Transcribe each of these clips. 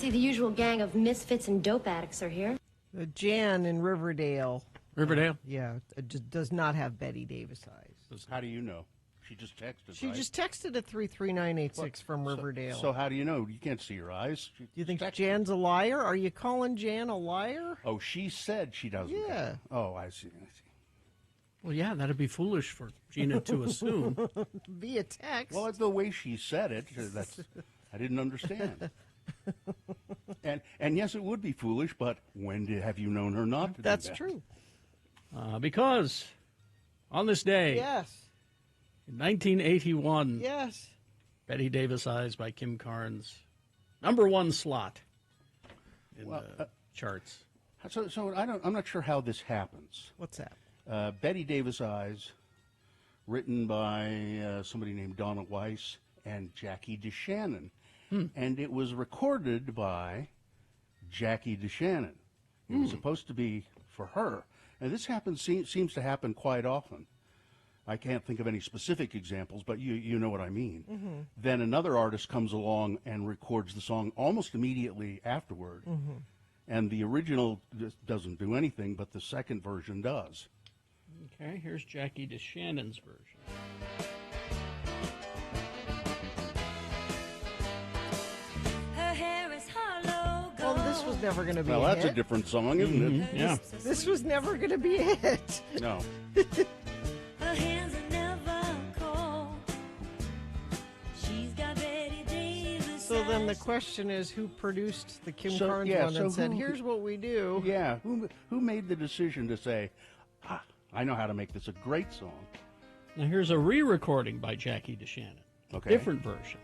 see the usual gang of misfits and dope addicts are here. Jan in Riverdale. Riverdale? Yeah, does not have Betty Davis eyes. How do you know? She just texted, She right? just texted at 33986 from Riverdale. So how do you know? You can't see her eyes. Do you think Jan's a liar? Are you calling Jan a liar? Oh, she said she doesn't. Yeah. Oh, I see. Well, yeah, that'd be foolish for Gina to assume. Via text. Well, the way she said it, I didn't understand. and yes, it would be foolish, but have you known her not to That's do that? true. Because on this day, Yes. in 1981, Yes. Betty Davis Eyes by Kim Carnes, #1 slot in the charts. So I'm not sure how this happens. What's that? Betty Davis Eyes, written by somebody named Donna Weiss and Jackie DeShannon. And it was recorded by Jackie DeShannon. It was supposed to be for her. And this seems to happen quite often. I can't think of any specific examples, but you know what I mean. Mm-hmm. Then another artist comes along and records the song almost immediately afterward. Mm-hmm. And the original doesn't do anything, but the second version does. Okay, here's Jackie DeShannon's version. Her hair is hollow Well, gold. this was never going to be Well, a that's a hit. different song, isn't it? Yeah. This was never going to be a hit. No. Her hands are never cold. She's got Betty Davis. So then the question is, who produced the Kim So, Carnes yeah, one so and said, who- here's what we do? Yeah, who made the decision to say, I know how to make this a great song? Now here's a re-recording by Jackie DeShannon. Okay. Different version.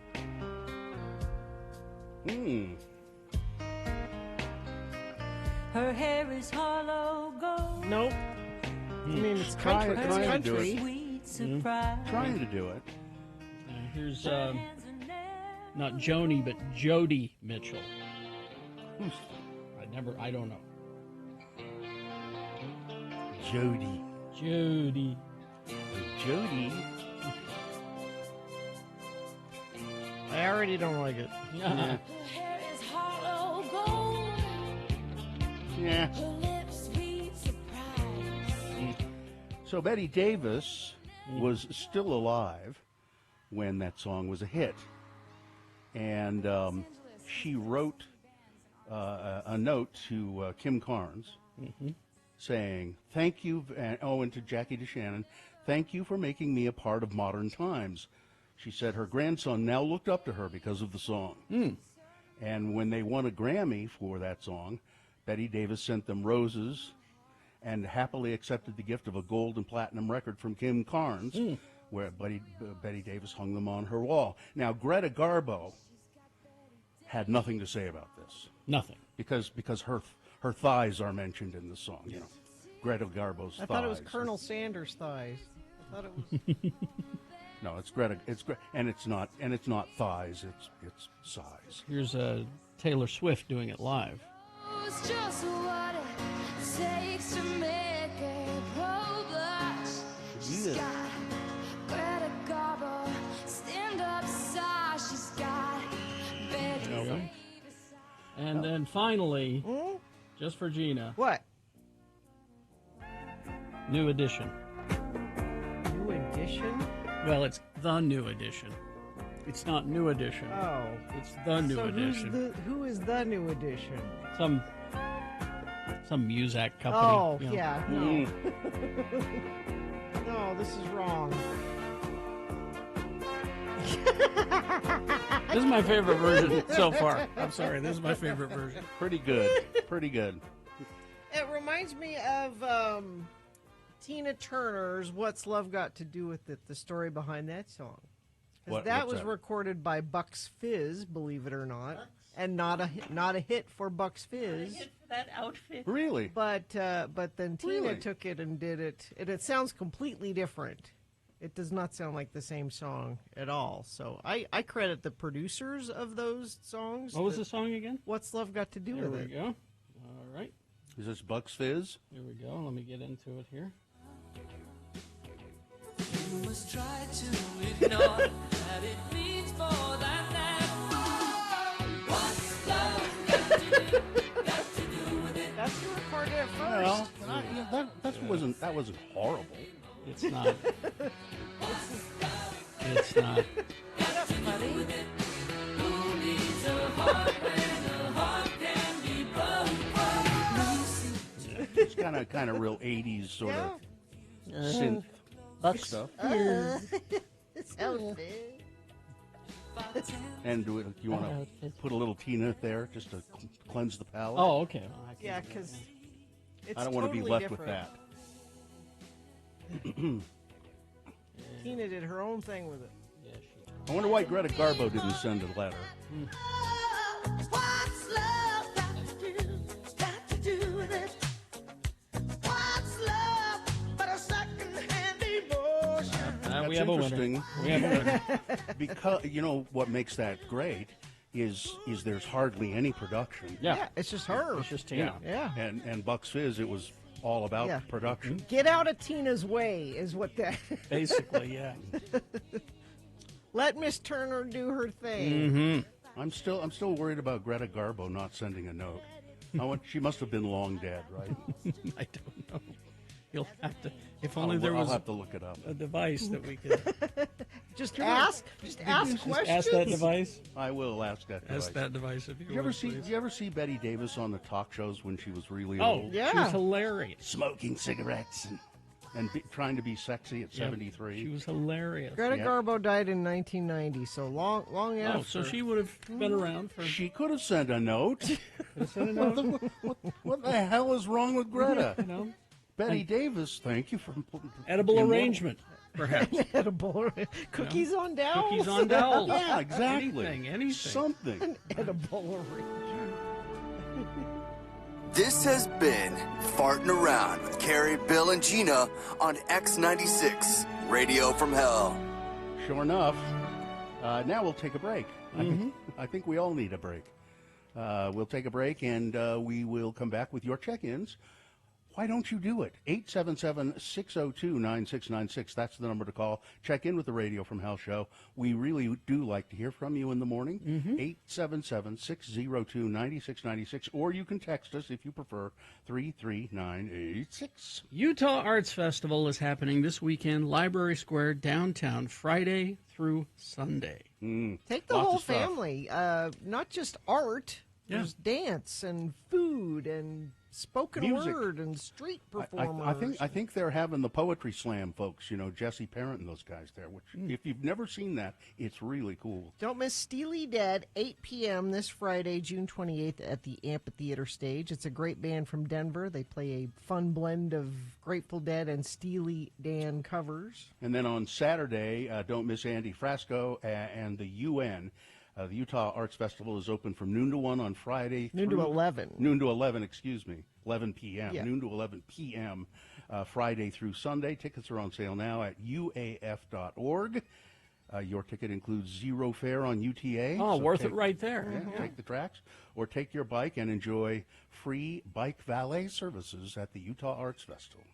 Her hair is hollow gold. Nope. I mean, it's country. Try It's to do country. it. Sweet surprise. Trying to do it. Now here's Her hands are never not Joni, but Jody Mitchell. Who's I don't know. Jody? Jody. Jody? I already don't like it. Yeah. Her hair is hollow gold. Yeah. Her lips sweet surprise. So Betty Davis was still alive when that song was a hit. And she wrote a note to Kim Carnes saying, thank you, and to Jackie DeShannon, thank you for making me a part of modern times. She said her grandson now looked up to her because of the song. And when they won a Grammy for that song, Betty Davis sent them roses and happily accepted the gift of a gold and platinum record from Kim Carnes, where Betty Davis hung them on her wall. Now, Greta Garbo had nothing to say about this. Nothing. Because her thighs are mentioned in the song, you know. Greta Garbo's thighs. I thought it was Colonel Sanders' thighs. I thought it was. No, it's Greta. And it's not thighs. It's size. Here's Taylor Swift doing it live. It's just what it takes to make a pro blush. She's got Greta Garbo, stand up size. She's got Betty Okay. Davis. And then finally, just for Gina, What? New Edition. New edition? Well, it's the New Edition. It's not New Edition. Oh. It's the New So Edition. who is the new edition? Some Muzak company. Oh, you know. yeah. No. No, this is wrong. This is my favorite version so far. I'm sorry, this is my favorite version. Pretty good. Pretty good. It reminds me of Tina Turner's "What's Love Got to Do with It?" The story behind that song. 'Cause that what's was that? recorded by Bucks Fizz, believe it or not, and not a hit for Bucks Fizz. That outfit. Really? But then Tina Really? took it and did it, and it sounds completely different. It does not sound like the same song at all. So I credit the producers of those songs. What was the song again? What's Love Got to Do There with we It? go. All right. Is this Bucks Fizz? Here we go. Let me get into it here. You must try to ignore that it means more than that. What's love wasn't horrible. It's not. It's not. It's kind of real 80s sort of synth stuff. Sounds And you want to put a little Tina there just to cleanse the palate? Oh, okay. Well, I can Yeah, do because that. I don't want to be left with that. Tina did her own thing with it. Yeah, she- I wonder why Greta Garbo didn't send a letter. What's love got to do with it? What's love but a second-hand emotion? That's we have a winner. interesting. We have a winner. Because you know what makes that great is there's hardly any production. Yeah. It's just her. It's just Tina. Yeah. And Bucks Fizz, it was all about Yeah. production. Get out of Tina's way is what that. Basically, yeah. Let Miss Turner do her thing. Mm-hmm. I'm still worried about Greta Garbo not sending a note. She must have been long dead, right? I don't know. You'll have to. If only there I'll was have to look it up. a device that we could Just ask. Just ask just questions. ask that device. I will ask that. Ask that device if Did you you ever would, see? please. Did you ever see Betty Davis on the talk shows when she was really Oh, old? Yeah. she was hilarious. Smoking cigarettes and trying to be sexy at Yeah, 73. She was hilarious. Greta Yeah. Garbo died in 1990, so long after. Oh, so she would have been around for. She could have sent a note. Sent a note, What the hell is wrong with Greta? you know, Betty Davis, thank you for edible immortal. arrangement, perhaps. edible cookies on dowels. Cookies on dowels. Yeah, exactly. Anything. An Something. edible arrangement. This has been Farting Around with Carrie, Bill, and Gina on X96, Radio from Hell. Sure enough. Now we'll take a break. I think we all need a break. We'll take a break and we will come back with your check-ins. Why don't you do it? 877-602-9696. That's the number to call. Check in with the Radio from Hell show. We really do like to hear from you in the morning. 877-602-9696. Or you can text us if you prefer, 33986. Utah Arts Festival is happening this weekend, Library Square, downtown, Friday through Sunday. Take the Lots whole of stuff. family. Not just art. Yeah. There's dance and food and spoken Music. word and street performers. I think they're having the poetry slam folks, you know, Jesse Parent and those guys there, which if you've never seen that, it's really cool. Don't miss Steely Dan, 8 p.m. this Friday, June 28th at the Amphitheater stage. It's a great band from Denver. They play a fun blend of Grateful Dead and Steely Dan covers. And then on Saturday, don't miss Andy Frasco and the UN. The Utah Arts Festival is open from noon to 1 on Friday. Noon to through- 11. Noon to 11, excuse me. 11 p.m. Yeah. Noon to 11 p.m. Friday through Sunday. Tickets are on sale now at uaf.org. Your ticket includes zero fare on UTA. Oh, so worth take- it right there. Yeah, take the tracks or take your bike and enjoy free bike valet services at the Utah Arts Festival.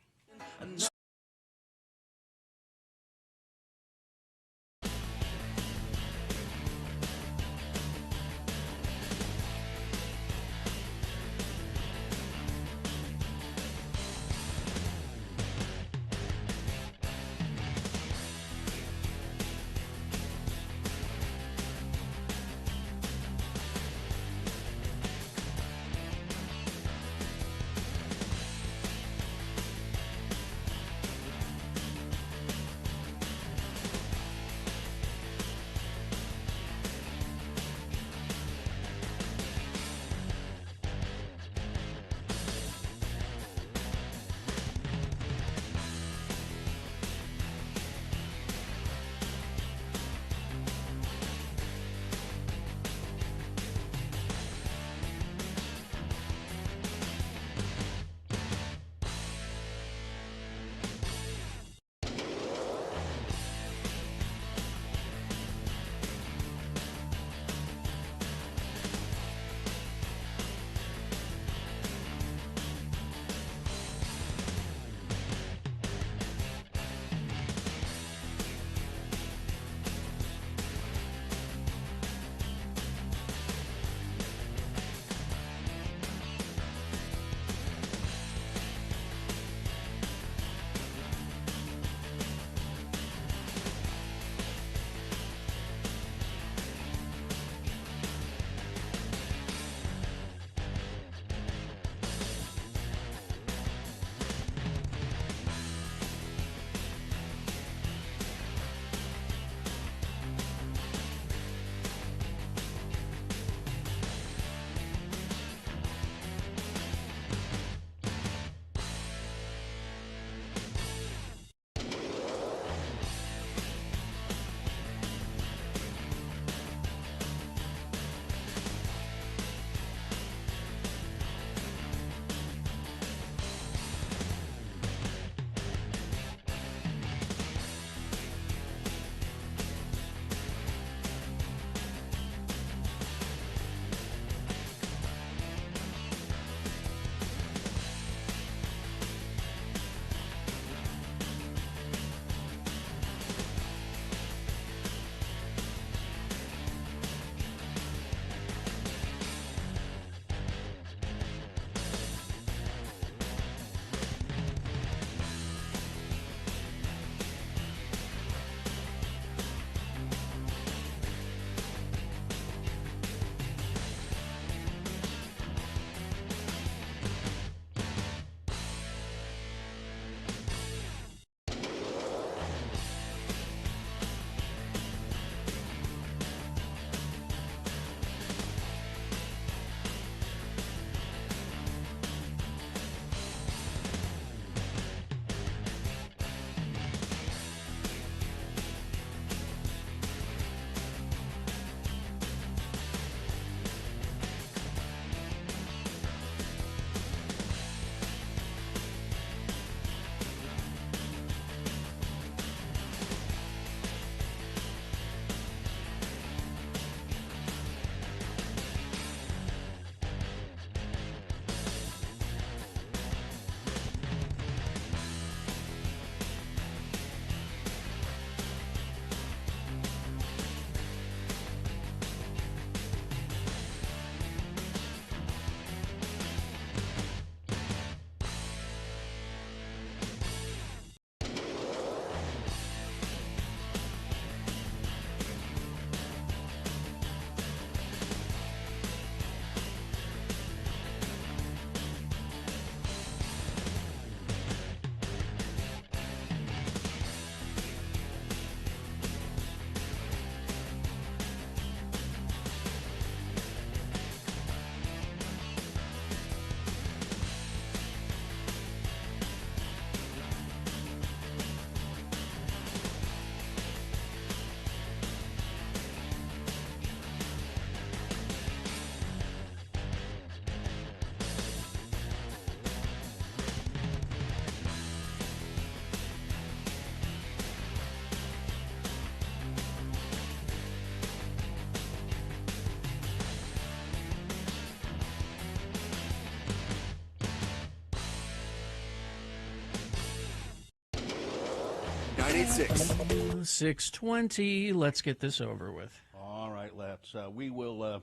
X986. 6:20. Let's get this over with. All right, let's. We will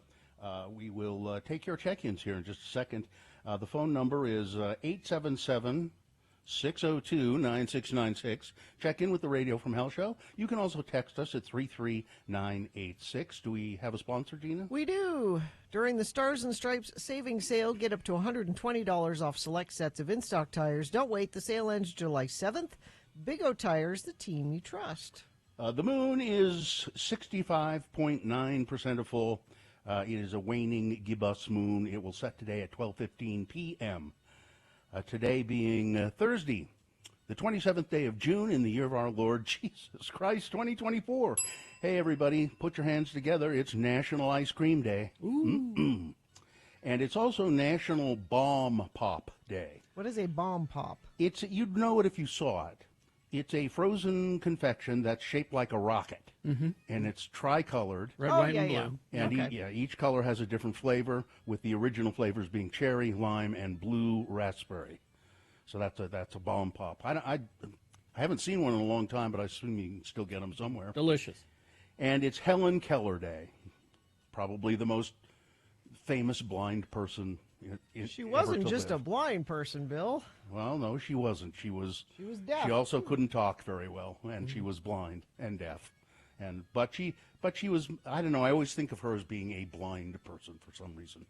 take your check-ins here in just a second. The phone number is 877-602-9696. Check in with the Radio from Hell show. You can also text us at 33986. Do we have a sponsor, Gina? We do. During the Stars and Stripes savings sale, get up to $120 off select sets of in-stock tires. Don't wait. The sale ends July 7th. Big O Tires, the team you trust. The moon is 65.9% of full. It is a waning gibbous moon. It will set today at 12:15 p.m. Today being Thursday, the 27th day of June in the year of our Lord Jesus Christ, 2024. Hey, everybody, put your hands together. It's National Ice Cream Day. And it's also National Bomb Pop Day. What is a bomb pop? You'd know it if you saw it. It's a frozen confection that's shaped like a rocket, and it's tricolored. Red, Oh, white, and blue. yeah. And Okay. each color has a different flavor, with the original flavors being cherry, lime, and blue raspberry. So that's a bomb pop. I haven't seen one in a long time, but I assume you can still get them somewhere. Delicious. And it's Helen Keller Day, probably the most famous blind person. She wasn't just a blind person, Bill. Well, no, she wasn't. She was deaf. She also couldn't talk very well, and she was blind and deaf. But she was, I don't know, I always think of her as being a blind person for some reason.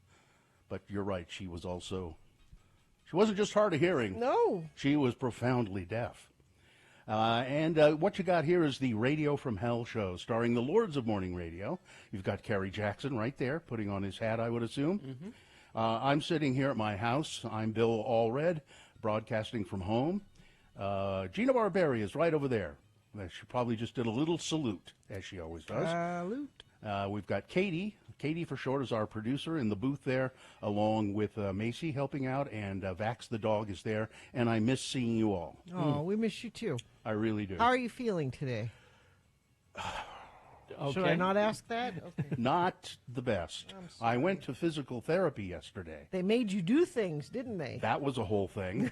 But you're right, she wasn't just hard of hearing. No. She was profoundly deaf. And what you got here is the Radio from Hell show, starring the Lords of Morning Radio. You've got Kerry Jackson right there, putting on his hat, I would assume. I'm sitting here at my house. I'm Bill Allred, broadcasting from home. Gina Barberi is right over there. She probably just did a little salute, as she always does. Salute. We've got Katie. Katie, for short, is our producer in the booth there, along with Macy helping out, and Vax the dog is there. And I miss seeing you all. Oh, we miss you too. I really do. How are you feeling today? Okay. Should I not ask that? Okay. Not the best. I went to physical therapy yesterday. They made you do things, didn't they? That was a whole thing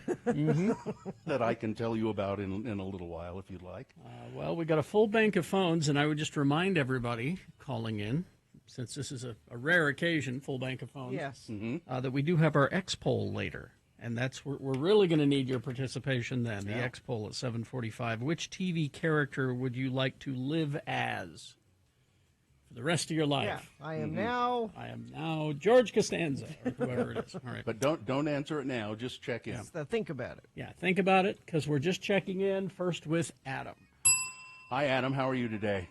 that I can tell you about in a little while, if you'd like. Well, we got a full bank of phones, and I would just remind everybody calling in, since this is a rare occasion, full bank of phones, Yes. that we do have our X poll later. And we're really going to need your participation then. The X poll at 7:45. Which TV character would you like to live as for the rest of your life? Yeah, I am now. George Costanza, or whoever it is. All right. But don't answer it now. Just check in. Think about it. Yeah, think about it, because we're just checking in first with Adam. Hi, Adam. How are you today?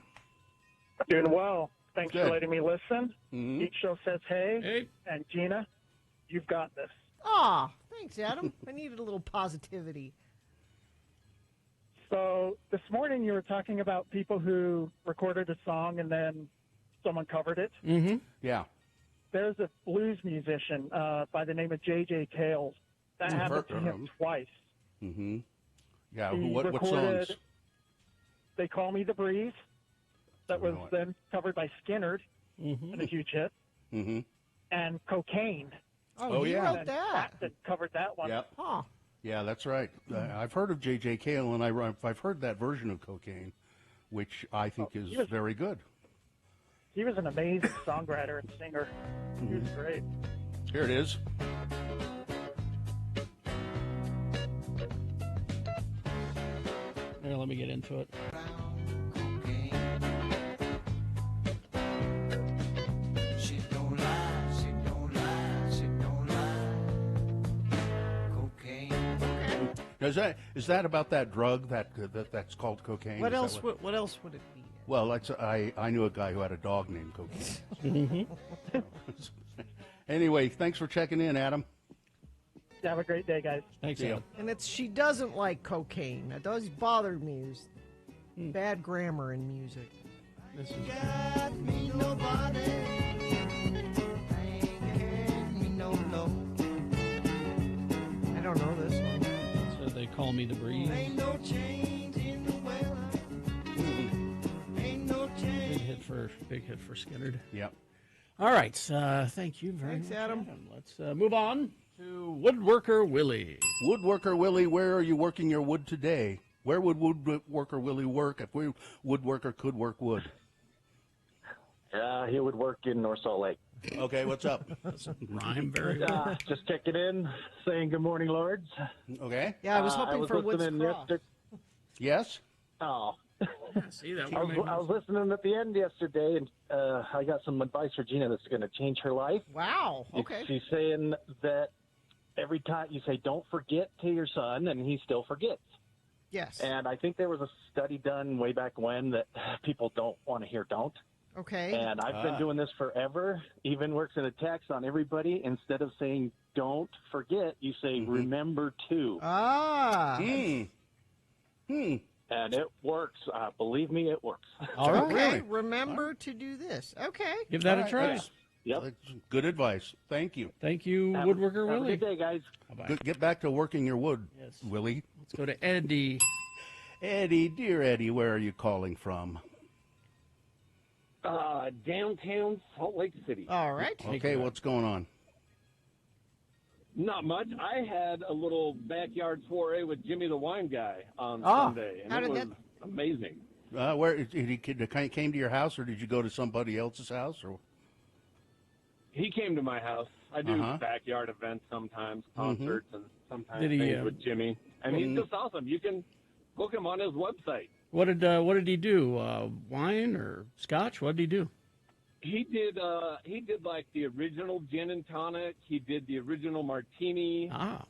Doing well. Thanks Good. for letting me listen. Each show says hey. Hey. And Gina, you've got this. Ah, thanks, Adam. I needed a little positivity. So this morning you were talking about people who recorded a song and then someone covered it. Mm-hmm. Yeah. There's a blues musician by the name of J.J. Cales. That happened to him twice. Mm-hmm. Yeah. He What recorded songs? They Call Me the Breeze. That was know it. then covered by Skynyrd and a huge hit. Mm-hmm. And Cocaine. Oh, you yeah. wrote that. That covered that one. Yeah. Huh. Yeah, that's right. I've heard of J.J. Cale, and I've heard that version of Cocaine, which I think is very good. He was an amazing songwriter and singer. He was great. Here it is. Here, let me get into it. She don't lie, she don't lie, she don't lie. Cocaine. Now, is that about that drug that's called cocaine? What Is that else? What else would it be? Well, I knew a guy who had a dog named Cocaine. Anyway, thanks for checking in, Adam. Have a great day, guys. Thanks, See ya. Adam. And she doesn't like cocaine. That does bother me. Is bad grammar in music. This is I don't know this one. so They Call Me the Breeze. Big hit for Skynyrd. Yep. All right. Thank you very Thanks, much, Adam. Let's move on to Woodworker Willie. Woodworker Willie, where are you working your wood today? Where would woodworker Willie work if woodworker could work wood? He would work in North Salt Lake. Okay, what's up? Rhyme very well. Just checking in, saying good morning, Lords. Okay. Yeah, I was hoping for Woods listening Cross. Yes. Oh, See that? I was listening at the end yesterday, and I got some advice for Gina that's going to change her life. Wow. Okay. She's saying that every time you say "don't forget" to your son, and he still forgets. Yes. And I think there was a study done way back when that people don't want to hear "don't." Okay. And I've been doing this forever. Even works in a text on everybody. Instead of saying "don't forget," you say "remember to." Ah. And it works. Believe me, it works. All right. Okay. Remember to do this. Okay. Give that All a right, try. that's- Yep. that's good advice. Thank you. Thank you, Have Woodworker a Willie. good day, guys. Bye-bye. Get back to working your wood, Yes. Willie. Let's go to Eddie. Eddie, dear Eddie, where are you calling from? Downtown Salt Lake City. All right. Okay, what's going on? Not much. I had a little backyard soiree with Jimmy the Wine Guy on Oh, Sunday, and how it did was that- amazing. Where did he came to your house, or did you go to somebody else's house? Or He came to my house. I do Uh-huh. backyard events sometimes, concerts, and sometimes Did he, things with Jimmy. And he's just awesome. You can book him on his website. What did he do? Wine or scotch? What did he do? He did like the original gin and tonic. He did the original martini. Ah.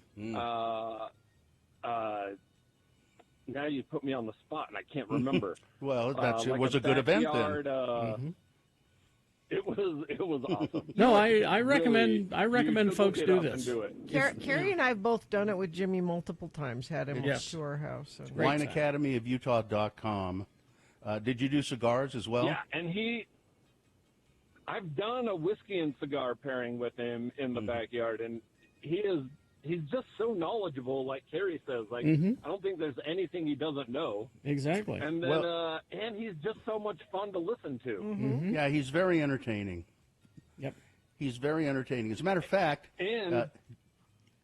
Now you put me on the spot, and I can't remember. well, it Like was a good event backyard, then. It was awesome. No, I recommend you should folks look it do up this. and do it. Carrie and I have both done it with Jimmy multiple times. Had him Yes. to our house. So. Great time. WineAcademyofUtah.com. Did you do cigars as well? Yeah, and I've done a whiskey and cigar pairing with him in the backyard, and he's just so knowledgeable, like Carrie says. Like, I don't think there's anything he doesn't know. Exactly. And then, and he's just so much fun to listen to. Yeah, he's very entertaining. Yep. He's very entertaining. As a matter of fact, And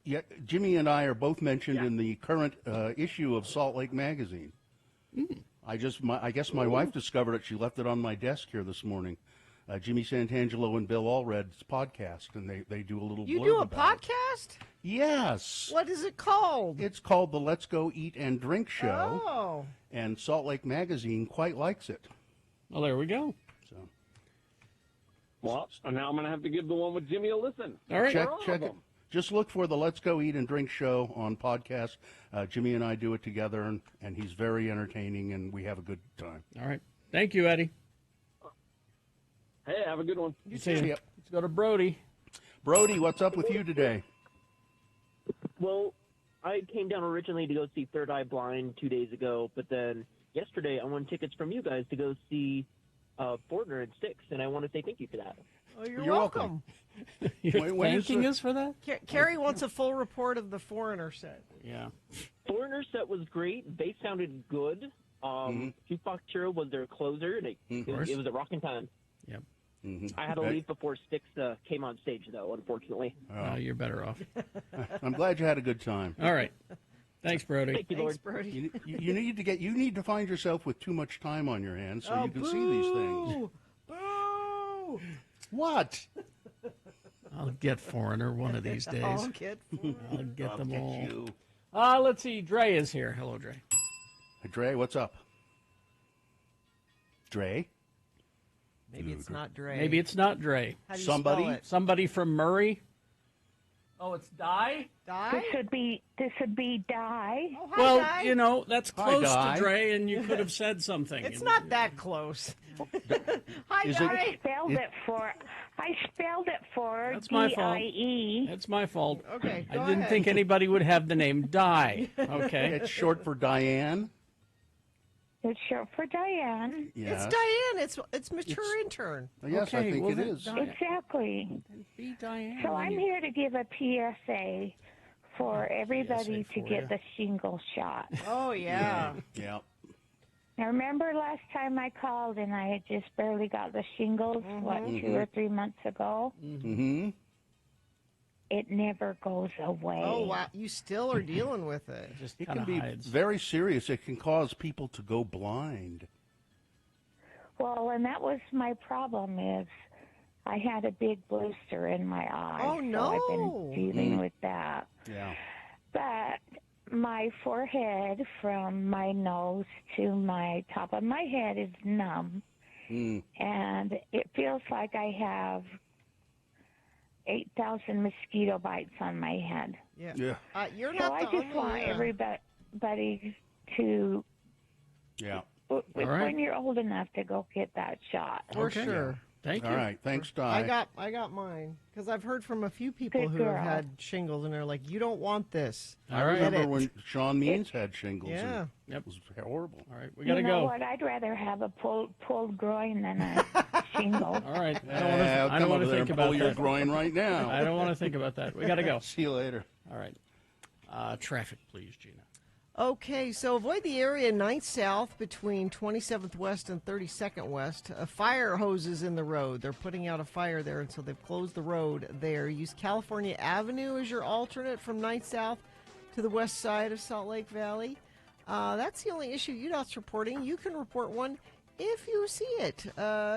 yeah, Jimmy and I are both mentioned in the current issue of Salt Lake Magazine. I guess my wife discovered it. She left it on my desk here this morning. Jimmy Santangelo and Bill Allred's podcast, and they do a little. You blurb do a about it. podcast? Yes. What is it called? It's called the Let's Go Eat and Drink Show, Oh. and Salt Lake Magazine quite likes it. Well, there we go. So well, now I'm going to have to give the one with Jimmy a listen. All right. check all of it. them. Just look for the Let's Go Eat and Drink Show on podcast. Jimmy and I do it together, and he's very entertaining, and we have a good time. All right. Thank you, Eddie. Hey, have a good one. See ya. Yep. Let's go to Brody. Brody, what's up with you today? Well, I came down originally to go see Third Eye Blind 2 days ago, but then yesterday I won tickets from you guys to go see Fortner and Styx, and I want to say thank you for that. Oh, you're You're welcome. You're When is thanking the- us for that? Carrie wants a full report of the Foreigner set. Yeah. Foreigner set was great. They sounded good. Jukebox Churro was their closer, and it was a rocking time. Yep. I had to leave before Styx came on stage, though, unfortunately. Oh, you're better off. I'm glad you had a good time. All right. Thanks, Brody. Thank you, Thanks, Lord. Brody. You need to find yourself with too much time on your hands so Oh, you can see these things. Boo! What? I'll get Foreigner one of these days. I'll get I'll get them Get all. you. Let's see. Dre is here. Hello, Dre. Hey, Dre, what's up? Dre? Maybe it's not Dre. Maybe it's not Dre. How do you Somebody? spell it? Somebody from Murray. Oh, it's Di? Die? This would be Di. Oh, hi, Well, Di. you know, that's Hi, close Di. to Dre, and you could have said something. It's not that close. Hi, Is it- Di. I spelled it for That's my fault. D-I-E. It's my fault. Okay, I go didn't ahead. think anybody would have the name Di. Okay. It's short for Diane. It's short for Diane. Yes. It's Diane. It's mature intern. Yes, I Okay, think well, it then is. Di- Exactly. Be Diane. So when I'm you- here to give a PSA for everybody PSA to for get ya. the shingle shot. Oh, yeah. Yeah. Now, remember last time I called and I had just barely got the shingles, 2 or 3 months ago? Mm-hmm. it never goes away. Oh, wow. You still are dealing with it. Just It kind can of be hides. very serious. It can cause people to go blind. Well, and that was my problem is I had a big blister in my eye. Oh, So no. I've been dealing with that. Yeah. But my forehead from my nose to my top of my head is numb. And it feels like I have 8,000 mosquito bites on my head. Yeah. You're So not I the just only, want everybody to, Yeah. when you're old enough to go get that shot. For sure. Thank you. All right. Thanks, Di. I got mine because I've heard from a few people Good who girl. have had shingles, and they're like, "You don't want this." I remember when Sean Means had shingles. Yeah. And it was horrible. All right, we You know what? I'd rather have a pulled groin than a shingle. All right. I'll I come don't want over to there think and about pull your that. groin right now. I don't want to think about that. We got to go. See you later. All right. Traffic, please, Gina. Okay, so avoid the area 9th South between 27th West and 32nd West. A fire hose is in the road. They're putting out a fire there, and so they've closed the road there. Use California Avenue as your alternate from 9th South to the west side of Salt Lake Valley. That's the only issue UDOT's reporting. You can report one if you see it.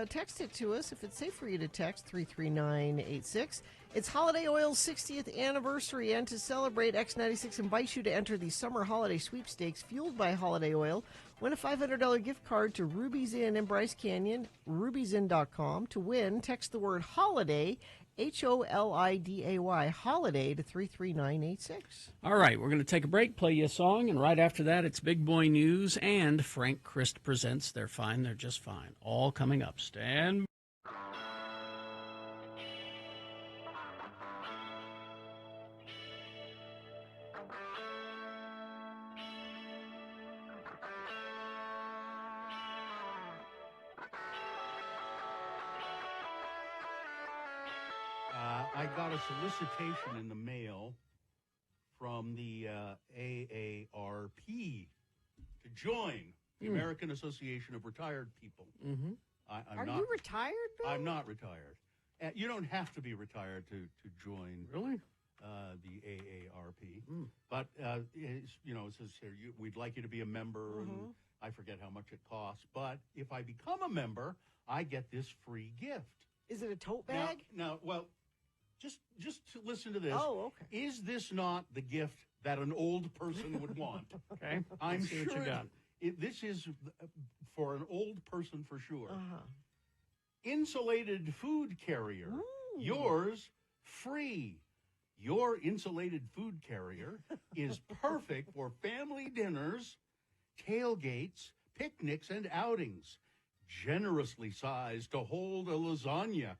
Text it to us if it's safe for you to text 33986. It's Holiday Oil's 60th anniversary, and to celebrate, X96 invites you to enter the summer holiday sweepstakes fueled by Holiday Oil. Win a $500 gift card to Ruby's Inn in Bryce Canyon, ruby'sinn.com. To win, text the word HOLIDAY, HOLIDAY, HOLIDAY to 33986. All right, we're going to take a break, play you a song, and right after that, it's Big Boy News and Frank Christ Presents They're Fine, They're Just Fine. All coming up. Stand by. I got a solicitation in the mail from the AARP to join the American Association of Retired People. Mm-hmm. Are you retired, Bill? I'm not retired. You don't have to be retired to join Really? The AARP. But, it says here, we'd like you to be a member, and I forget how much it costs. But if I become a member, I get this free gift. Is it a tote bag? Now, just to listen to this. Oh, okay. Is this not the gift that an old person would want? Okay. I'm Let's see what sure you got. this is for an old person for sure. Uh-huh. Insulated food carrier. Yours free. Your insulated food carrier is perfect for family dinners, tailgates, picnics, and outings. Generously sized to hold a lasagna.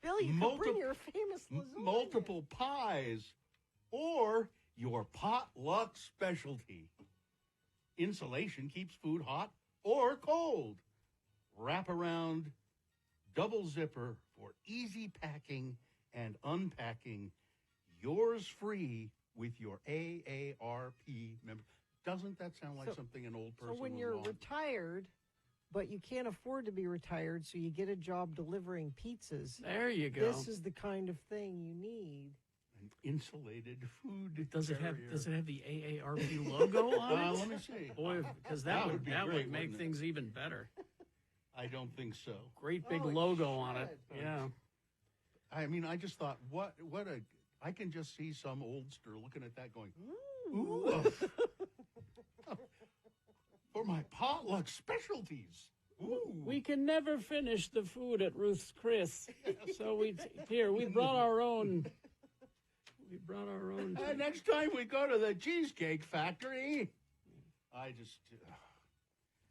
Bill, you can bring your famous lasagna. Multiple pies, or your potluck specialty. Insulation keeps food hot or cold. Wraparound double zipper for easy packing and unpacking. Yours free with your AARP member. Doesn't that sound like something an old person So when would you're want? retired, but you can't afford to be retired, so you get a job delivering pizzas. There you go. This is the kind of thing you need. An insulated food Does it have carrier. the AARP logo on it? Let me see. Boy, because That that would would be that great, would make wouldn't it? things even better. I don't think so. Great big Oh, it logo on it. should. Yeah. I mean, I just thought, I can just see some oldster looking at that going, ooh, for my potluck specialties. Ooh. We can never finish the food at Ruth's Chris, so we brought our own. We brought our own. Next time we go to the Cheesecake Factory, I just.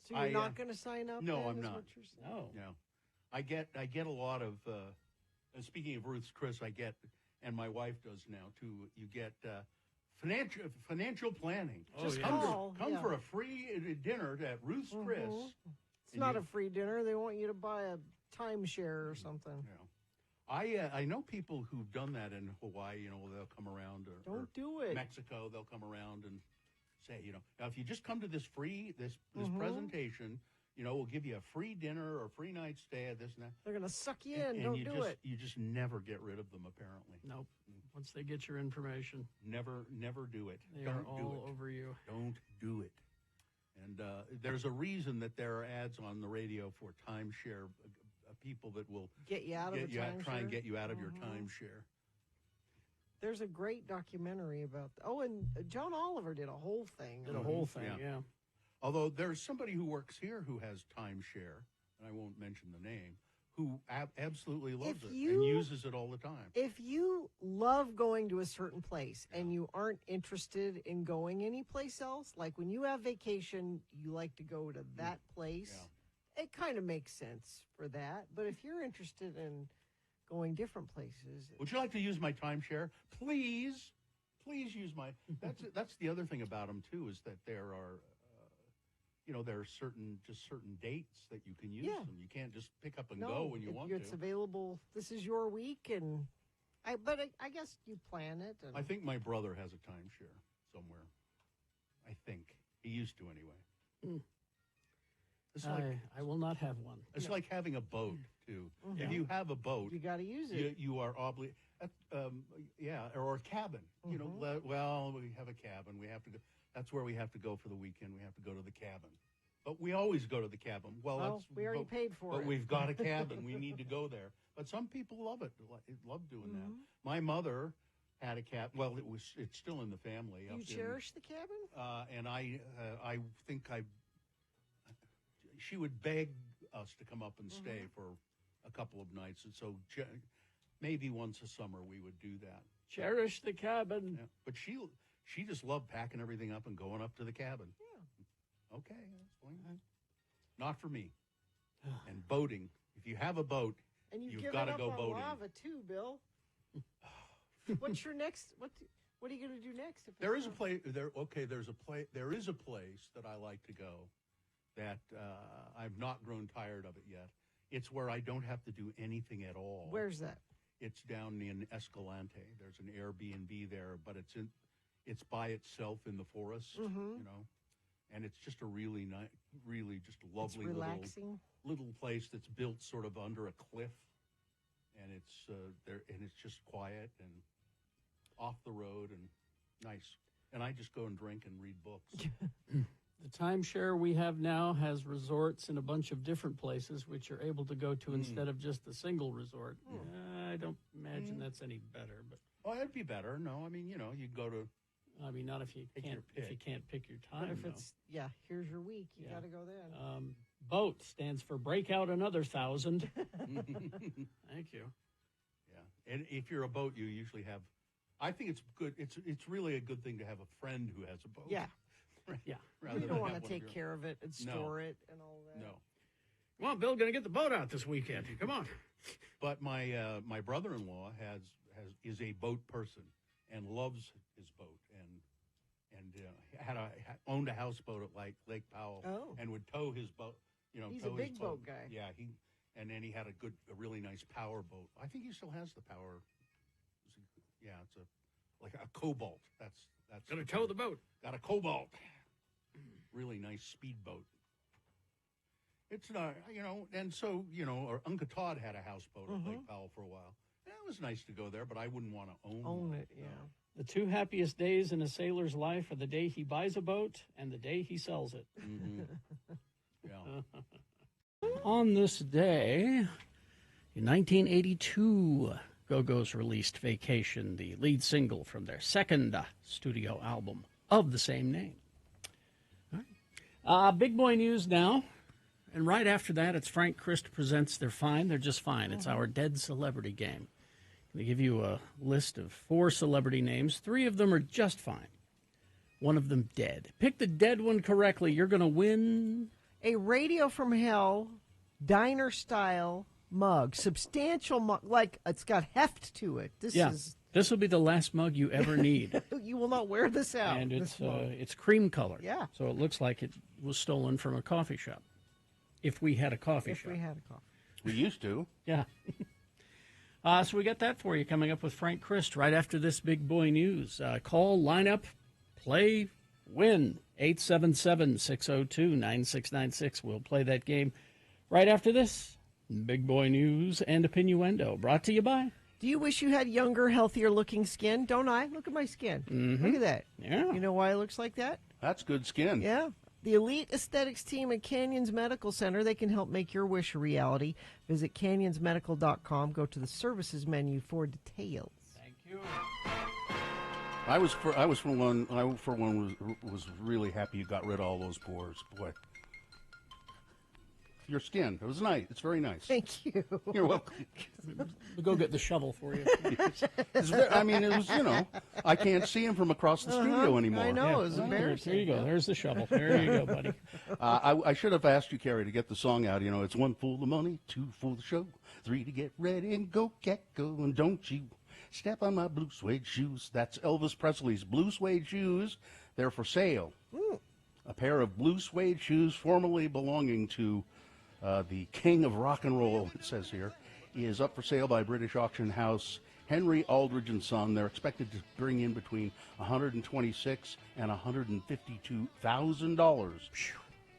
So you're not going to sign up? No, then, I'm is not. what you're saying? No. I get a lot of. Speaking of Ruth's Chris, I get, and my wife does now too. You get financial planning. Just come call, come yeah. for a free dinner at Ruth's Chris. It's not a free dinner. They want you to buy a timeshare or something. I know people who've done that in Hawaii. They'll come around or Don't do it. Mexico. They'll come around and say, now if you just come to this presentation, we'll give you a free dinner or a free night stay at this and that. They're going to suck you And in. Don't you do just, it. You just never get rid of them, apparently. Nope. Once they get your information, Never do it. they Don't are do all it. over you. Don't do it. And there's a reason that there are ads on the radio for timeshare people that will Get you out of a try and timeshare? get you out of your timeshare. There's a great documentary about. Oh, and John Oliver did a whole thing. Did a whole thing, yeah. Although there's somebody who works here who has timeshare, and I won't mention the name, who absolutely loves it and uses it all the time. If you love going to a certain place and you aren't interested in going anyplace else, like when you have vacation, you like to go to that place, it kind of makes sense for that. But if you're interested in going different places, Would you like to use my timeshare? Please use my. That's the other thing about them too, is that there are. There are certain dates that you can use them. You can't just pick up and go when you want to. It's available. This is your week, and I guess you plan it. And I think my brother has a timeshare somewhere. I think he used to anyway. It's like, I will not have one. It's like having a boat too. Mhm. If you have a boat, you got to use it. You are obligated. Or a cabin. You know, we have a cabin. We have to go. That's where we have to go for the weekend. We have to go to the cabin. But we always go to the cabin. Well, we already paid for it. But we've got a cabin. We need to go there. But some people love it. Love doing that. My mother had a cabin. Well, it's still in the family. You cherish the cabin? And I think she would beg us to come up and stay for a couple of nights. And so maybe once a summer we would do that. Cherish the cabin. Yeah. But she just loved packing everything up and going up to the cabin. Yeah. Okay, that's fine. Not for me. And boating. If you have a boat, and you've got to go on boating. Lava too, Bill. What's your next? What are you going to do next? If There is a place. There is a place that I like to go. That I've not grown tired of it yet. It's where I don't have to do anything at all. Where's that? It's down in Escalante. There's an Airbnb there, but it's by itself in the forest, you know, and it's just a really nice, really just lovely little place that's built sort of under a cliff, and it's there, and it's just quiet and off the road and nice. And I just go and drink and read books. The timeshare we have now has resorts in a bunch of different places, which you're able to go to instead of just the single resort. I don't imagine that's any better, but it'd be better. No, I mean, you go to. I mean, not if you can't pick your time. But if it's here's your week, you got to go then. BOAT stands for Break Out Another 1,000. Thank you. Yeah, and if you're a boat, you usually have. I think it's good. It's really a good thing to have a friend who has a boat. Yeah. Yeah. You don't want to take care of it and store it and all that. No. Come on, Bill, going to get the boat out this weekend. Come on. But my my brother-in-law is a boat person and loves his boat and owned a houseboat at Lake Powell and would tow his boat. He's tow a big his boat guy. Yeah, and then he had a really nice power boat. I think he still has the power. Yeah, it's like a Cobalt. That's going to tow the boat. Got a Cobalt. Really nice speedboat. It's not, and so, our Uncle Todd had a houseboat at Lake Powell for a while. Yeah, it was nice to go there, but I wouldn't want to own one. It, yeah. The two happiest days in a sailor's life are the day he buys a boat and the day he sells it. Yeah. On this day, in 1982, Go-Go's released Vacation, the lead single from their second studio album of the same name. Big boy news now. And right after that, it's Frank Christ presents They're Fine, They're Just Fine. It's our Dead Celebrity game. They give you a list of 4 celebrity names. 3 of them are just fine. 1 of them dead. Pick the dead one correctly. You're going to win a Radio from Hell diner style mug. Substantial mug. Like, it's got heft to it. This will be the last mug you ever need. You will not wear this out. And it's cream color. Yeah. So it looks like it was stolen from a coffee shop. If we had a coffee shop. If we had a coffee. We used to. Yeah. So we got that for you coming up with Frank Christ right after this big boy news. Call, line up, play, win. 877-602-9696. We'll play that game right after this big boy news and opinioendo. Brought to you by Do you wish you had younger, healthier looking skin? Don't I? Look at my skin. Look at that. Yeah. You know why it looks like that? That's good skin. Yeah. The Elite Aesthetics team at Canyons Medical Center, they can help make your wish a reality. Visit canyonsmedical.com. Go to the services menu for details. Thank you. I was really happy you got rid of all those pores. Boy. Your skin. It was nice. It's very nice. Thank you. You're welcome. We'll go get the shovel for you. I mean, it was, I can't see him from across the studio anymore. I know. It was There embarrassing. you go. There's the shovel. There you go, buddy. I should have asked you, Carrie, to get the song out. It's 1 for the money, 2 for the show, 3 to get ready and go, cat, go, and don't you step on my blue suede shoes. That's Elvis Presley's blue suede shoes. They're for sale. A pair of blue suede shoes formerly belonging to the king of rock and roll, it says here, is up for sale by British auction house Henry Aldridge and Son. They're expected to bring in between $126,000 and $152,000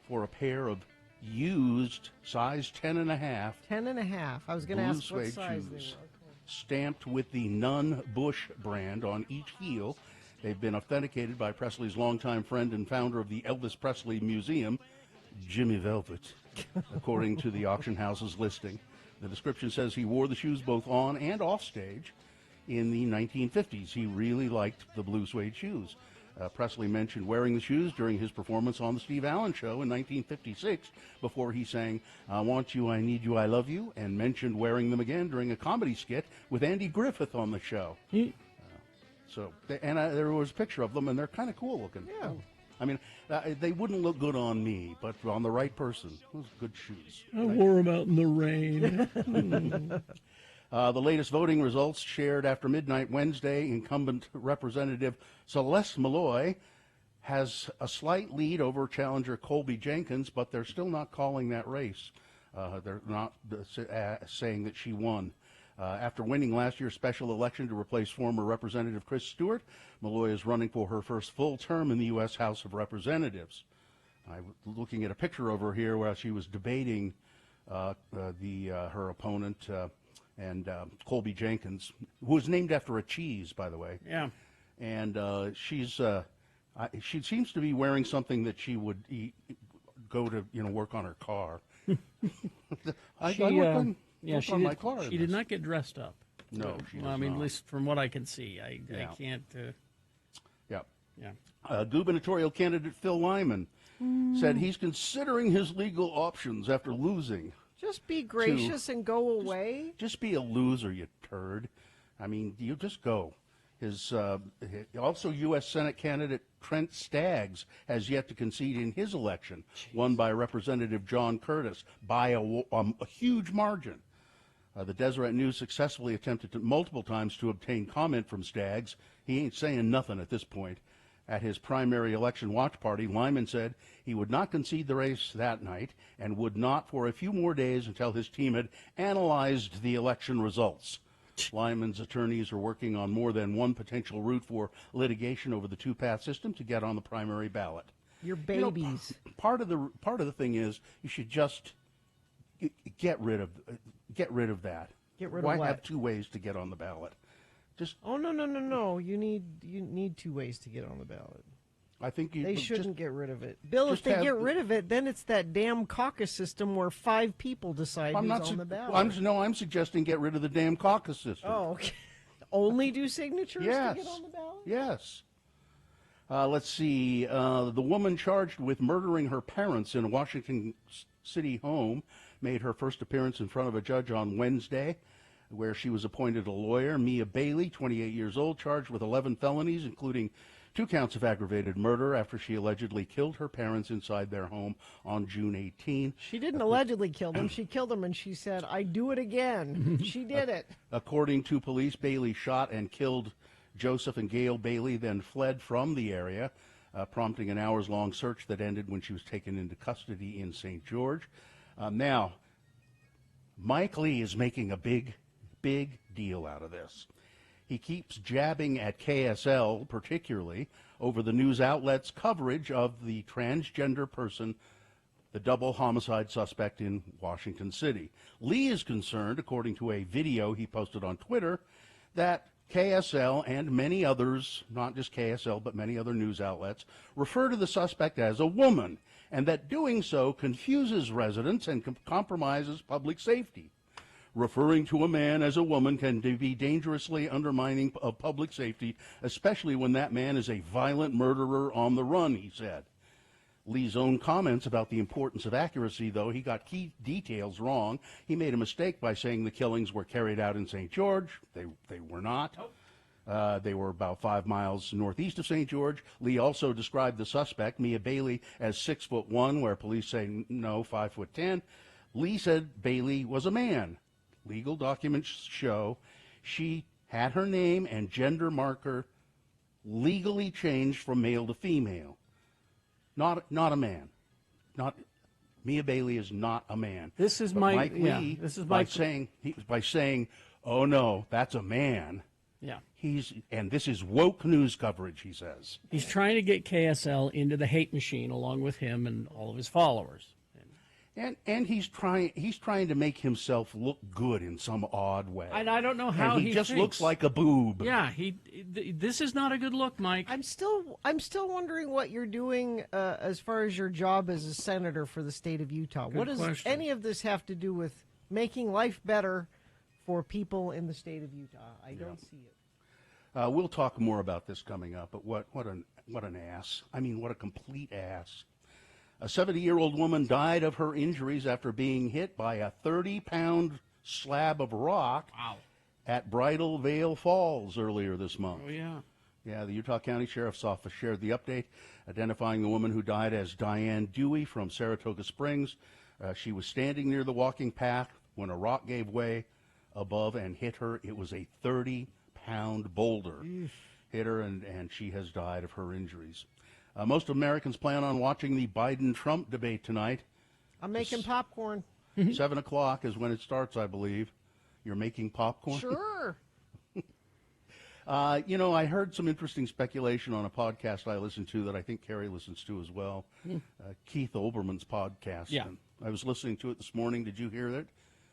for a pair of used size 10.5. 10.5. I was going to blue ask what suede size they were. shoes, stamped with the Nunn Bush brand on each heel. They've been authenticated by Presley's longtime friend and founder of the Elvis Presley Museum, Jimmy Velvet, according to the auction house's listing. The description says he wore the shoes both on and off stage in the 1950s. He really liked the blue suede shoes. Presley mentioned wearing the shoes during his performance on the Steve Allen Show in 1956 before he sang I Want You, I Need You, I Love You, and mentioned wearing them again during a comedy skit with Andy Griffith on the show. There was a picture of them, and they're kind of cool looking. Yeah. I mean, they wouldn't look good on me, but on the right person, those are good shoes. I wore them out in the rain. The latest voting results shared after midnight Wednesday, incumbent Representative Celeste Malloy has a slight lead over challenger Colby Jenkins, but they're still not calling that race. They're not saying that she won. After winning last year's special election to replace former Representative Chris Stewart, Malloy is running for her first full term in the U.S. House of Representatives. I was looking at a picture of her here where she was debating her opponent and Colby Jenkins, who was named after a cheese, by the way. Yeah. And she seems to be wearing something that she would go to work on her car. She did not get dressed up. No, she does I mean, not. at least from what I can see, I can't. Gubernatorial candidate Phil Lyman said he's considering his legal options after losing. Just be gracious and go away. Just be a loser, you turd. I mean, you just go. Also, U.S. Senate candidate Trent Staggs has yet to concede in his election, won by Representative John Curtis by a huge margin. The Deseret News successfully attempted multiple times to obtain comment from Staggs. He ain't saying nothing at this point. At his primary election watch party, Lyman said he would not concede the race that night and would not for a few more days until his team had analyzed the election results. Lyman's attorneys are working on more than one potential route for litigation over the two-path system to get on the primary ballot. Your babies. Part of the thing is you should just get rid of that. Get rid of Why what? have two ways to get on the ballot? No. You need two ways to get on the ballot. I think they shouldn't get rid of it. Bill, if they get rid of it, then it's that damn caucus system where 5 people decide who's on the ballot. I'm suggesting get rid of the damn caucus system. Oh, okay. Only do signatures to get on the ballot? Yes. Let's see. The woman charged with murdering her parents in a Washington City home made her first appearance in front of a judge on Wednesday, where she was appointed a lawyer. Mia Bailey, 28 years old, charged with 11 felonies, including 2 counts of aggravated murder after she allegedly killed her parents inside their home on June 18. She didn't allegedly kill them. She killed them, and she said, I do it again. She did it. According to police, Bailey shot and killed Joseph and Gail Bailey, then fled from the area, prompting an hours-long search that ended when she was taken into custody in St. George. Now, Mike Lee is making a big deal out of this. He keeps jabbing at KSL, particularly, over the news outlet's coverage of the transgender person the double homicide suspect in Washington City. Lee is concerned, according to a video he posted on Twitter, that KSL and many others, not just KSL, but many other news outlets, refer to the suspect as a woman, and that doing so confuses residents and compromises public safety. Referring to a man as a woman can be dangerously undermining of public safety, especially when that man is a violent murderer on the run, he said. Lee's own comments about the importance of accuracy, though, he got key details wrong. He made a mistake by saying the killings were carried out in St. George. They were not. They were about 5 miles northeast of St. George. Lee also described the suspect, Mia Bailey, as 6'1", where police say no, 5'10". Lee said Bailey was a man. Legal documents show she had her name and gender marker legally changed from male to female. Not a man. Mia Bailey is not a man. This is but my Mike yeah. Lee, This is by my saying, oh no, that's a man. Yeah. And this is woke news coverage, he says. He's trying to get KSL into the hate machine along with him and all of his followers. And he's trying to make himself look good in some odd way. And I don't know how and he just thinks. looks like a boob. Yeah, this is not a good look, Mike. I'm still wondering what you're doing as far as your job as a senator for the state of Utah. Good What does question. any of this have to do with making life better for people in the state of Utah? I don't see it. We'll talk more about this coming up. But what an ass! I mean, what a complete ass! A 70-year-old woman died of her injuries after being hit by a 30-pound slab of rock at Bridal Veil Falls earlier this month. Oh, yeah. Yeah, the Utah County Sheriff's Office shared the update, identifying the woman who died as Diane Dewey from Saratoga Springs. She was standing near the walking path when a rock gave way above and hit her. It was a 30-pound boulder. Hit her, and she has died of her injuries. Most Americans plan on watching the Biden-Trump debate tonight. I'm making popcorn. 7 o'clock is when it starts, I believe. You're making popcorn? Sure. I heard some interesting speculation on a podcast I listened to that I think Carrie listens to as well. Keith Olbermann's podcast. Yeah. And I was listening to it this morning. Did you hear that?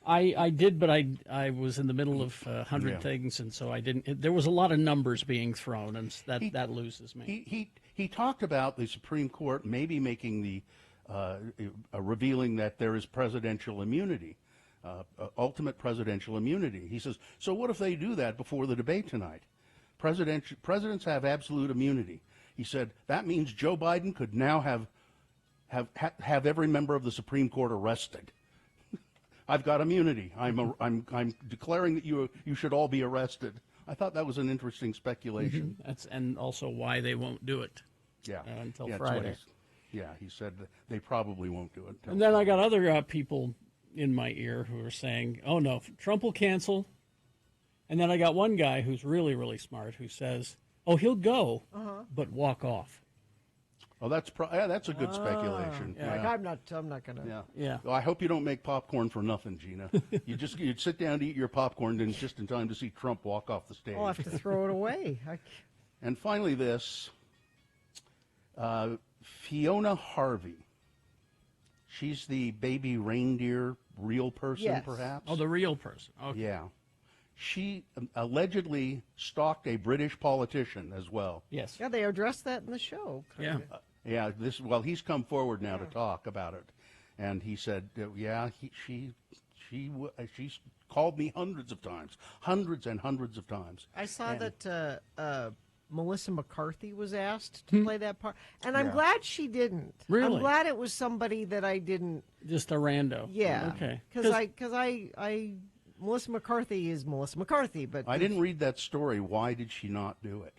I did, but I was in the middle of 100 things, and so I didn't. There was a lot of numbers being thrown, and that loses me. He talked about the Supreme Court maybe making the revealing that there is presidential immunity, ultimate presidential immunity. He says, so what if they do that before the debate tonight? Presidents have absolute immunity. He said that means Joe Biden could now have every member of the Supreme Court arrested. I've got immunity. I'm declaring that you should all be arrested. I thought that was an interesting speculation. And also why they won't do it. Yeah. Until that's what Friday. he said that they probably won't do it. And then I got other people in my ear who are saying, "Oh no, Trump will cancel." And then I got one guy who's really, really smart who says, "Oh, he'll go, but walk off." Oh, that's a good speculation. Yeah. Like, I'm not gonna. Yeah. Well, I hope you don't make popcorn for nothing, Gina. You'd sit down to eat your popcorn and just in time to see Trump walk off the stage. I'll have to throw it away. And finally, this Fiona Harvey. She's the baby reindeer real person, Yes. perhaps. Oh, the real person. Okay. Yeah. She allegedly stalked a British politician as well. Yes. Yeah, they addressed that in the show. Yeah. Yeah, he's come forward now to talk about it, and he said, she's called me hundreds and hundreds of times. I saw that Melissa McCarthy was asked to play that part, and I'm glad she didn't. Really? I'm glad it was somebody that I didn't. Just a rando. Yeah. Okay. Because I Melissa McCarthy is Melissa McCarthy, but I didn't read that story. Why did she not do it?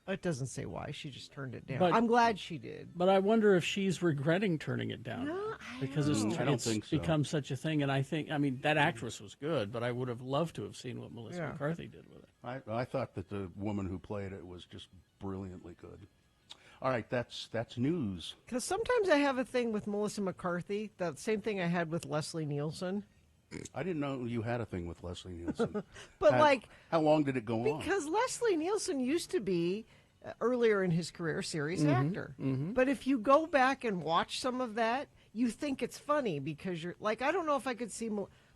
It doesn't say why. She just turned it down. But- I'm glad she did. But I wonder if she's regretting turning it down. No, because I don't it's think so. become such a thing. And I mean, that actress was good, but I would have loved to have seen what Melissa Yeah. McCarthy did with it. I thought that the woman who played it was just brilliantly good. All right, that's news. Because sometimes I have a thing with Melissa McCarthy, the same thing I had with Leslie Nielsen. I didn't know you had a thing with Leslie Nielsen. But how long did it go on? Because Leslie Nielsen used to be, earlier in his career, a serious actor. But if you go back and watch some of that, you think it's funny because you're like, I don't know if I could see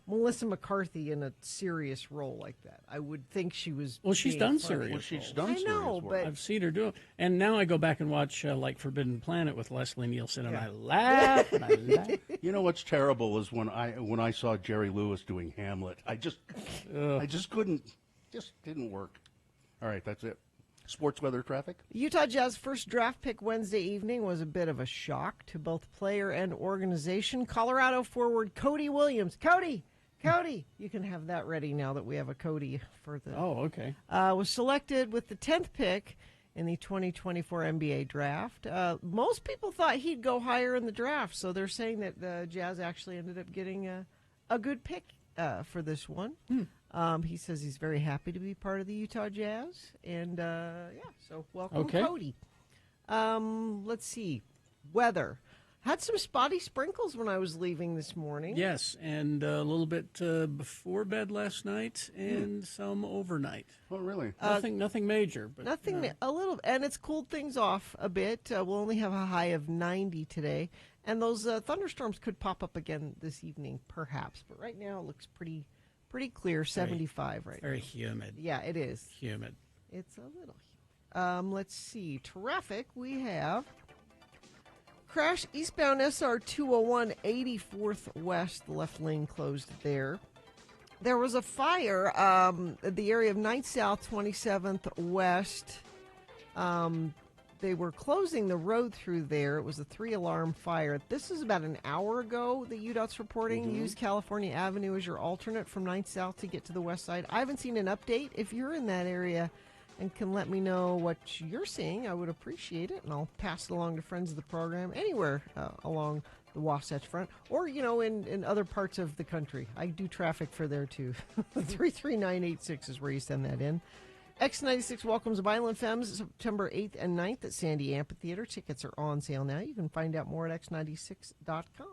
Melissa McCarthy in a serious role like that. I would think she was. Well, she's being done funny. serious. Well, she's roles. done I serious know, work. but I've seen her do it, and now I go back and watch like Forbidden Planet with Leslie Nielsen, and Yeah. I laugh and I laugh. You know what's terrible is when I saw Jerry Lewis doing Hamlet, I just couldn't, just didn't work. All right, that's it. Sports weather traffic. Utah Jazz first draft pick Wednesday evening was a bit of a shock to both player and organization. Colorado forward Cody Williams. Cody, you can have that ready now that we have a Cody for the. Oh, okay. Was selected with the 10th pick in the 2024 NBA draft. Most people thought he'd go higher in the draft, so they're saying that the Jazz actually ended up getting a good pick for this one. He says he's very happy to be part of the Utah Jazz, and so welcome, Okay. Cody. Let's see, weather. Had some spotty sprinkles when I was leaving this morning. Yes, and a little bit before bed last night, and some overnight. Oh, really? Nothing major, but Nothing, a little, and it's cooled things off a bit. We'll only have a high of 90 today, and those thunderstorms could pop up again this evening, perhaps. But right now, it looks pretty clear. 75 right now. very humid. Yeah, it is. Humid. It's a little. Let's see. Traffic. We have crash eastbound SR 201 84th West. The left lane closed there. There was a fire at the area of 9th South 27th West. They were closing the road through there. It was a 3-alarm fire. This is about an hour ago that UDOT's reporting. Use California Avenue as your alternate from 9th South to get to the west side. I haven't seen an update. If you're in that area and can let me know what you're seeing, I would appreciate it, and I'll pass it along to friends of the program anywhere along the Wasatch Front, or, in other parts of the country. I do traffic for there, too. 33986 is where you send that in. X96 welcomes Violent Femmes September 8th and 9th at Sandy Amphitheater. Tickets are on sale now. You can find out more at x96.com.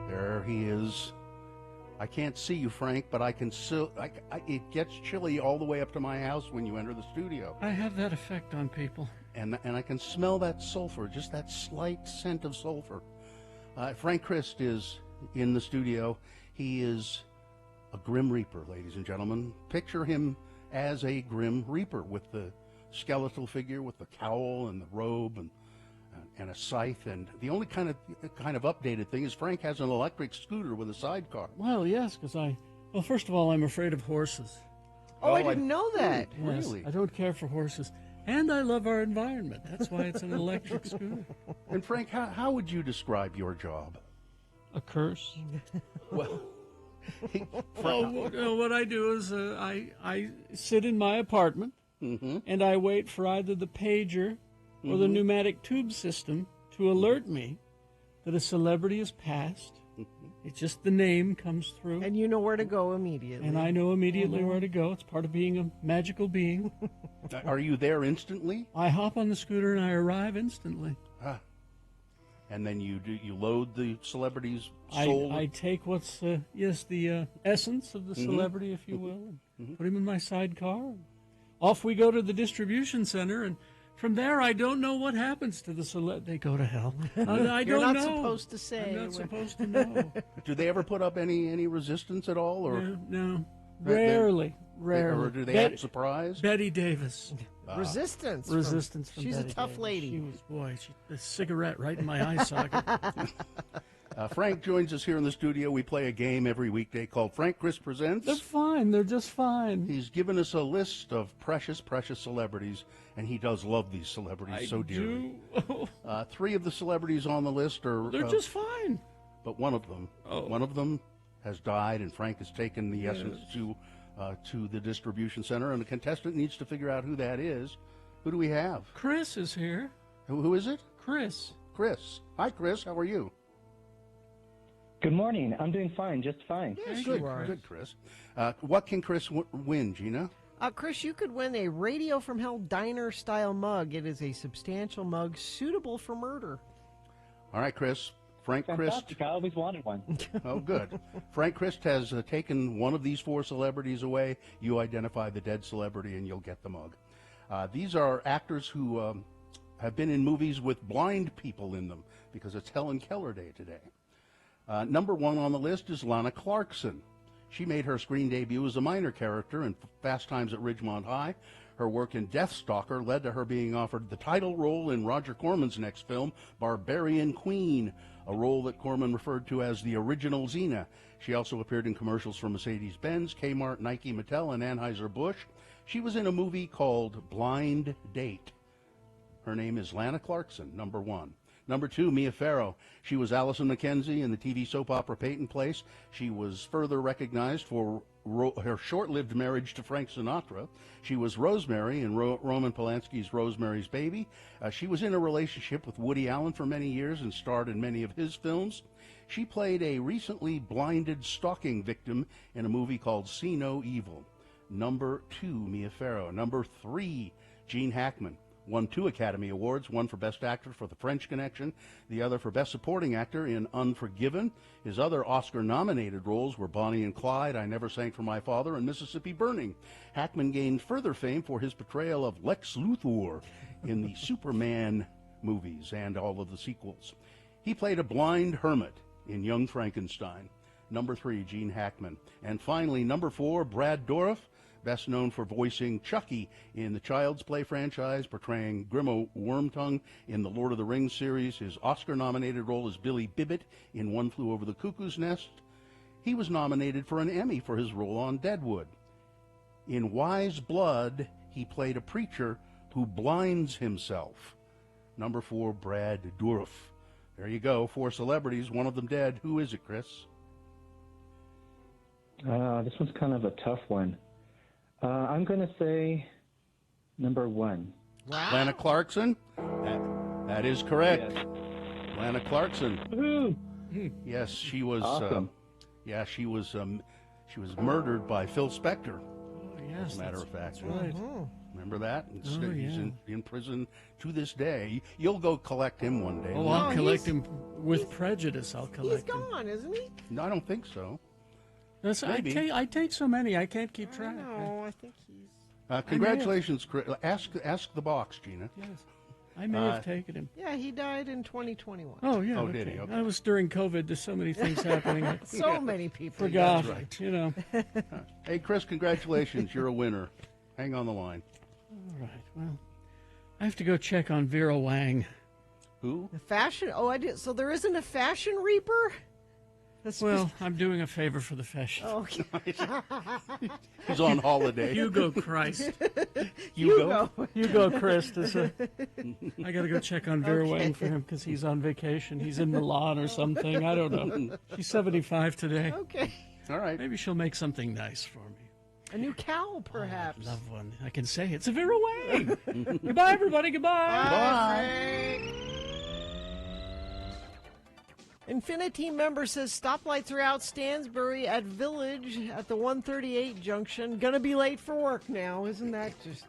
There he is. I can't see you, Frank, but I can still. It gets chilly all the way up to my house when you enter the studio, I have that effect on people. and I can smell that sulfur, just that slight scent of sulfur. Frank Christ is in the studio. He is a Grim Reaper, ladies and gentlemen. Picture him as a Grim Reaper with the skeletal figure, with the cowl and the robe and a scythe. And the only kind of updated thing is Frank has an electric scooter with a sidecar. Well, yes, because well, first of all, I'm afraid of horses. Oh, I didn't know that. Yes, Really? I don't care for horses. And I love our environment. That's why it's an electric scooter. And Frank, how would you describe your job? A curse. Well, What I do is I sit in my apartment and I wait for either the pager or the pneumatic tube system to alert me that a celebrity has passed. It's just the name comes through. And you know where to go immediately. And I know immediately where to go. It's part of being a magical being. Are you there instantly? I hop on the scooter and I arrive instantly. And then you load the celebrity's soul. I take what's the essence of the celebrity, if you will, and put him in my sidecar. Off we go to the distribution center, and from there I don't know what happens to the celebrity. They go to hell. I don't You're not know. supposed to say. I'm not supposed to know. Do they ever put up any resistance at all, or No. They're- Rarely. or do they act surprised? Betty Davis. Resistance. Resistance from She's Betty a tough Davis. lady. She was, a cigarette right in my eye socket. Frank joins us here in the studio. We play a game every weekday called Frank Chris Presents. They're fine. They're just fine. He's given us a list of precious celebrities, and he does love these celebrities so dearly. do. 3 of the celebrities on the list are... They're just fine. But one of them has died, and Frank has taken the essence to the distribution center, and the contestant needs to figure out who that is. Who do we have? Chris is here. Who is it? Chris. Chris. Hi, Chris. How are you? Good morning. I'm doing fine, just fine. Yes, Good, you are. good, Chris. What can Chris win, Gina? Chris, you could win a Radio from Hell Diner-style mug. It is a substantial mug suitable for murder. All right, Chris. Frank Christ. Fantastic. I always wanted one. Oh, good. Frank Christ has taken one of these 4 celebrities away. You identify the dead celebrity, and you'll get the mug. These are actors who have been in movies with blind people in them because it's Helen Keller Day today. Number 1 on the list is Lana Clarkson. She made her screen debut as a minor character in Fast Times at Ridgemont High. Her work in Deathstalker led to her being offered the title role in Roger Corman's next film, Barbarian Queen, a role that Corman referred to as the original Xena. She also appeared in commercials for Mercedes-Benz, Kmart, Nike, Mattel, and Anheuser-Busch. She was in a movie called Blind Date. Her name is Lana Clarkson, number 1. Number 2, Mia Farrow. She was Allison Mackenzie in the TV soap opera Peyton Place. She was further recognized for her short-lived marriage to Frank Sinatra. She was Rosemary in Roman Polanski's Rosemary's Baby. She was in a relationship with Woody Allen for many years and starred in many of his films. She played a recently blinded stalking victim in a movie called See No Evil. Number 2, Mia Farrow. Number 3, Gene Hackman. Won 2 Academy Awards, one for Best Actor for The French Connection, the other for Best Supporting Actor in Unforgiven. His other Oscar-nominated roles were Bonnie and Clyde, I Never Sang for My Father, and Mississippi Burning. Hackman gained further fame for his portrayal of Lex Luthor in the Superman movies and all of the sequels. He played a blind hermit in Young Frankenstein. Number 3, Gene Hackman. And finally, number 4, Brad Dourif, best known for voicing Chucky in the Child's Play franchise, portraying Grimo Wormtongue in the Lord of the Rings series. His Oscar-nominated role is Billy Bibbit in One Flew Over the Cuckoo's Nest. He was nominated for an Emmy for his role on Deadwood. In Wise Blood, he played a preacher who blinds himself. Number 4, Brad Dourif. There you go, 4 celebrities, one of them dead. Who is it, Chris? This one's kind of a tough one. I'm going to say number 1. Wow. Lana Clarkson? That is correct. Yes. Lana Clarkson. Woohoo! Yes, she was. Awesome. She was murdered by Phil Spector. Oh, yes, as a matter of fact. that's right. Remember that? He's yeah. in prison to this day. You'll go collect him one day. Oh, I'll collect him with prejudice. I'll collect him. He's gone, isn't he? No, I don't think so. Yes, Maybe. I take so many, I can't keep track. No, I think he's... Congratulations, Chris. Ask the box, Gina. Yes. I may have taken him. Yeah, he died in 2021. Oh, yeah. Oh, did he? Okay. I was during COVID. There's so many things happening. I Many people. forgot. That's right. You know. Hey, Chris, congratulations. You're a winner. Hang on the line. All right. Well, I have to go check on Vera Wang. Who? The fashion... Oh, I did. So there isn't a fashion reaper? Well, I'm doing a favor for the fashion. Oh, okay. He's on holiday. Hugo Christ. Hugo? Hugo Christ. I got to go check on Vera Wang for him because he's on vacation. He's in Milan or something. I don't know. She's 75 today. Okay. All right. Maybe she'll make something nice for me. A new cowl, perhaps. I love one. I can say it's a Vera Wang. Goodbye, everybody. Goodbye. Bye. Infinity member says stoplights are out Stansbury at Village at the 138 junction. Gonna be late for work now. Isn't that just...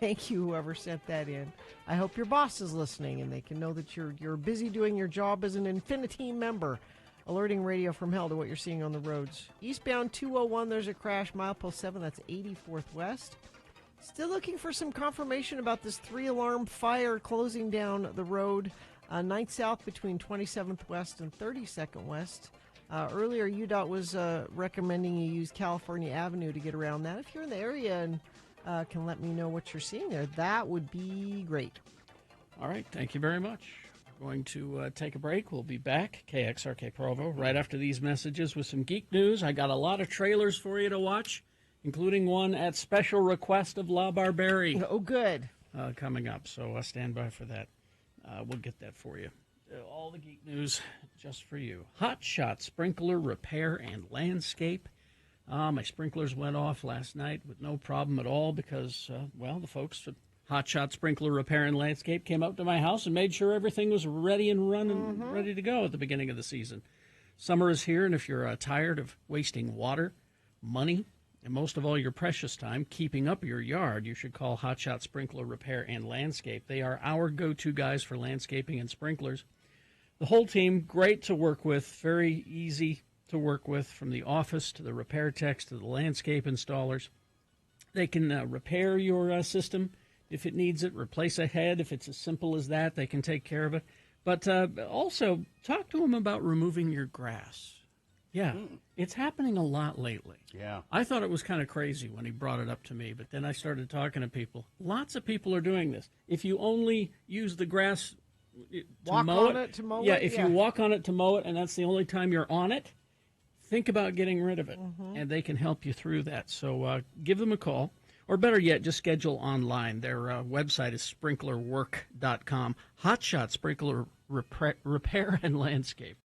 Thank you, whoever sent that in. I hope your boss is listening and they can know that you're busy doing your job as an Infinity member. Alerting radio from hell to what you're seeing on the roads. Eastbound 201, there's a crash. Milepost 7, that's 84th West. Still looking for some confirmation about this 3-alarm fire closing down the road. 9th South between 27th West and 32nd West. Earlier, UDOT was recommending you use California Avenue to get around that. If you're in the area and can let me know what you're seeing there, that would be great. All right. Thank you very much. We're going to take a break. We'll be back, KXRK Provo, right after these messages with some geek news. I got a lot of trailers for you to watch, including one at special request of La Barberi. Oh, good. Coming up, so stand by for that. We'll get that for you. All the geek news just for you. Hot Shot Sprinkler Repair and Landscape. My sprinklers went off last night with no problem at all because, the folks at Hot Shot Sprinkler Repair and Landscape came up to my house and made sure everything was ready and running, ready to go at the beginning of the season. Summer is here, and if you're tired of wasting water, money, and most of all your precious time keeping up your yard, you should call Hot Shot Sprinkler Repair and Landscape. They are our go-to guys for landscaping and sprinklers. The whole team, great to work with, very easy to work with, from the office to the repair techs to the landscape installers. They can repair your system, If it needs it, replace a head. If it's as simple as that, they can take care of it. But also, talk to them about removing your grass. Yeah, it's happening a lot lately. Yeah. I thought it was kind of crazy when he brought it up to me, but then I started talking to people. Lots of people are doing this. If you only use the grass to Walk mow on it to mow yeah, it? if Yeah. you walk on it to mow it, and that's the only time you're on it, think about getting rid of it, and they can help you through that. So give them a call, or better yet, just schedule online. Their website is sprinklerwork.com. Hotshot Sprinkler Repair and Landscape.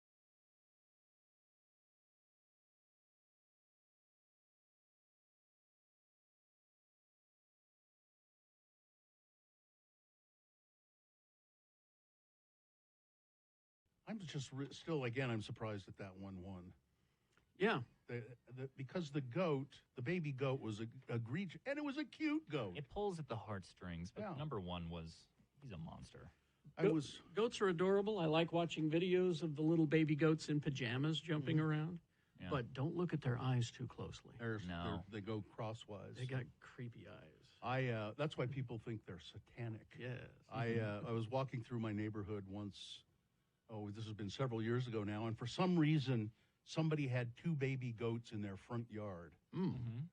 I'm just still, again, I'm surprised that 1-1. Yeah. Because the baby goat was egregious, and it was a cute goat. It pulls at the heartstrings, but number one he's a monster. Goats are adorable. I like watching videos of the little baby goats in pajamas jumping around. Yeah. But don't look at their eyes too closely. They go crosswise. They got creepy eyes. That's why people think they're satanic. Yes. I was walking through my neighborhood once. Oh, this has been several years ago now, and for some reason, somebody had 2 baby goats in their front yard,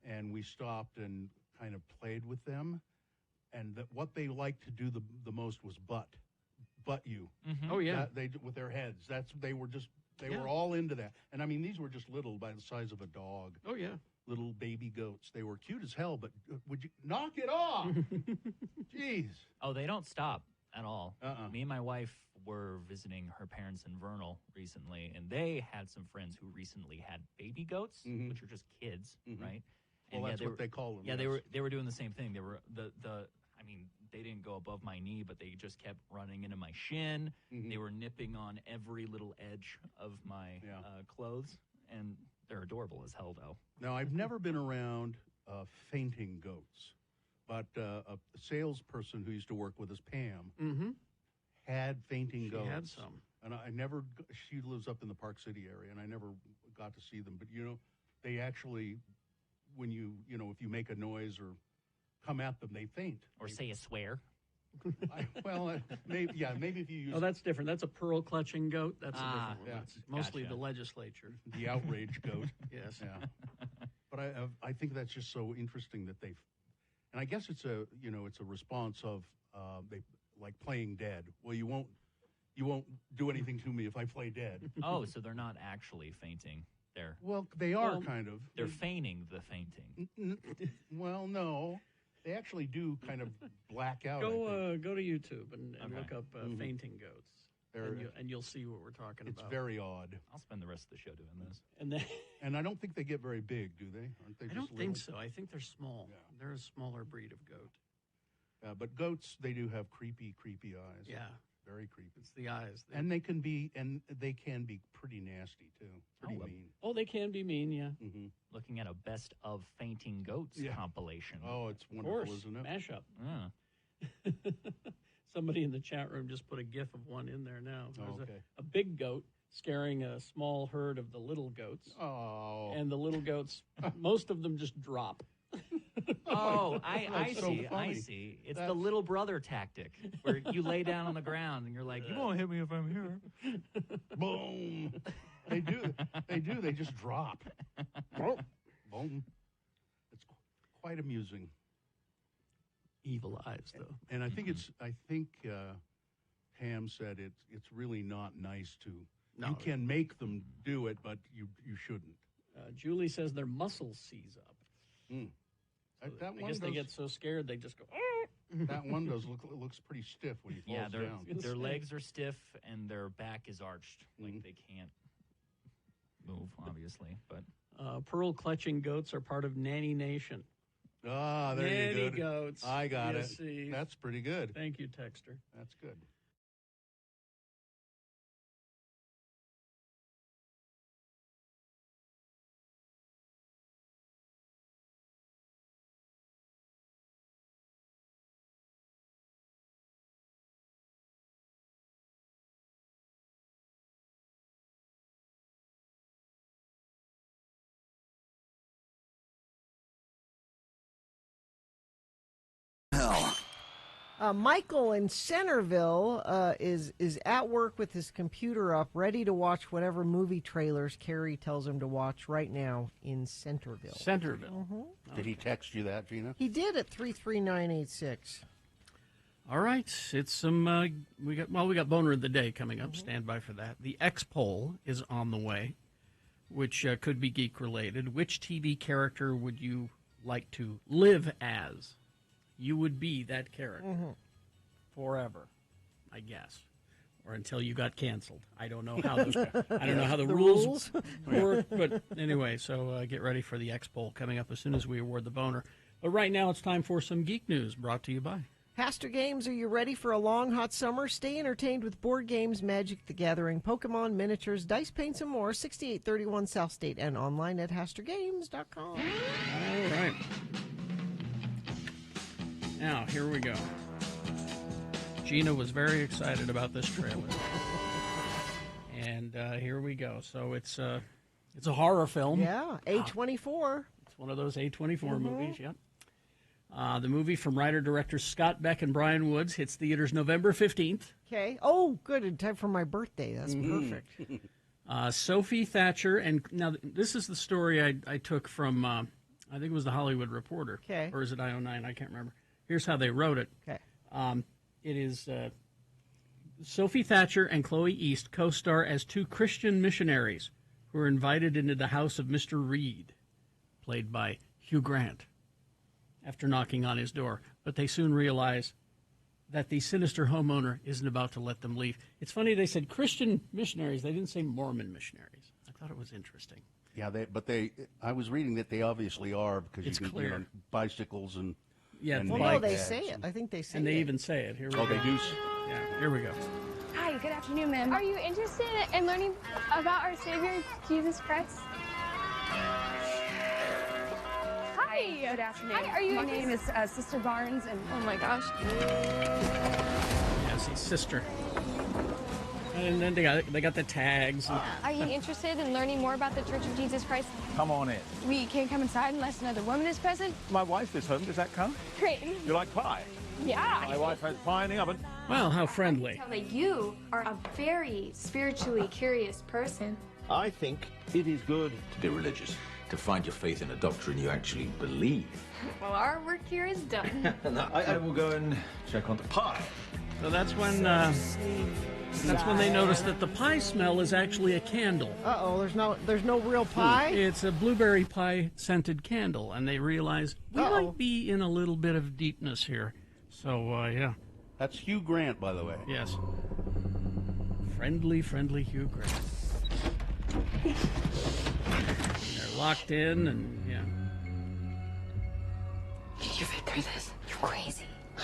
and we stopped and kind of played with them, and what they liked to do the most was butt you. Oh yeah, they with their heads. They were all into that, and I mean these were just little, by the size of a dog. Oh yeah, little baby goats. They were cute as hell, but would you knock it off? Jeez. Oh, they don't stop at all. Me and my wife were visiting her parents in Vernal recently, and they had some friends who recently had baby goats, which are just kids, right? Well, that's what they call them. Yeah, they were doing the same thing. They were I mean, they didn't go above my knee, but they just kept running into my shin. They were nipping on every little edge of my clothes, and they're adorable as hell, though. Now, I've never been around fainting goats, but a salesperson who used to work with us, Pam, had fainting goats. She had some. And she lives up in the Park City area, and I never got to see them. But, they actually, when if you make a noise or come at them, they faint. Or say a swear. Maybe if you use... Oh, that's different. That's a pearl clutching goat. That's a different one. Yeah. That's mostly the legislature. The outrage goat. Yes. Yeah. But I think that's just so interesting that they've... And I guess it's a response of they like playing dead. Well, you won't do anything to me if I play dead. Oh, so they're not actually fainting. They are kind of. They're feigning the fainting. Well, no. They actually do kind of black out. Go to YouTube and look up fainting goats, and you'll see what we're talking about. It's very odd. I'll spend the rest of the show doing this. And I don't think they get very big, do they? Aren't they? I don't think so. I think they're small. Yeah. They're a smaller breed of goat. But goats, they do have creepy eyes. Yeah, very creepy. It's the eyes, and they can be pretty nasty too. Pretty mean. Oh, they can be mean. Yeah. Looking at a best of fainting goats compilation. Oh, it's wonderful, isn't it? Mashup. Yeah. Somebody in the chat room just put a GIF of one in there now. Oh, There's okay. a big goat scaring a small herd of the little goats. Oh. And the little goats, most of them just drop. Oh, I so see. funny. I see. It's the little brother tactic where you lay down on the ground and you're like, you won't hit me if I'm here. Boom. They do. They just drop. Boom. It's quite amusing. Evil eyes, though. And I think Pam said it's really not nice to. No. You can make them do it, but you shouldn't. Julie says their muscles seize up. So I guess they get so scared they just go. That one looks pretty stiff when he falls down. Their legs are stiff and their back is arched, like they can't move, obviously. But pearl clutching goats are part of Nanny Nation. Ah, there you go. Nanny goats. I got it. See. That's pretty good. Thank you, Texter. That's good. Hell. Michael in Centerville is at work with his computer up, ready to watch whatever movie trailers Carrie tells him to watch right now in Centerville. Centerville. Did he text you that, Gina? He did at 33986. All right, it's some we got Boner of the Day coming up. Stand by for that. The X poll is on the way, which could be geek related. Which TV character would you like to live as? You would be that character forever, I guess, or until you got canceled. I don't know how those, I don't know how the rules work, but anyway. So get ready for the X poll coming up as soon as we award the Boner. But right now, it's time for some geek news brought to you by Pastor Games, are you ready for a long, hot summer? Stay entertained with board games, Magic the Gathering, Pokemon, miniatures, dice, paints, and more. 6831 South State and online at HasterGames.com. All right. Now, here we go. Gina was very excited about this trailer. And here we go. So it's a horror film. Yeah, A24. It's one of those A24 movies, yep. The movie from writer-directors Scott Beck and Brian Woods hits theaters November 15th. Okay. Oh, good. In time for my birthday. That's perfect. Sophie Thatcher, and now this is the story I took from, I think it was the Hollywood Reporter. Okay. Or is it IO9? I can't remember. Here's how they wrote it. Okay. It is Sophie Thatcher and Chloe East co-star as two Christian missionaries who are invited into the house of Mr. Reed, played by Hugh Grant, after knocking on his door. But they soon realize that the sinister homeowner isn't about to let them leave. It's funny, they said Christian missionaries. They didn't say Mormon missionaries. I thought it was interesting. Yeah, I was reading that they obviously are, because It's you can clear. get on bicycles and... Yeah, and Well, bike no, they paths say it. I think they say And it. they even say it. Here we go. Oh, they do? Yeah, here we go. Hi, good afternoon, ma'am. Are you interested in learning about our Savior, Jesus Christ? Hi. Good afternoon. Hi, are you My name is Sister Barnes, and oh my gosh. Yeah, see, sister. And then they got the tags. And, Are you interested in learning more about the Church of Jesus Christ? Come on in. We can't come inside unless another woman is present. My wife is home. Does that count? Great. You like pie? Yeah. My wife has pie in the oven. well, how friendly. That you are a very spiritually curious person. I think it is good to be religious, to find your faith in a doctrine you actually believe. Well, our work here is done. I will go and check on the pie. So that's when they noticed that the pie smell is actually a candle. Uh-oh, there's no real pie? It's a blueberry pie scented candle, and they realize we might be in a little bit of deepness here. So, yeah. That's Hugh Grant, by the way. Yes. Friendly Hugh Grant. They're locked in, and yeah. Can you fit through this? You're crazy. So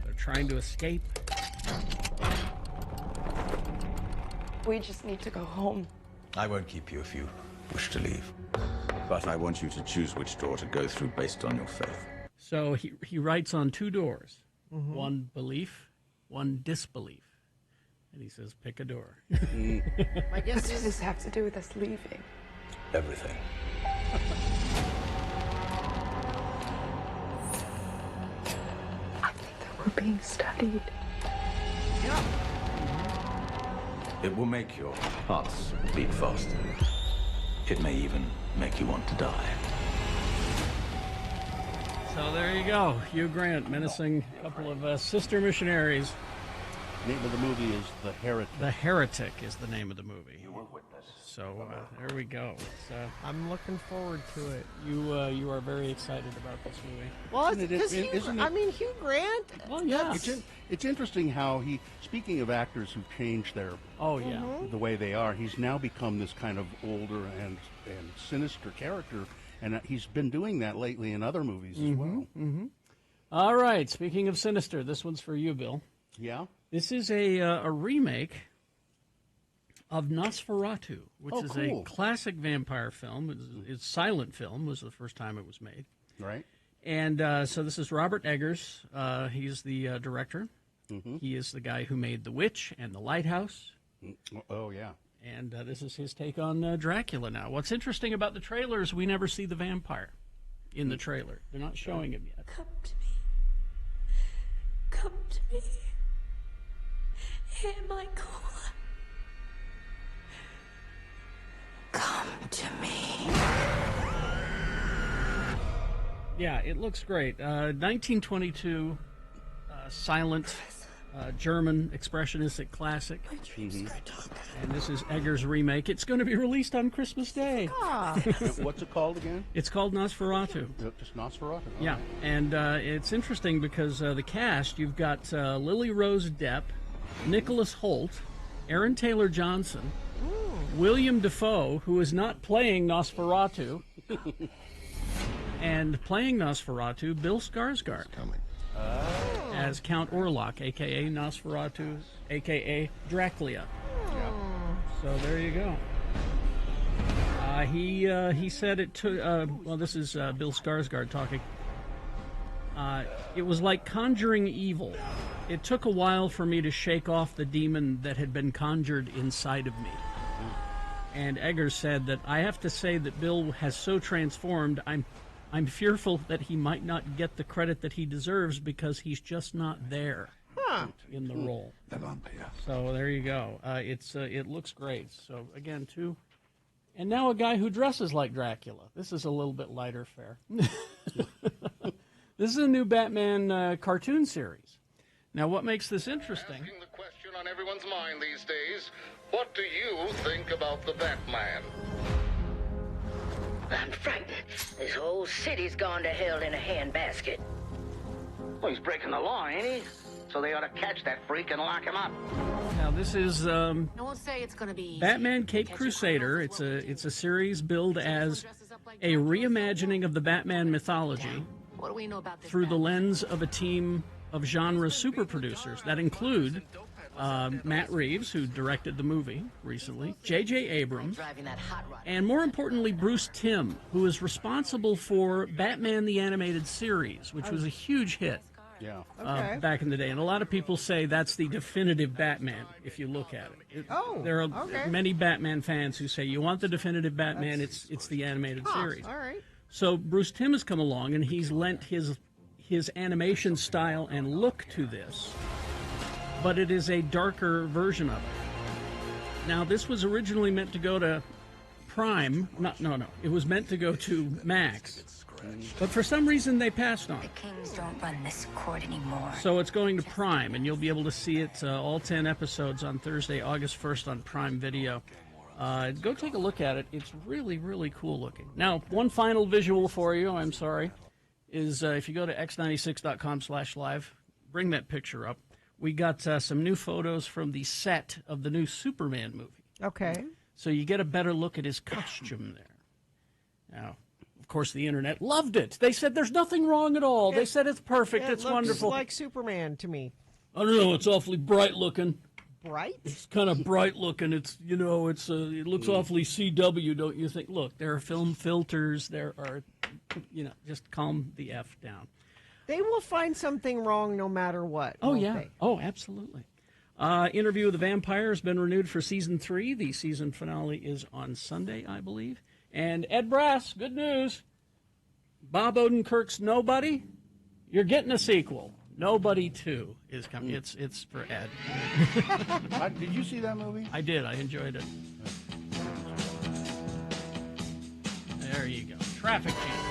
they're trying to escape. We just need to go home. I won't keep you if you wish to leave. But I want you to choose which door to go through based on your faith. So he writes on two doors. One belief, one disbelief. And he says, pick a door. I guess what does this have to do with us leaving? Everything. I think that we're being studied. It will make your hearts beat faster. It may even make you want to die. So there you go. Hugh Grant menacing a couple of sister missionaries. The name of the movie is The Heretic. The Heretic is the name of the movie. So there we go. It's, I'm looking forward to it. You are very excited about this movie. Well, Isn't it- because isn't it- I mean, Hugh Grant. Well, yeah. It's interesting how speaking of actors who changed their the way they are, he's now become this kind of older and sinister character, and he's been doing that lately in other movies as well. All right. Speaking of sinister, this one's for you, Bill. Yeah. This is a remake of Nosferatu, which is cool. a classic vampire film. It's silent film. Was the first time it was made. Right. And so this is Robert Eggers. He's the director. He is the guy who made The Witch and The Lighthouse. Oh, yeah. And this is his take on Dracula now. What's interesting about the trailer is we never see the vampire in the trailer. They're not showing him yet. Come to me. me. Hey, Michael. Come to me. Yeah, it looks great. 1922, silent German expressionistic classic. And this is Egger's remake. It's going to be released on Christmas Day. What's it called again? It's called Nosferatu. Just Nosferatu? Yeah, and it's interesting because the cast, you've got Lily Rose Depp, Nicholas Hoult, Aaron Taylor Johnson, William Dafoe, who is not playing Nosferatu, and playing Nosferatu, Bill Skarsgård. As Count Orlok, a.k.a. Nosferatu, a.k.a. Dracula. So there you go. He said it took, well, this is Bill Skarsgård talking. It was like conjuring evil. It took a while for me to shake off the demon that had been conjured inside of me. And Eggers said that, I have to say that Bill has so transformed, I'm fearful that he might not get the credit that he deserves because he's just not there in the role. So there you go. It looks great. So again, and now a guy who dresses like Dracula. This is a little bit lighter fare. This is a new Batman cartoon series. Now, what makes this interesting? Asking the question on everyone's mind these days, what do you think about the Batman? I'm frightened. This whole city's gone to hell in a handbasket. Well, he's breaking the law, ain't he? So they ought to catch that freak and lock him up. Now, this is I won't say it's gonna be Batman Caped Crusader. It's a series billed as a reimagining of the Batman mythology What do we know about this through the lens of a team of genre super producers that include Matt Reeves, who directed the movie recently, J.J. Abrams, driving that hot rod? and more importantly, Bruce Timm, who is responsible for Batman the Animated Series, which was a huge hit back in the day. And a lot of people say that's the definitive Batman, if you look at it. There are many Batman fans who say, you want the definitive Batman, it's the animated series. All right. So Bruce Timm has come along, and he's lent his animation style and look to this, but it is a darker version of it. Now, this was originally meant to go to Prime. No. It was meant to go to Max, but for some reason they passed on it. The Kings don't run this court anymore. So it's going to Prime, and you'll be able to see it, all 10 episodes, on Thursday, August 1st on Prime Video. Go take a look at it. It's really, really cool looking. Now, one final visual for you, I'm sorry, is if you go to x96.com/live, bring that picture up. We got some new photos from the set of the new Superman movie. Okay. So you get a better look at his costume there. Now, of course, the internet loved it. They said there's nothing wrong at all. They said it's perfect. It's wonderful. It looks like Superman to me. I don't know. It's awfully bright looking. Bright? It's kind of bright looking. It's it looks awfully CW, don't you think? Look, there are film filters. There are, just calm the F down. They will find something wrong no matter what. Oh, won't yeah. they? Oh, absolutely. Interview with the Vampire has been renewed for season 3. The season finale is on Sunday, I believe. And Ed Brass, good news. Bob Odenkirk's Nobody, you're getting a sequel. Nobody 2 is coming. It's for Ed. Did you see that movie? I did. I enjoyed it. There you go. Traffic jam.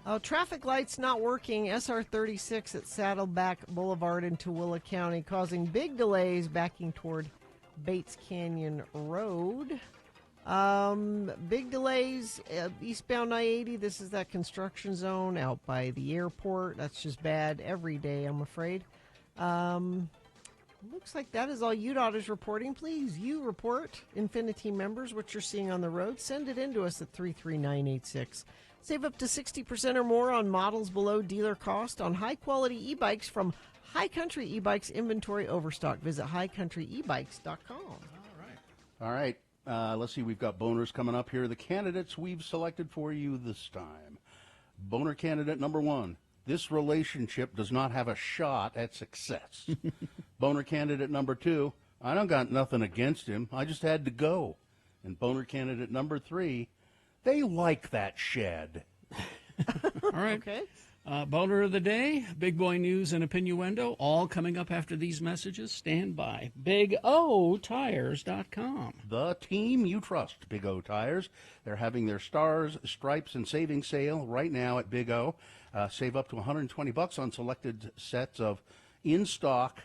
Oh, traffic lights not working. SR 36 at Saddleback Boulevard in Tooele County, causing big delays backing toward Bates Canyon Road. Big delays eastbound I-80. This is that construction zone out by the airport. That's just bad every day, I'm afraid. Looks like that is all UDOT is reporting. Please, you report, Infinity members, what you're seeing on the road. Send it in to us at 33986. Save up to 60% or more on models below dealer cost on high-quality e-bikes from High Country E-Bikes inventory overstock. Visit highcountryebikes.com. All right. Let's see. We've got boners coming up here. The candidates we've selected for you this time. Boner candidate number 1. This relationship does not have a shot at success. Boner candidate number 2. I don't got nothing against him. I just had to go. And boner candidate number 3. They like that shed. All right. Okay. Boner of the day, big boy news and opinioendo, all coming up after these messages. Stand by. BigOTires.com. The team you trust, Big O Tires. They're having their Stars, Stripes, and Savings sale right now at Big O. Save up to $120 on selected sets of in-stock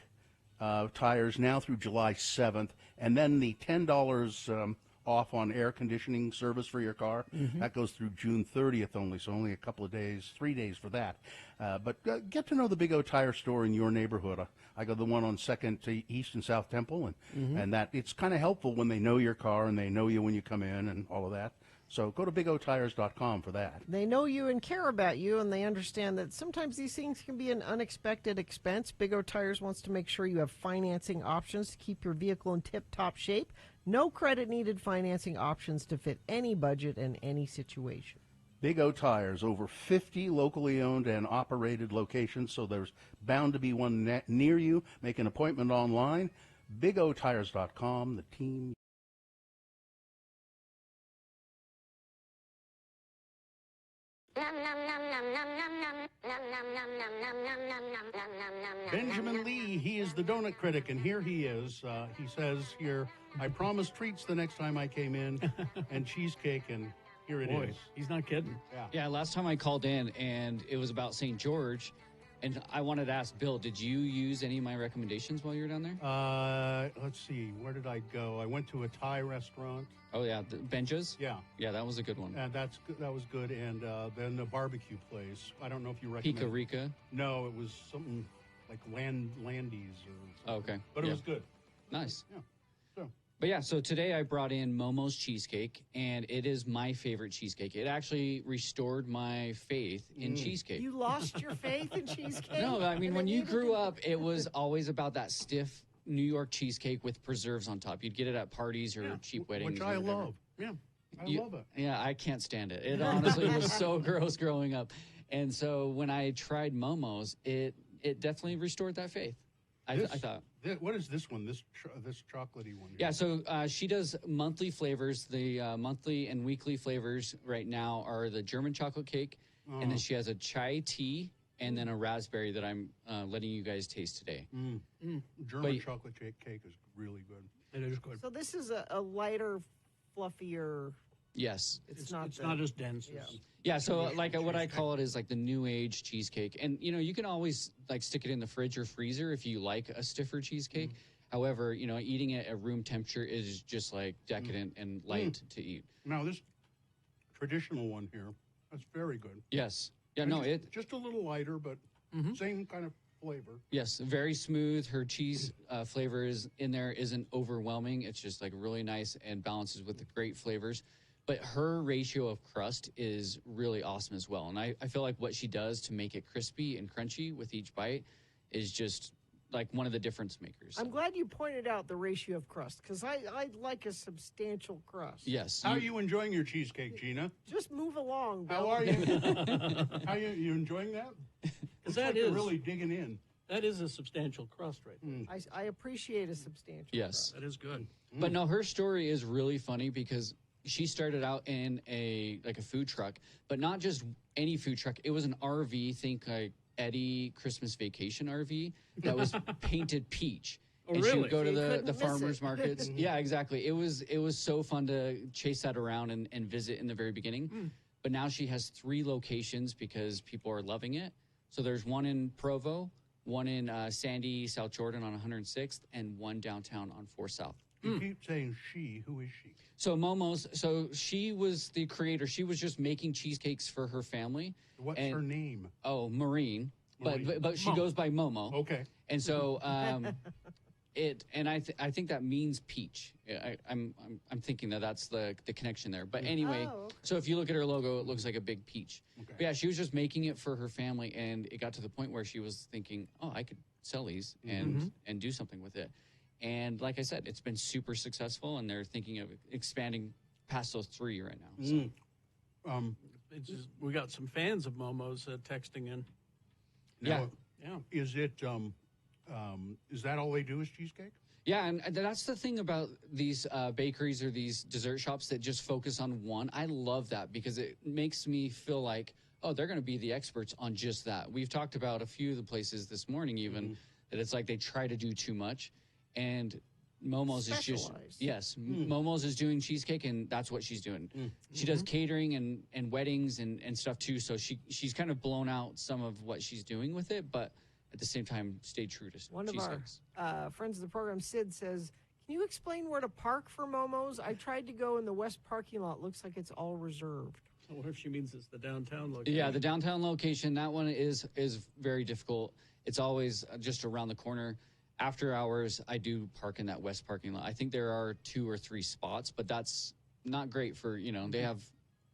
tires now through July 7th. And then the $10 off on air conditioning service for your car. That goes through June 30th only, so only a couple of days, 3 days for that. But get to know the Big O Tire store in your neighborhood. I go to the one on 2nd to East and South Temple, and that it's kind of helpful when they know your car and they know you when you come in and all of that. So go to BigOTires.com for that. They know you and care about you, and they understand that sometimes these things can be an unexpected expense. Big O Tires wants to make sure you have financing options to keep your vehicle in tip-top shape. No credit-needed financing options to fit any budget and any situation. Big O Tires, over 50 locally owned and operated locations, so there's bound to be one near you. Make an appointment online. BigOTires.com, the team. Benjamin Lee, he is the donut critic, and here he is. He says here, I promised treats the next time I came in, and cheesecake, and here it is. He's not kidding. Yeah, last time I called in, and it was about St. George, and I wanted to ask Bill, did you use any of my recommendations while you were down there? Let's see, where did I go? I went to a Thai restaurant. Oh, yeah, the Benja's? Yeah. Yeah, that was a good one. And that was good. And then the barbecue place. I don't know if you recommend. Pica Rica? No, it was something like Landy's or something. Oh, okay. But it was good. Nice. Yeah. So. But yeah, so today I brought in Momo's cheesecake, and it is my favorite cheesecake. It actually restored my faith in cheesecake. You lost your faith in cheesecake? No, I mean, when you grew up, it was always about that stiff New York cheesecake with preserves on top. You'd get it at parties or cheap weddings. Which I love. Yeah, I love it. Yeah, I can't stand it. It honestly was so gross growing up. And so when I tried Momo's, it definitely restored that faith. I thought. What is this one? This chocolatey one? Here? Yeah, so she does monthly flavors. The monthly and weekly flavors right now are the German chocolate cake, and then she has a chai tea, and then a raspberry that I'm letting you guys taste today. German chocolate cake is really good. It is good. So this is a lighter, fluffier. Yes. It's not as dense. Yeah, so like what I call it is like the new age cheesecake. And, you know, you can always like stick it in the fridge or freezer if you like a stiffer cheesecake. However, you know, eating it at room temperature is just like decadent and light to eat. Now this traditional one here, that's very good. Yes. Yeah, no, just a little lighter, but same kind of flavor. Yes, very smooth. Her cheese flavor is in there, isn't overwhelming. It's just like really nice and balances with the great flavors. But her ratio of crust is really awesome as well. And I feel like what she does to make it crispy and crunchy with each bite is just like one of the difference makers. I'm glad you pointed out the ratio of crust, because I like a substantial crust. Yes. How are you enjoying your cheesecake, Gina? Just move along, Bill. How are you? How are you enjoying that? It's that like is you're really digging in. That is a substantial crust right there. I appreciate a substantial Yes. crust. That is good. But no, her story is really funny because she started out in a food truck, but not just any food truck. It was an RV, think like Eddie Christmas Vacation RV that was painted peach. Oh, and really? she would go to So you the couldn't miss farmers it. markets. Yeah, exactly. It was so fun to chase that around and visit in the very beginning. But now she has 3 locations because people are loving it. So there's one in Provo, one in Sandy, South Jordan on 106th, and one downtown on 4 South. You keep saying she. Who is she? So Momo's, so she was the creator. She was just making cheesecakes for her family. What's her name? Oh, Maureen. Maureen. But she goes by Momo. Okay. And so I think that means peach. I'm thinking that's the connection there. But anyway, so if you look at her logo, it looks like a big peach. Okay. But yeah, she was just making it for her family, and it got to the point where she was thinking, oh, I could sell these and do something with it. And like I said, it's been super successful, and they're thinking of expanding past those 3 right now. So. It's just, we got some fans of Momo's texting in. Now, Yeah. Is it? Is that all they do is cheesecake? Yeah, and that's the thing about these bakeries or these dessert shops that just focus on one. I love that because it makes me feel like, oh, they're going to be the experts on just that. We've talked about a few of the places this morning even that it's like they try to do too much, and Momo's is just Momo's is doing cheesecake, and that's what she's doing. She does catering and weddings and stuff too, so she's kind of blown out some of what she's doing with it, but at the same time stay true to One cheesecakes. of our friends of the program, Sid, says, can you explain where to park for Momo's? I tried to go in the west parking lot. Looks like it's all reserved. I wonder if she means it's the downtown location. Yeah, the downtown location, that one is very difficult. It's always just around the corner. After hours, I do park in that west parking lot. I think there are 2 or 3 spots, but that's not great for, they have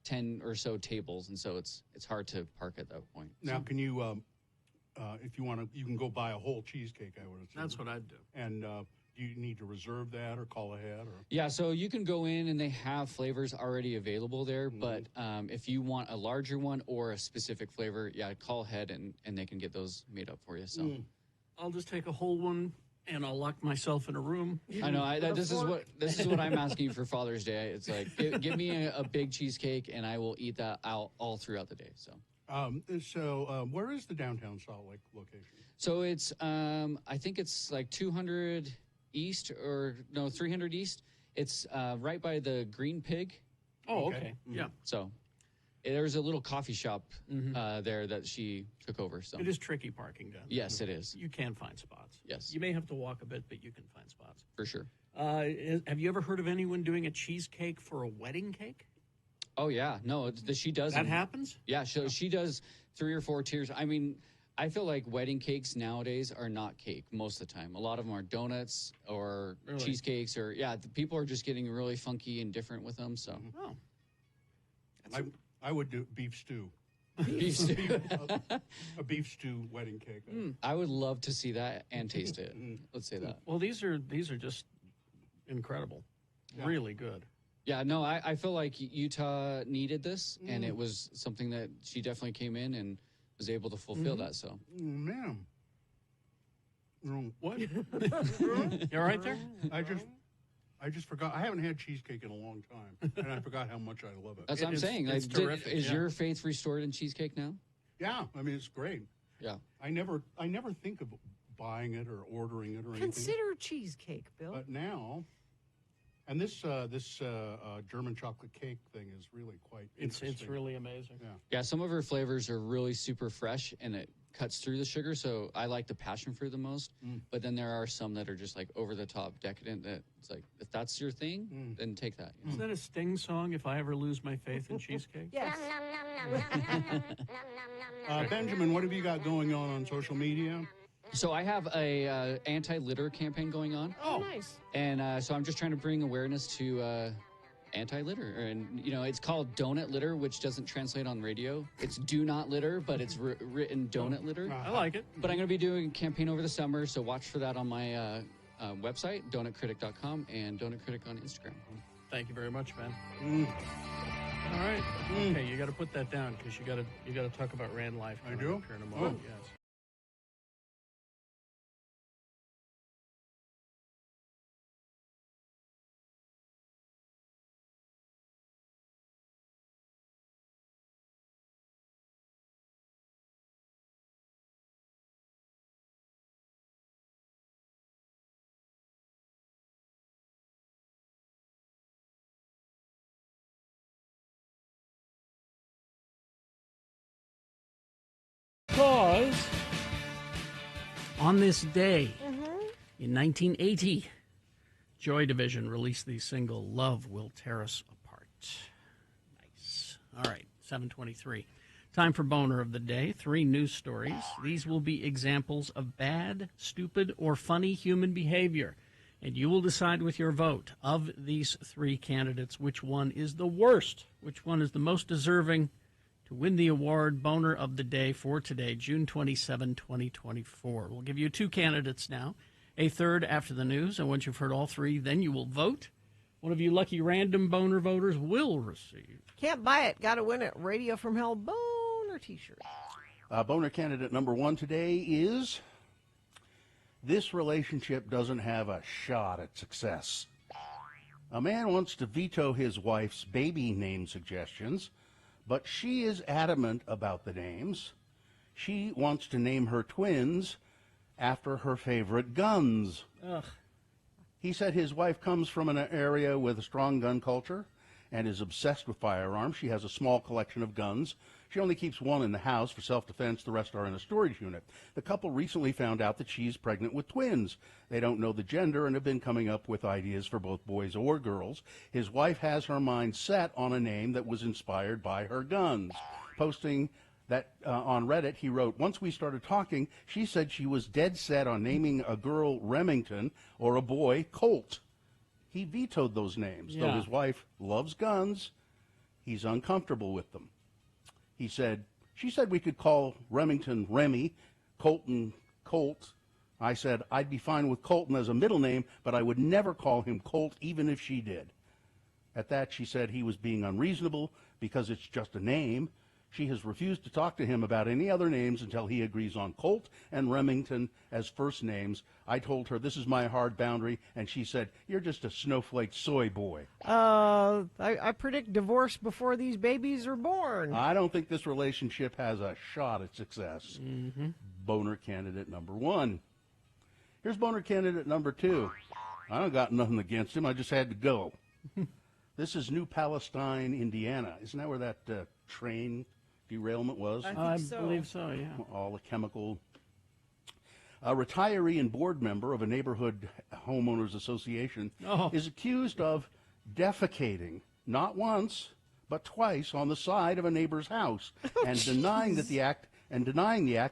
10 or so tables, and so it's hard to park at that point. Now, can you, if you want to, you can go buy a whole cheesecake, I would assume. That's what I'd do. And do you need to reserve that or call ahead? Or? Yeah, so you can go in and they have flavors already available there, but if you want a larger one or a specific flavor, call ahead and they can get those made up for you. So I'll just take a whole one and I'll lock myself in a room. I know. This is what I'm asking for Father's Day. It's like give me a big cheesecake and I will eat that out all throughout the day. So where is the downtown Salt Lake location? So it's I think it's like 200 East 300 East. It's right by the Green Pig. Oh, okay. Yeah. So there's a little coffee shop there that she took over. So it is tricky parking down there. Yes, it is. You can find spots. Yes. You may have to walk a bit, but you can find spots. For sure. Have you ever heard of anyone doing a cheesecake for a wedding cake? Oh, yeah. No, she does. That happens? Yeah, she does 3 or 4 tiers. I mean, I feel like wedding cakes nowadays are not cake most of the time. A lot of them are donuts or cheesecakes or, the people are just getting really funky and different with them. So, I would do beef stew. Beef stew. A beef stew wedding cake. I would love to see that and taste it. Let's say that. Well, these are just incredible. Yeah. Really good. Yeah, no, I feel like Utah needed this, and it was something that she definitely came in and was able to fulfill that. So, man, what? You all right there? I just forgot. I haven't had cheesecake in a long time, and I forgot how much I love it. That's what I'm saying. It's terrific. Is your faith restored in cheesecake now? Yeah, I mean it's great. Yeah, I never think of buying it or ordering it or anything. Consider cheesecake, Bill. But now. And this German chocolate cake thing is really quite interesting. It's really amazing. Yeah, some of her flavors are really super fresh, and it cuts through the sugar, so I like the passion fruit the most. But then there are some that are just like over-the-top decadent that it's like, if that's your thing, then take that. Is that a Sting song, If I Ever Lose My Faith in Cheesecake? Yes. Benjamin, what have you got going on social media? So I have a anti-litter campaign going on. Oh, nice. And so I'm just trying to bring awareness to anti-litter. And, it's called donut litter, which doesn't translate on radio. It's do not litter, but it's written donut litter. I like it. But I'm going to be doing a campaign over the summer, so watch for that on my website, donutcritic.com, and Donut Critic on Instagram. Thank you very much, man. All right. Okay, you got to put that down because you got to talk about Rand Life. I do? Here in a moment. Yes. Because on this day in 1980, Joy Division released the single Love Will Tear Us Apart. Nice. All right, 7:23. Time for Boner of the Day. 3 news stories. These will be examples of bad, stupid, or funny human behavior. And you will decide with your vote of these 3 candidates which one is the worst, which one is the most deserving to win the award Boner of the Day for today, June 27, 2024. We'll give you 2 candidates now, a third after the news, and once you've heard all 3, then you will vote. One of you lucky random Boner voters will receive. Can't buy it, got to win it. Radio from Hell Boner t-shirt. Boner candidate number 1 today is, this relationship doesn't have a shot at success. A man wants to veto his wife's baby name suggestions, But she is adamant about the names. She wants to name her twins after her favorite guns. Ugh. He said his wife comes from an area with a strong gun culture and is obsessed with firearms. She has a small collection of guns. She only keeps one in the house for self-defense. The rest are in a storage unit. The couple recently found out that she's pregnant with twins. They don't know the gender and have been coming up with ideas for both boys or girls. His wife has her mind set on a name that was inspired by her guns. Posting that on Reddit, he wrote, once we started talking, she said she was dead set on naming a girl Remington or a boy Colt. He vetoed those names. Though his wife loves guns, he's uncomfortable with them. She said we could call Remington Remy, Colton Colt. I said I'd be fine with Colton as a middle name, but I would never call him Colt even if she did. At that, she said he was being unreasonable because it's just a name. She has refused to talk to him about any other names until he agrees on Colt and Remington as first names. I told her this is my hard boundary, and she said, you're just a snowflake soy boy. I predict divorce before these babies are born. I don't think this relationship has a shot at success. Mm-hmm. Boner candidate number 1. Here's boner candidate number 2. I don't got nothing against him. I just had to go. This is New Palestine, Indiana. Isn't that where that train derailment was? I believe so, yeah. All the chemical. A retiree and board member of a neighborhood homeowners association is accused of defecating not once but twice on the side of a neighbor's house and denying the act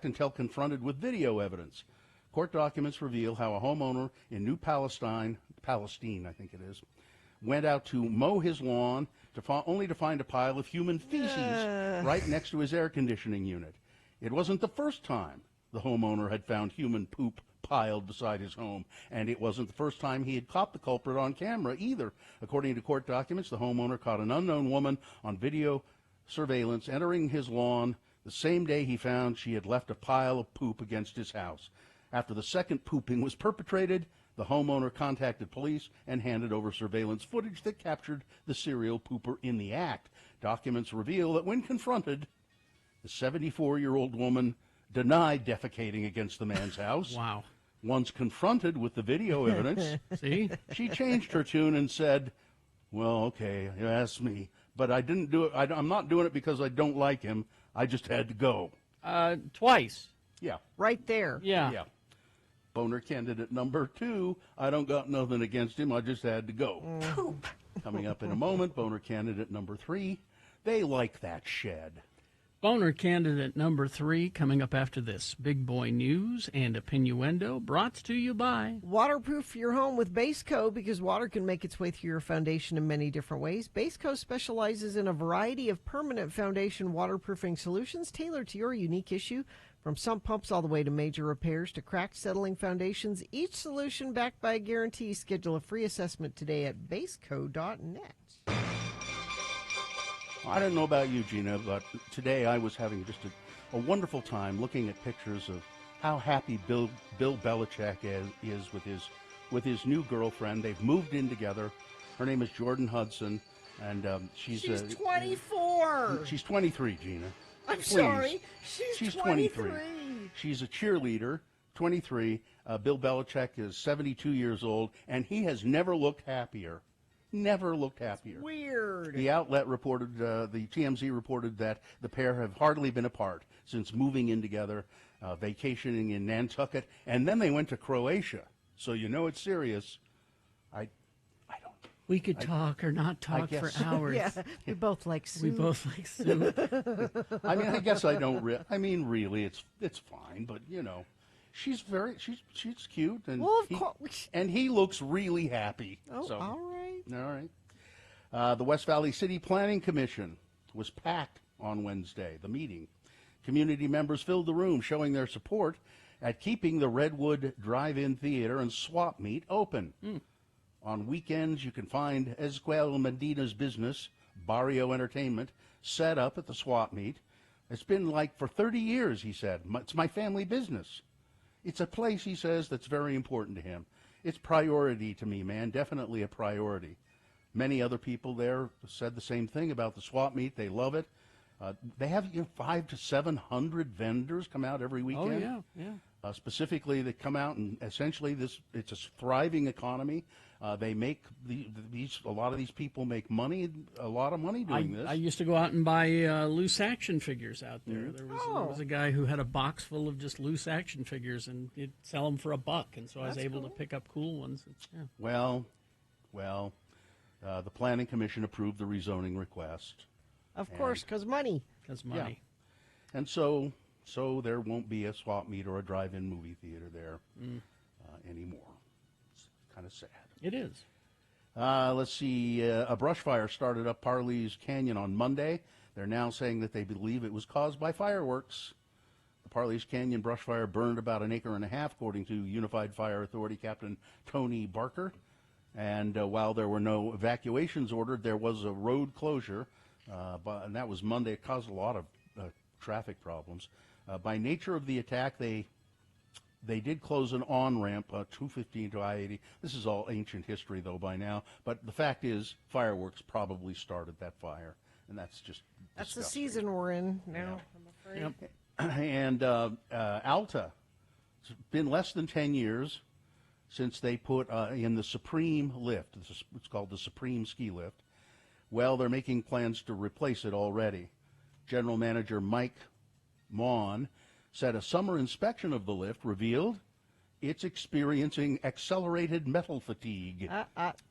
until confronted with video evidence. Court documents reveal how a homeowner in New Palestine, I think it is, went out to mow his lawn only to find a pile of human feces right next to his air conditioning unit. It wasn't the first time the homeowner had found human poop piled beside his home, and it wasn't the first time he had caught the culprit on camera either. According to court documents, the homeowner caught an unknown woman on video surveillance entering his lawn the same day he found she had left a pile of poop against his house. After the second pooping was perpetrated, the homeowner contacted police and handed over surveillance footage that captured the serial pooper in the act. Documents reveal that when confronted, the 74-year-old woman denied defecating against the man's house. Wow. Once confronted with the video evidence, she changed her tune and said, well, okay, you asked me, but I didn't do it. I'm not doing it because I don't like him. I just had to go. Twice. Yeah. Right there. Yeah. Boner candidate number 2, I don't got nothing against him, I just had to go. Poop. Coming up in a moment, boner candidate number 3, they like that shed. Boner candidate number 3 coming up after this. Big Boy News and Opinioendo brought to you by... Waterproof your home with Baseco because water can make its way through your foundation in many different ways. Baseco specializes in a variety of permanent foundation waterproofing solutions tailored to your unique issue. From sump pumps all the way to major repairs to cracked settling foundations, each solution backed by a guarantee. Schedule a free assessment today at baseco.net. I don't know about you, Gina, but today I was having just a wonderful time looking at pictures of how happy Bill Belichick is with his new girlfriend. They've moved in together. Her name is Jordan Hudson, and she's 24. She's 23, Gina. I'm Please. sorry. She's 23. She's a cheerleader, 23. Bill Belichick is 72 years old, and he has never looked happier. Never looked happier. Weird. The outlet reported, the TMZ reported that the pair have hardly been apart since moving in together, vacationing in Nantucket, and then they went to Croatia. So you know it's serious. We could talk or not talk for hours. Yeah, we both like soup. We both like soup. I mean, I guess I don't. Really, it's fine. But you know, she's cute, and and he looks really happy. Oh, so, all right. All right. The West Valley City Planning Commission was packed on Wednesday. The meeting, community members filled the room, showing their support at keeping the Redwood Drive-In Theater and Swap Meet open. On weekends, you can find Esquel Medina's business, Barrio Entertainment, set up at the swap meet. It's been like for 30 years, he said. It's my family business. It's a place, he says, that's very important to him. It's priority to me, man, definitely a priority. Many other people there said the same thing about the swap meet. They love it. They have 500 to 700 vendors come out every weekend. Oh, yeah. Specifically, they come out and essentially it's a thriving economy. They make a lot of these people make money, a lot of money doing this. I used to go out and buy loose action figures out there. There was a guy who had a box full of just loose action figures, and he'd sell them for $1, and so I was able to pick up cool ones. Yeah. Well, the Planning Commission approved the rezoning request. Of course, because money. Because money. Yeah. And so there won't be a swap meet or a drive-in movie theater there anymore. It's kind of sad. It is. Let's see. A brush fire started up Parley's Canyon on Monday. They're now saying that they believe it was caused by fireworks. The Parley's Canyon brush fire burned about 1.5 acres, according to Unified Fire Authority Captain Tony Barker. And while there were no evacuations ordered, there was a road closure, and that was Monday. It caused a lot of traffic problems. By nature of the attack, they did close an on-ramp, 215 to I-80. This is all ancient history, though, by now. But the fact is, fireworks probably started that fire, and that's just That's disgusting. the season we're in now, I'm afraid. And Alta, it's been less than 10 years since they put in the Supreme lift. It's called the Supreme Ski Lift. Well, they're making plans to replace it already. General Manager Mike Maughan said a summer inspection of the lift revealed it's experiencing accelerated metal fatigue.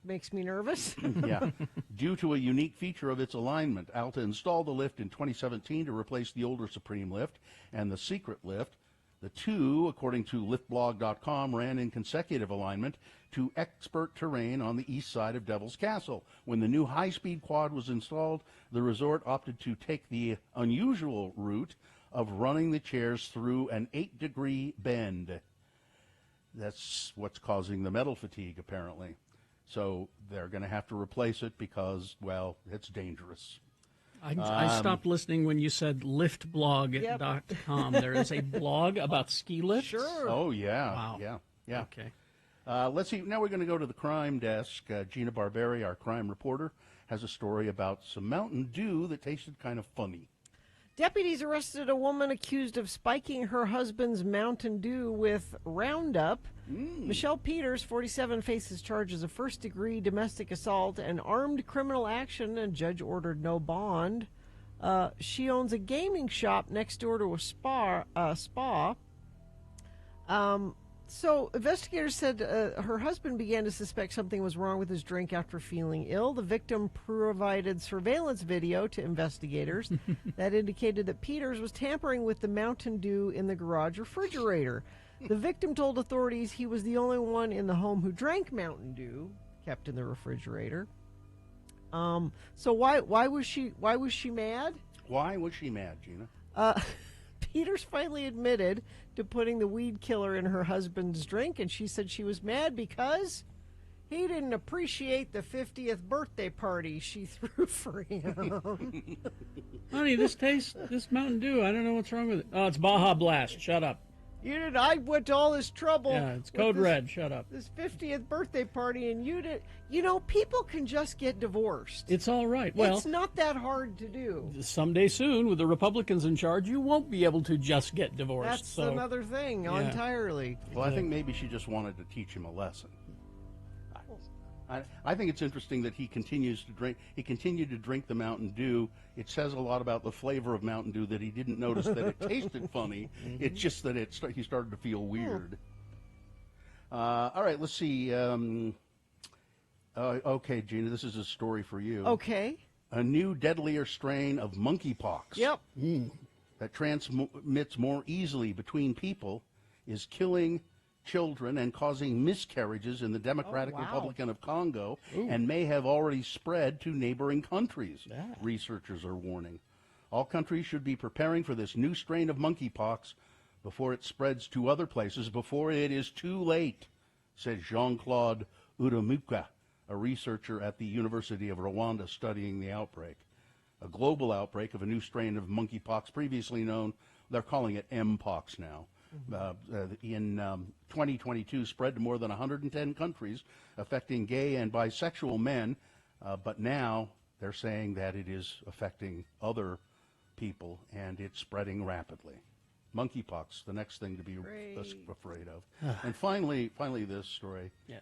Makes me nervous. Yeah. Due to a unique feature of its alignment, Alta installed the lift in 2017 to replace the older Supreme lift and the Secret lift. The two, according to liftblog.com, ran in consecutive alignment to expert terrain on the east side of Devil's Castle. When the new high-speed quad was installed, the resort opted to take the unusual route of running the chairs through an 8-degree bend. That's what's causing the metal fatigue, apparently. So they're going to have to replace it because, well, it's dangerous. I stopped listening when you said liftblog.com. There is a blog about ski lifts? Sure. Oh, yeah. Wow. Yeah. Okay. Let's see. Now we're going to go to the crime desk. Gina Barberi, our crime reporter, has a story about some Mountain Dew that tasted kind of funny. Deputies arrested a woman accused of spiking her husband's Mountain Dew with Roundup. Michelle Peters, 47, faces charges of first-degree domestic assault and armed criminal action, and judge ordered no bond. She owns a gaming shop next door to a spa. So investigators said her husband began to suspect something was wrong with his drink after feeling ill. The victim provided surveillance video to investigators that indicated that Peters was tampering with the Mountain Dew in the garage refrigerator. The victim told authorities he was the only one in the home who drank Mountain Dew kept in the refrigerator. So why was she mad? Why was she mad, Gina? Peters finally admitted to putting the weed killer in her husband's drink, and she said she was mad because he didn't appreciate the 50th birthday party she threw for him. Honey, this Mountain Dew, I don't know what's wrong with it. Oh, it's Baja Blast. Shut up. I went to all this trouble. Yeah, it's Code Red. Shut up. This 50th birthday party, and you did. You know, people can just get divorced. It's all right. Well, it's not that hard to do. Someday soon, with the Republicans in charge, you won't be able to just get divorced. That's another thing entirely. Well, I think maybe she just wanted to teach him a lesson. I think it's interesting that he continues to drink. He continued to drink the Mountain Dew. It says a lot about the flavor of Mountain Dew that he didn't notice that it tasted funny. It's just that he started to feel weird. All right, let's see. Okay, Gina, this is a story for you. Okay. A new deadlier strain of monkeypox. Yep. That transmits more easily between people is killing children and causing miscarriages in the Democratic Republic of Congo and may have already spread to neighboring countries, researchers are warning. All countries should be preparing for this new strain of monkeypox before it spreads to other places, before it is too late, said Jean-Claude Uramuka, a researcher at the University of Rwanda studying the outbreak. A global outbreak of a new strain of monkeypox previously known, they're calling it Mpox now. In 2022 spread to more than 110 countries, affecting gay and bisexual men, but now they're saying that it is affecting other people, and it's spreading rapidly. Monkeypox, the next thing to be afraid of. And finally, this story. Yes.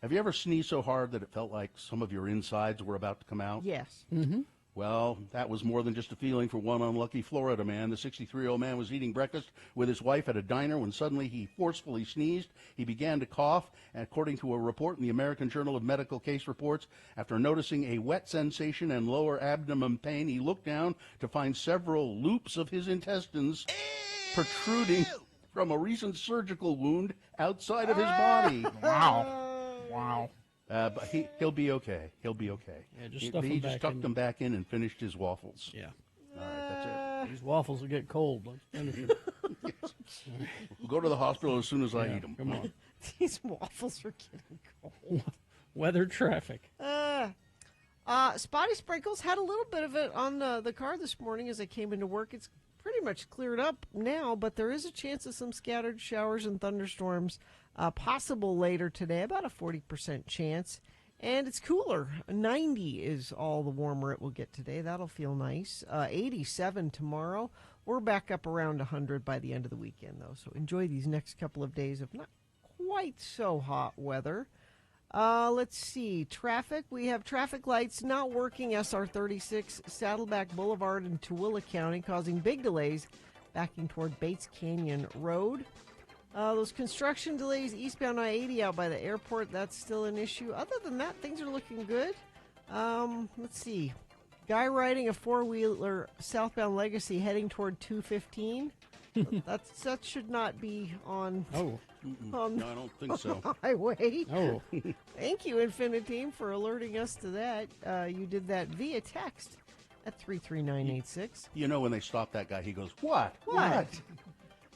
Have you ever sneezed so hard that it felt like some of your insides were about to come out? Yes. Mm-hmm. Well, that was more than just a feeling for one unlucky Florida man. The 63-year-old man was eating breakfast with his wife at a diner when suddenly he forcefully sneezed. He began to cough, and according to a report in the American Journal of Medical Case Reports, after noticing a wet sensation and lower abdomen pain, he looked down to find several loops of his intestines protruding from a recent surgical wound outside of his body. Wow. But he'll be okay. He'll be okay. Yeah, just stuff him he back just tucked in. them back in and finished his waffles. Yeah. All right, that's it. These waffles will get cold. Let's finish them. We'll go to the hospital as soon as I Yeah, eat them. come on. These waffles are getting cold. Weather traffic. Spotty sprinkles had a little bit of it on the car this morning as I came into work. It's pretty much cleared up now, but there is a chance of some scattered showers and thunderstorms possible later today, about a 40% chance. And it's cooler. 90 is all the warmer it will get today. That'll feel nice. 87 tomorrow. We're back up around 100 by the end of the weekend, though. So enjoy these next couple of days of not quite so hot weather. Let's see. Traffic. We have traffic lights not working. SR 36 Saddleback Boulevard in Tooele County, causing big delays backing toward Bates Canyon Road. Those construction delays eastbound I-80 out by the airport, that's still an issue. Other than that, things are looking good. Let's see. Guy riding a four-wheeler southbound Legacy heading toward 215. That should not be on. Oh. No, I don't think so. Highway. Oh. Thank you, Infiniteam, for alerting us to that. You did that via text at 33986. You know, when they stop that guy, he goes, What?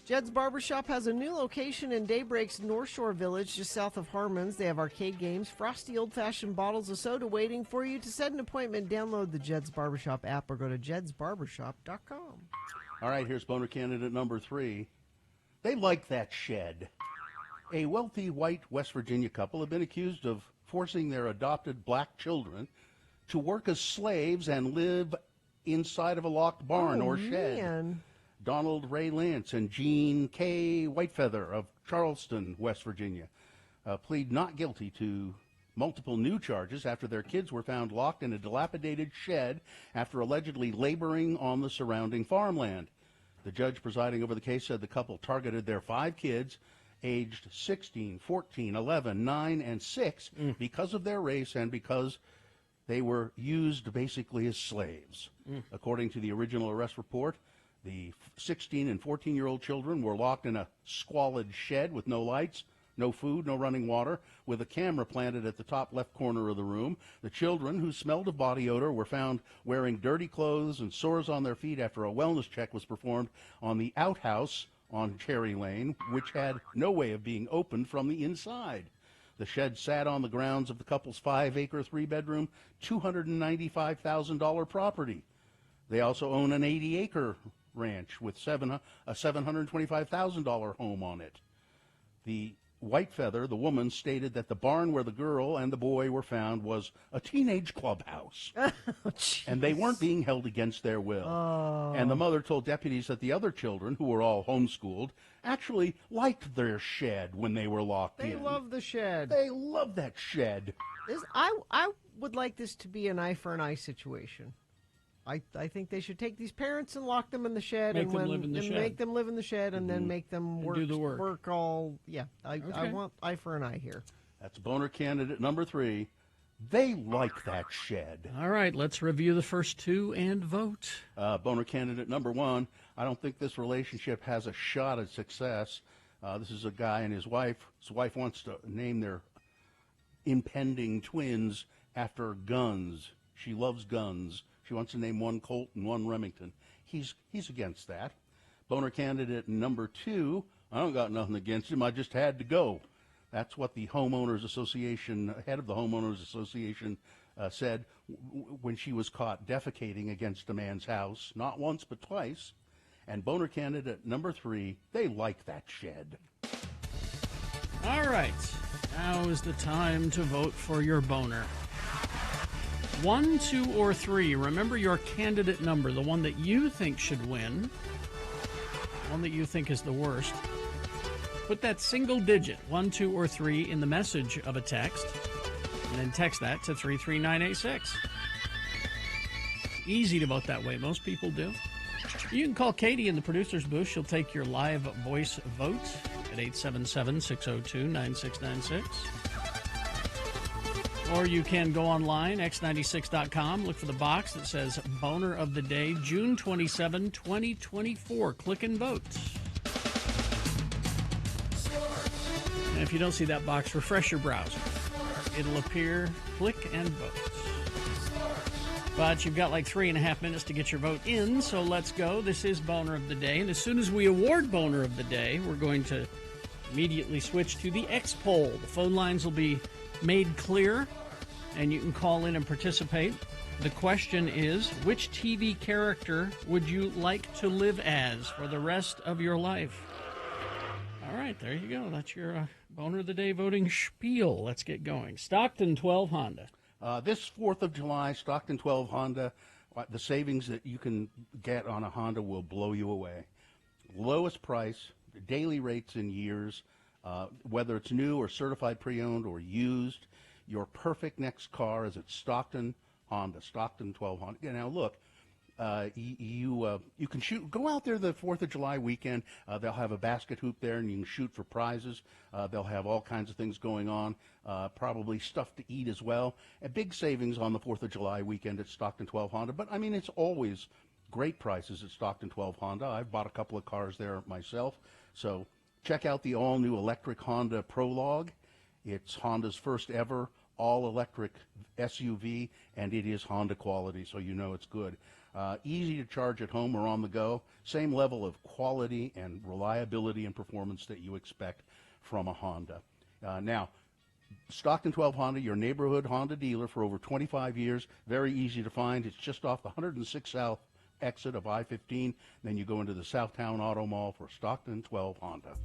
Jed's Barbershop has a new location in Daybreak's North Shore Village, just south of Harmon's. They have arcade games, frosty old-fashioned bottles of soda waiting for you. To set an appointment, download the Jed's Barbershop app or go to jedsbarbershop.com. All right, here's boner candidate number 3. They like that shed. A wealthy white West Virginia couple have been accused of forcing their adopted black children to work as slaves and live inside of a locked barn or shed. Man. Donald Ray Lance and Jean K. Whitefeather of Charleston, West Virginia, plead not guilty to multiple new charges after their kids were found locked in a dilapidated shed after allegedly laboring on the surrounding farmland. The judge presiding over the case said the couple targeted their 5 kids, aged 16, 14, 11, 9, and 6, because of their race and because they were used basically as slaves. According to the original arrest report, the 16 and 14-year-old children were locked in a squalid shed with no lights, no food, no running water, with a camera planted at the top left corner of the room. The children, who smelled of body odor, were found wearing dirty clothes and sores on their feet after a wellness check was performed on the outhouse on Cherry Lane, which had no way of being opened from the inside. The shed sat on the grounds of the couple's 5-acre, 3-bedroom, $295,000 property. They also own an 80-acre ranch with a $725,000 home on it. The Whitefeather, the woman, stated that the barn where the girl and the boy were found was a teenage clubhouse, and they weren't being held against their will. And the mother told deputies that the other children, who were all homeschooled, actually liked their shed when they were locked in. They love the shed. They love that shed. I would like this to be an eye for an eye situation. I think they should take these parents and lock them in the shed Make them live in the shed. make them live in the shed and then make them work, do the work. all. Yeah, I want eye for an eye here. That's boner candidate number 3. They like that shed. All right, let's review the first 2 and vote. Boner candidate number 1. I don't think this relationship has a shot at success. This is a guy and his wife. His wife wants to name their impending twins after guns. She loves guns. She wants to name one Colt and one Remington. He's against that. Boner candidate number 2, I don't got nothing against him. I just had to go. That's what the Homeowners Association, head of the Homeowners Association, said when she was caught defecating against a man's house, not once but twice. And boner candidate number 3, they like that shed. All right, now is the time to vote for your boner. 1, 2, or 3. Remember your candidate number, the one that you think should win, one that you think is the worst. Put that single digit, 1, 2, or 3, in the message of a text, and then text that to 33986. Easy to vote that way. Most people do. You can call Katie in the producer's booth. She'll take your live voice vote at 877-602-9696. Or you can go online, x96.com, look for the box that says Boner of the Day, June 27, 2024. Click and vote. And if you don't see that box, refresh your browser. It'll appear. Click and vote. But you've got like 3.5 minutes to get your vote in, so let's go. This is Boner of the Day, and as soon as we award Boner of the Day, we're going to immediately switch to the X poll. The phone lines will be made clear, and you can call in and participate. The question is, which TV character would you like to live as for the rest of your life? All right, there you go. That's your Boner of the Day voting spiel. Let's get going. Stockton 12 Honda. This 4th of July, Stockton 12 Honda, the savings that you can get on a Honda will blow you away. Lowest price, daily rates in years, whether it's new or certified pre-owned or used, your perfect next car is at Stockton Honda, Stockton 12 Honda. Now, look, you can go out there the 4th of July weekend. They'll have a basket hoop there, and you can shoot for prizes. They'll have all kinds of things going on, probably stuff to eat as well. A big savings on the 4th of July weekend at Stockton 12 Honda. But, I mean, it's always great prices at Stockton 12 Honda. I've bought a couple of cars there myself. So check out the all-new electric Honda Prologue. It's Honda's first ever all-electric SUV, and it is Honda quality, so you know it's good. Easy to charge at home or on the go. Same level of quality and reliability and performance that you expect from a Honda. Now, Stockton 12 Honda, your neighborhood Honda dealer for over 25 years. Very easy to find. It's just off the 106 South exit of I-15. Then you go into the Southtown Auto Mall for Stockton 12 Honda.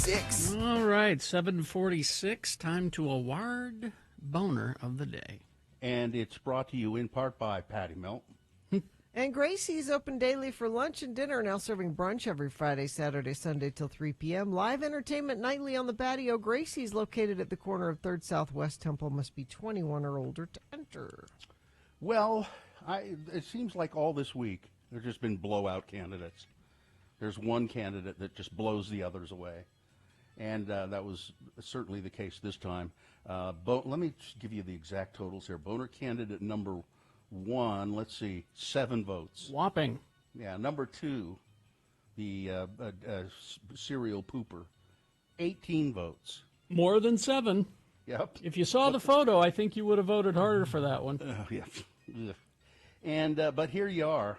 X96. All right, 7:46. Time to award boner of the day. And it's brought to you in part by Patty Melt. And Gracie's open daily for lunch and dinner, now serving brunch every Friday, Saturday, Sunday till 3 p.m. Live entertainment nightly on the patio. Gracie's located at the corner of 3rd Southwest Temple. Must be 21 or older to enter. Well, it seems like all this week there's just been blowout candidates. There's one candidate that just blows the others away. And that was certainly the case this time. Let me just give you the exact totals here. Boner candidate number 1, let's see, 7 votes. Whopping. Yeah, number 2, the serial pooper, 18 votes. More than 7. Yep. If you saw the photo, I think you would have voted harder for that one. Yeah. And but here you are,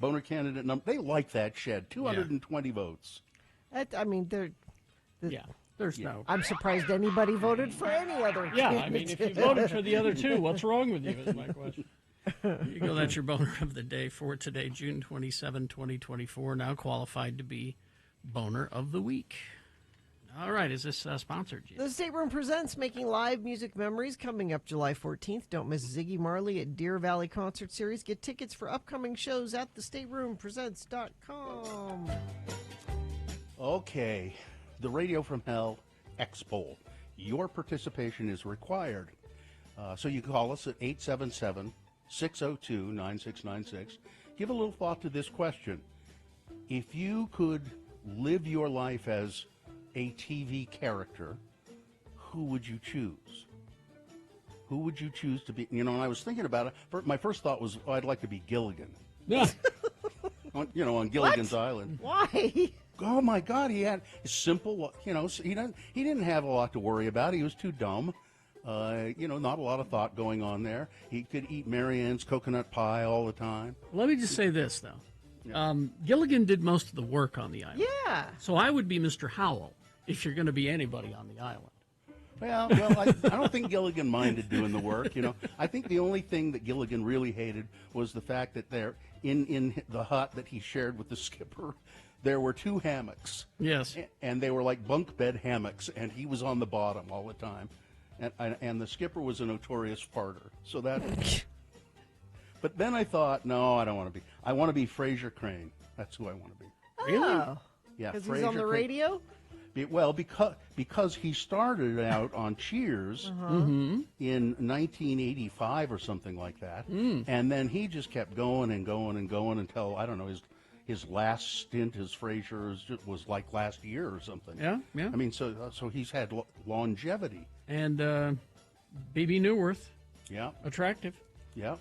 boner candidate number. They like that shed. 220 votes. There's no. I'm surprised anybody voted for any other. Yeah, I mean, if you voted for the other two, what's wrong with you? Is my question. There you go. That's your boner of the day for today, June 27, 2024. Now qualified to be boner of the week. All right, is this sponsored? Gene? The State Room presents Making Live Music Memories coming up July 14th. Don't miss Ziggy Marley at Deer Valley Concert Series. Get tickets for upcoming shows at thestateroompresents.com. Okay, the Radio from Hell X-Poll. Your participation is required. So you call us at 877-602-9696. Give a little thought to this question. If you could live your life as a TV character, who would you choose? Who would you choose to be? You know, and I was thinking about it. My first thought was, I'd like to be Gilligan. Yeah. on Gilligan's Island. Why? Oh my God, he had simple. He didn't have a lot to worry about. He was too dumb. Not a lot of thought going on there. He could eat Marianne's coconut pie all the time. Let me just say this though. Gilligan did most of the work on the island. Yeah. So I would be Mr. Howell if you're going to be anybody on the island. Well, I don't think Gilligan minded doing the work. I think the only thing that Gilligan really hated was the fact that there, in the hut that he shared with the skipper, there were 2 hammocks. Yes. And they were like bunk bed hammocks, and he was on the bottom all the time. And the skipper was a notorious farter. So that. But then I thought, no, I don't want to be. I want to be Fraser Crane. That's who I want to be. Really? Yeah, because he's on the radio? Well, because he started out on Cheers in 1985 or something like that, and then he just kept going and going and going until, I don't know, his last stint as Frasier was like last year or something. Yeah. I mean, so he's had longevity. And B.B. Newworth. Yeah. Attractive. Yeah.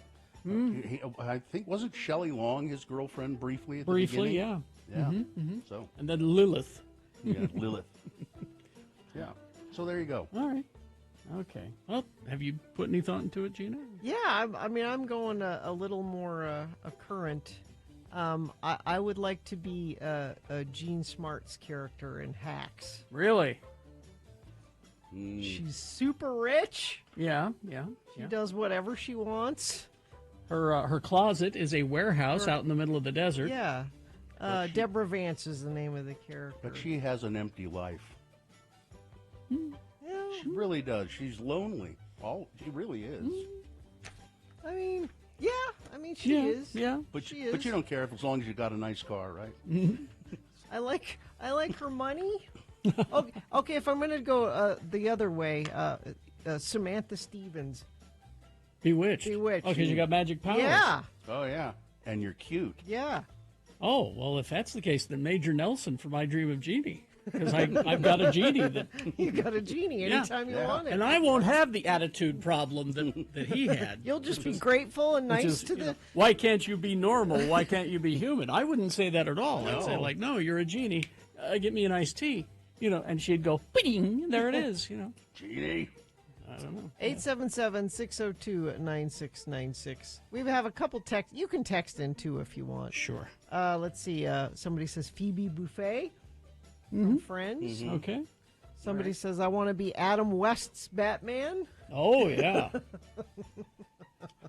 I think, wasn't Shelley Long his girlfriend briefly at the beginning? Yeah. Yeah. So. And then Lilith. Yeah, Lilith. Yeah. So there you go. All right. Okay. Well, have you put any thought into it, Gina? Yeah, I'm going a little more current. I would like to be Jean Smart's character in Hacks. Really? She's super rich. Yeah. She does whatever she wants. Her closet is a warehouse out in the middle of the desert. Yeah. Deborah Vance is the name of the character. But she has an empty life. Yeah. She really does. She's lonely. She really is. I mean, she is. Yeah. But you don't care as long as you got a nice car, right? I like her money. Okay, if I'm going to go the other way, Samantha Stevens. Bewitched. Oh, because you got magic powers. Yeah. Oh, yeah. And you're cute. Yeah. Oh, well, if that's the case, then Major Nelson for My Dream of Jeannie. Because I've got a genie that... You got a genie anytime you want it. And I won't have the attitude problem that he had. You'll just be grateful and nice to the... Why can't you be normal? Why can't you be human? I wouldn't say that at all. I'd say, no, you're a genie. Get me an iced tea. And she'd go, bing, there it is, Genie. I don't know. 877-602-9696. We have a couple texts. You can text in, too, if you want. Sure. Let's see. Somebody says Phoebe Buffay from Friends. Okay. Somebody says, I want to be Adam West's Batman. Oh, yeah.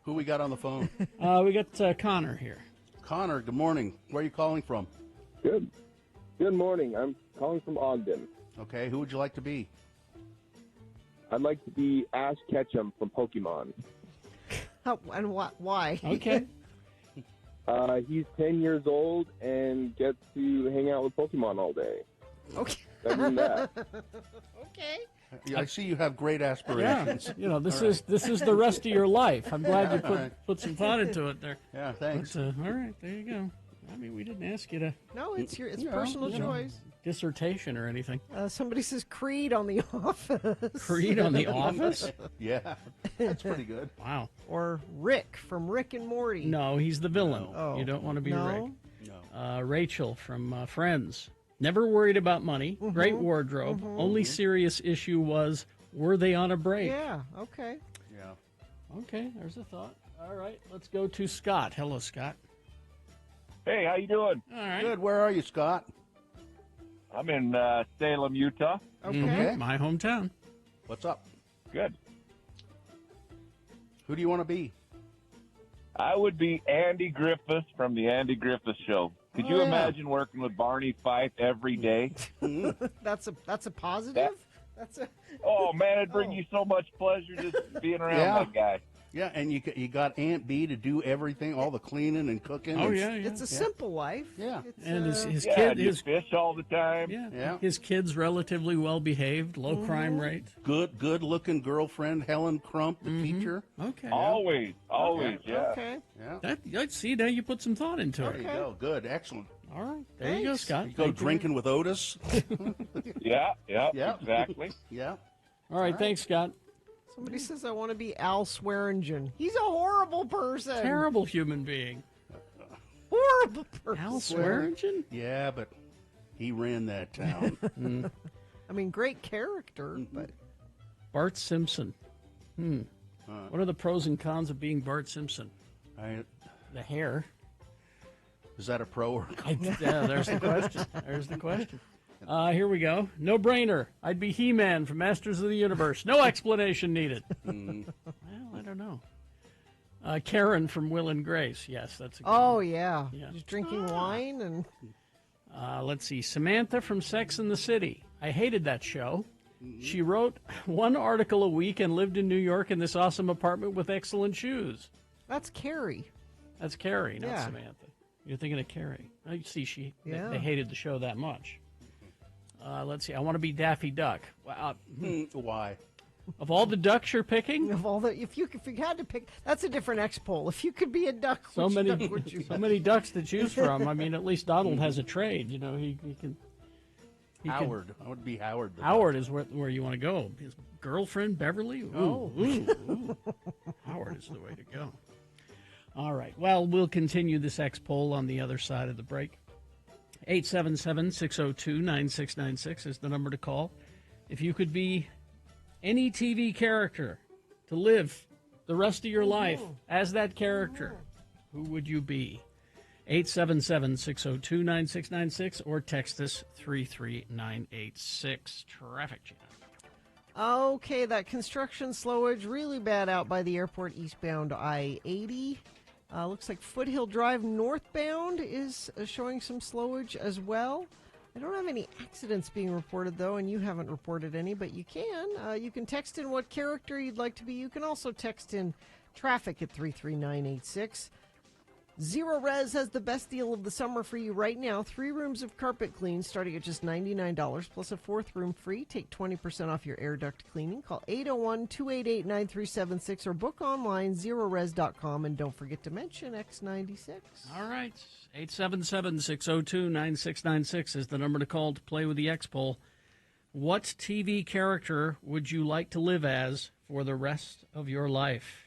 Who we got on the phone? We got Connor here. Connor, good morning. Where are you calling from? Good morning. I'm calling from Ogden. Okay, who would you like to be? I'd like to be Ash Ketchum from Pokemon. And why? Okay. He's 10 years old and gets to hang out with Pokemon all day. Okay. Better than that. Okay. I see you have great aspirations. You know, this All is the rest of your life. I'm glad you All right. put some thought into it there. Yeah, thanks. But, all right, there you go. I mean, we didn't ask you to. No, it's you know, personal you know, choice. Dissertation or anything. Somebody says Creed on The Office. Creed on The Office? Yeah, that's pretty good. Wow. Or Rick from Rick and Morty. No, he's the villain. Oh. You don't want to be No? Rick. No. Rachel from Friends. Never worried about money. Great wardrobe. Only serious issue was, were they on a break? Yeah, okay. Yeah. Okay, there's a thought. All right, let's go to Scott. Hello, Scott. Hey, how you doing? All right. Good. Where are you, Scott? I'm in Salem, Utah. Okay. My hometown. What's up? Good. Who do you want to be? I would be Andy Griffith from the Andy Griffith Show. Could you yeah. imagine working with Barney Fife every day? That's a positive? That's a Oh man, it'd bring you so much pleasure just being around that guy. Yeah, and you got Aunt B to do everything, all the cleaning and cooking. Oh, and- yeah, yeah. It's a simple life. Yeah. It's, And his Yeah, kid, you his fish all the time. yeah, his kid's relatively well behaved, low crime rate. Good looking girlfriend, Helen Crump, the teacher. Okay. Always, yeah. Okay. Yeah. That, see, now you put some thought into There it. you go. Good. Excellent. All right, there you go, Thanks. Scott. You go Thank you. drinking with Otis. Yeah, Yeah. exactly. Yeah. All right, thanks, Scott. Somebody says I want to be Al Swearingen. He's a horrible person. Terrible human being. Horrible person. Al Swearingen? Yeah, but he ran that town. I mean, great character, but Bart Simpson. What are the pros and cons of being Bart Simpson? The hair. Is that a pro or a con? Yeah, there's the question. There's the question. Here we go. No brainer. I'd be He-Man from Masters of the Universe. No explanation needed. Well, I don't know. Karen from Will and Grace. Yes, that's a good oh one. yeah, Yeah. just drinking wine and Let's see. Samantha from Sex and the City. I hated that show. She wrote one article a week and lived in New York in this awesome apartment with excellent shoes. that's Carrie. That's Carrie, not Yeah. Samantha. You're thinking of Carrie. Oh, you see, Yeah. they hated the show that much. Let's see. I want to be Daffy Duck. Why? Of all the ducks you're picking, Of all the, if you had to pick, that's a different X poll. If you could be a duck, so which many, duck would you? so many ducks to choose from. I mean, at least Donald has a trade. You know, he can. Howard. I would be Howard. the Howard is where you want to go. His girlfriend Beverly. Ooh, ooh. Howard is the way to go. All right. Well, we'll continue this X poll on the other side of the break. 877-602-9696 is the number to call. If you could be any TV character to live the rest of your life as that character, who would you be? 877-602-9696 or text us 33986. Traffic jam. Okay, that construction slowage really bad out by the airport eastbound I-80. Looks like Foothill Drive northbound is showing some slowage as well. I don't have any accidents being reported, though, and you haven't reported any, but you can. You can text in what character you'd like to be. You can also text in traffic at 33986. Zero Res has the best deal of the summer for you right now. 3 rooms of carpet clean starting at just $99 plus a 4th room free. Take 20% off your air duct cleaning. Call 801-288-9376 or book online zerores.com, and don't forget to mention X96. All right. 877-602-9696 is the number to call to play with the X poll. What TV character would you like to live as for the rest of your life?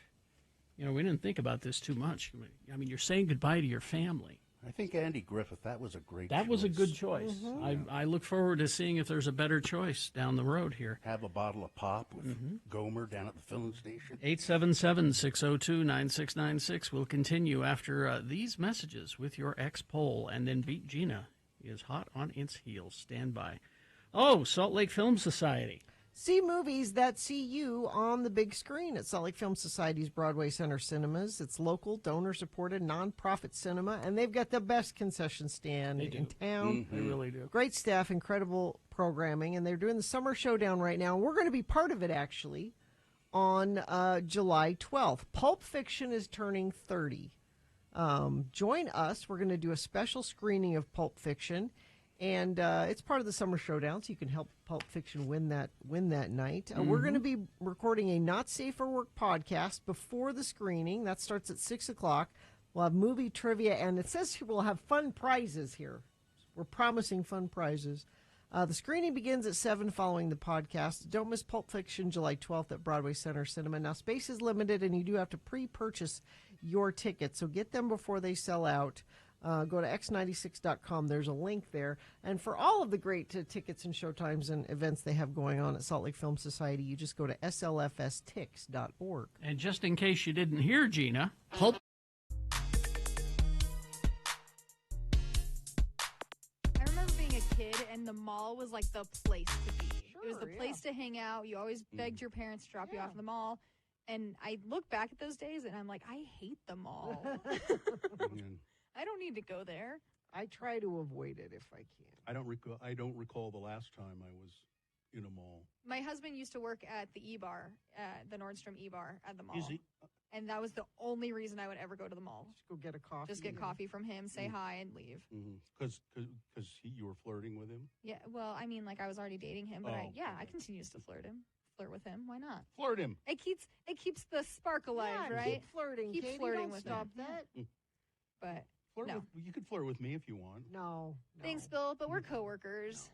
You know, we didn't think about this too much. I mean, you're saying goodbye to your family. I think Andy Griffith, that was a great That choice. was a good choice. I look forward to seeing if there's a better choice down the road here. Have a bottle of pop with Gomer down at the filling station. 877-602-9696. We'll continue after these messages with your X poll, and then Beat Gina is hot on its heels. Stand by. Oh, Salt Lake Film Society. See movies that see you on the big screen at Salt Lake Film Society's Broadway Center Cinemas. It's local, donor-supported, nonprofit cinema, and they've got the best concession stand in town. They really do. Great staff, incredible programming, and they're doing the Summer Showdown right now. We're going to be part of it, actually, on July 12th. Pulp Fiction is turning 30. Join us. We're going to do a special screening of Pulp Fiction. And it's part of the Summer Showdown, so you can help Pulp Fiction win that night. We're going to be recording a Not Safe for Work podcast before the screening. That starts at 6 o'clock. We'll have movie trivia, and it says we'll have fun prizes here. We're promising fun prizes. The screening begins at 7 following the podcast. Don't miss Pulp Fiction July 12th at Broadway Center Cinema. Now, space is limited, and you do have to pre-purchase your tickets, so get them before they sell out. Go to x96.com. There's a link there. And for all of the great tickets and showtimes and events they have going on at Salt Lake Film Society, you just go to slfstix.org. And just in case you didn't hear Gina, Pulp. I remember being a kid, and the mall was like the place to be. It was the place to hang out. You always begged your parents to drop you off at the mall. And I look back at those days, and I'm like, I hate the mall. I don't need to go there. I try to avoid it if I can. I don't recall the last time I was in a mall. My husband used to work at the E-Bar, the Nordstrom E-Bar at the mall. Is he? And that was the only reason I would ever go to the mall. Just go get a coffee. Just get coffee from him, say hi, and leave. Because you were flirting with him? Yeah, well, I mean, like, I was already dating him, but I continues to flirt with him. Why not? Flirt him. It keeps the spark alive, Yeah, right? keep flirting, Keep Katie. flirting Don't with stop him. that. But You could flirt with me if you want. No. Thanks, Bill, but we're coworkers.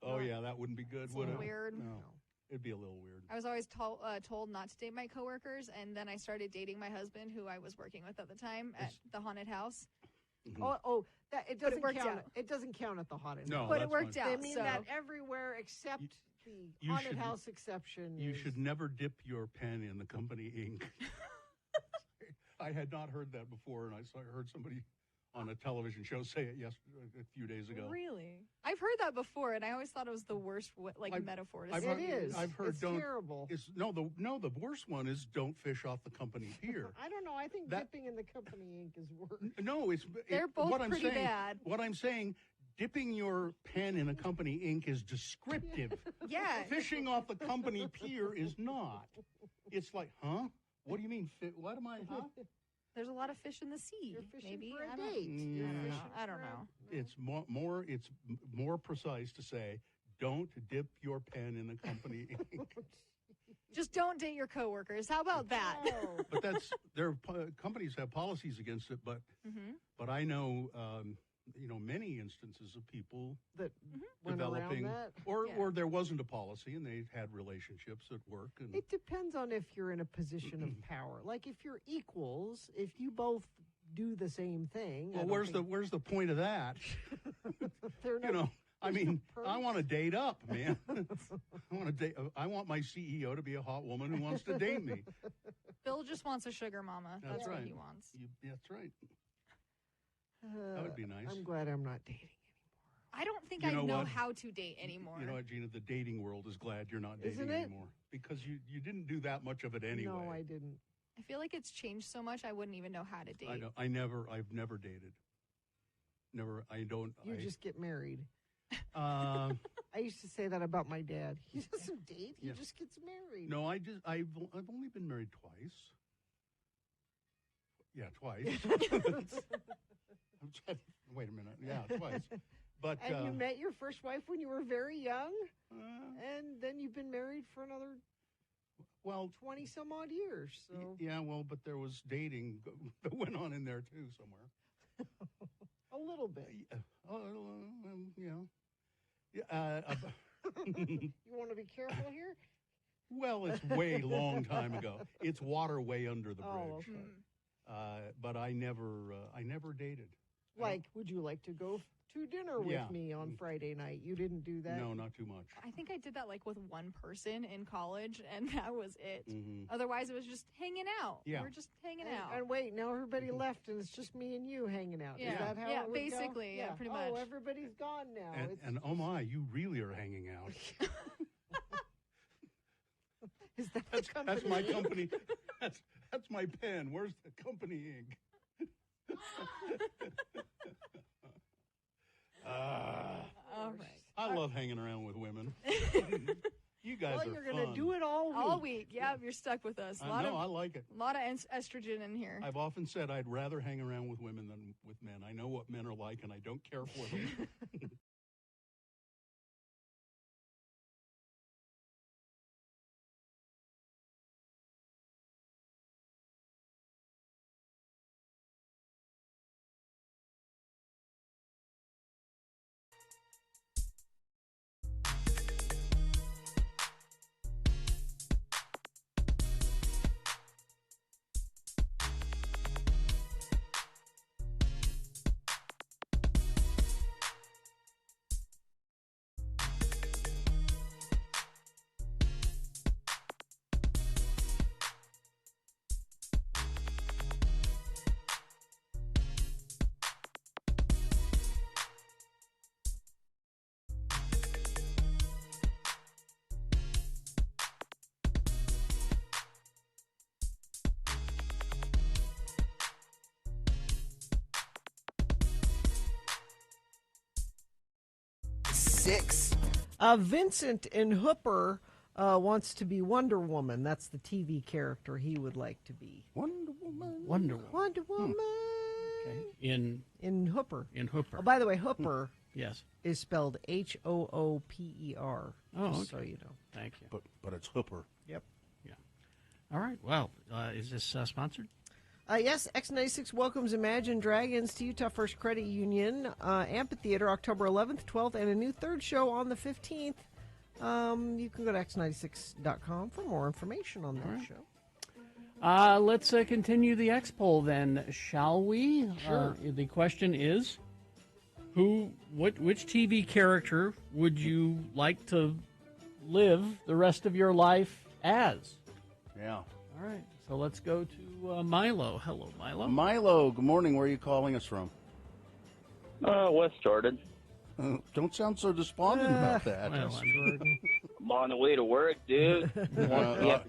Oh yeah, that wouldn't be good, would it? Weird. No. It'd be a little weird. I was always told not to date my coworkers, and then I started dating my husband, who I was working with at the time at the haunted house. It doesn't worked count. out. It doesn't count at the haunted No, house. But it worked out. They mean so. that everywhere except the haunted house exception. You should never dip your pen in the company ink. I had not heard that before, and I heard somebody on a television show say it a few days ago. Really? I've heard that before, and I always thought it was the worst metaphor to say. I've heard it's terrible. The worst one is don't fish off the company pier. I don't know. I think dipping in the company ink is worse. No, They're both what I'm pretty saying, bad. What I'm saying, dipping your pen in a company ink is descriptive. Yeah. Fishing off the company pier is not. It's like, huh? What do you mean? What am I? Huh? There's a lot of fish in the sea. You're fishing maybe for a I don't- date. I don't know. It's more precise to say, don't dip your pen in the company ink. Just don't date your coworkers. How about that? But companies have policies against it. But I know many instances of people that went around developing, that. or there wasn't a policy and they had relationships at work. And It depends on if you're in a position of power. Like if you're equals, if you both do the same thing. well, where's the point of that? I mean, I want to date up, man. I want my CEO to be a hot woman who wants to date me. Bill just wants a sugar mama. That's right. what he wants. That's right. That would be nice. I'm glad I'm not dating. I don't think You I know know what? how to date anymore. You know what, Gina? The dating world is glad you're not dating Isn't it? anymore because you didn't do that much of it anyway. No, I didn't. I feel like it's changed so much I wouldn't even know how to date. I've never dated. Never. I don't. You just get married. Uh, I used to say that about my dad. He doesn't date. He Yeah. just gets married. No, I've only been married twice. Yeah, twice. I'm trying, wait a minute. Yeah, twice. But And you met your first wife when you were very young, and then you've been married for another 20 some odd years. So yeah, well, but there was dating that went on in there too somewhere. a little bit. You want to be careful here? Well, it's way long time ago. It's water way under the bridge. Oh, okay. But I never dated. Like, would you like to go to dinner with Yeah. me on Friday night? You didn't do that? No, not too much. I think I did that like with one person in college, and that was it. Mhm. Otherwise, it was just hanging out. Yeah. We're just hanging And, out. and wait, now everybody left, and it's just me and you hanging out. Yeah. Is that how Yeah, it would go? basically, yeah, pretty Oh, much. everybody's gone now. And oh my, you really are hanging out. Is that that's my company. That's my pen. Where's the company ink? All right. I love hanging around with women. You guys well, are you're fun. going to do it all week. All week. Yeah, you're stuck with us. I know. I like it. A lot of estrogen in here. I've often said I'd rather hang around with women than with men. I know what men are like, and I don't care for them. Six. Vincent in Hooper wants to be Wonder Woman. That's the TV character he would like to be. Wonder Woman. Wonder Woman. Okay. In Hooper. In Hooper. Oh, by the way, Hooper yes. is spelled Hooper. Oh, just okay. so you know. Thank you. But it's Hooper. Yep. Yeah. All right. Well, is this sponsored? Yes, X96 welcomes Imagine Dragons to Utah First Credit Union Amphitheater October 11th, 12th, and a new third show on the 15th. You can go to x96.com for more information on that show. Let's continue the X poll then, shall we? Sure. The question is, which TV character would you like to live the rest of your life as? Yeah. All right. So let's go to Milo. Hello, Milo. Milo, good morning. Where are you calling us from? West Jordan. Don't sound so despondent about that. I'm on the way to work, dude.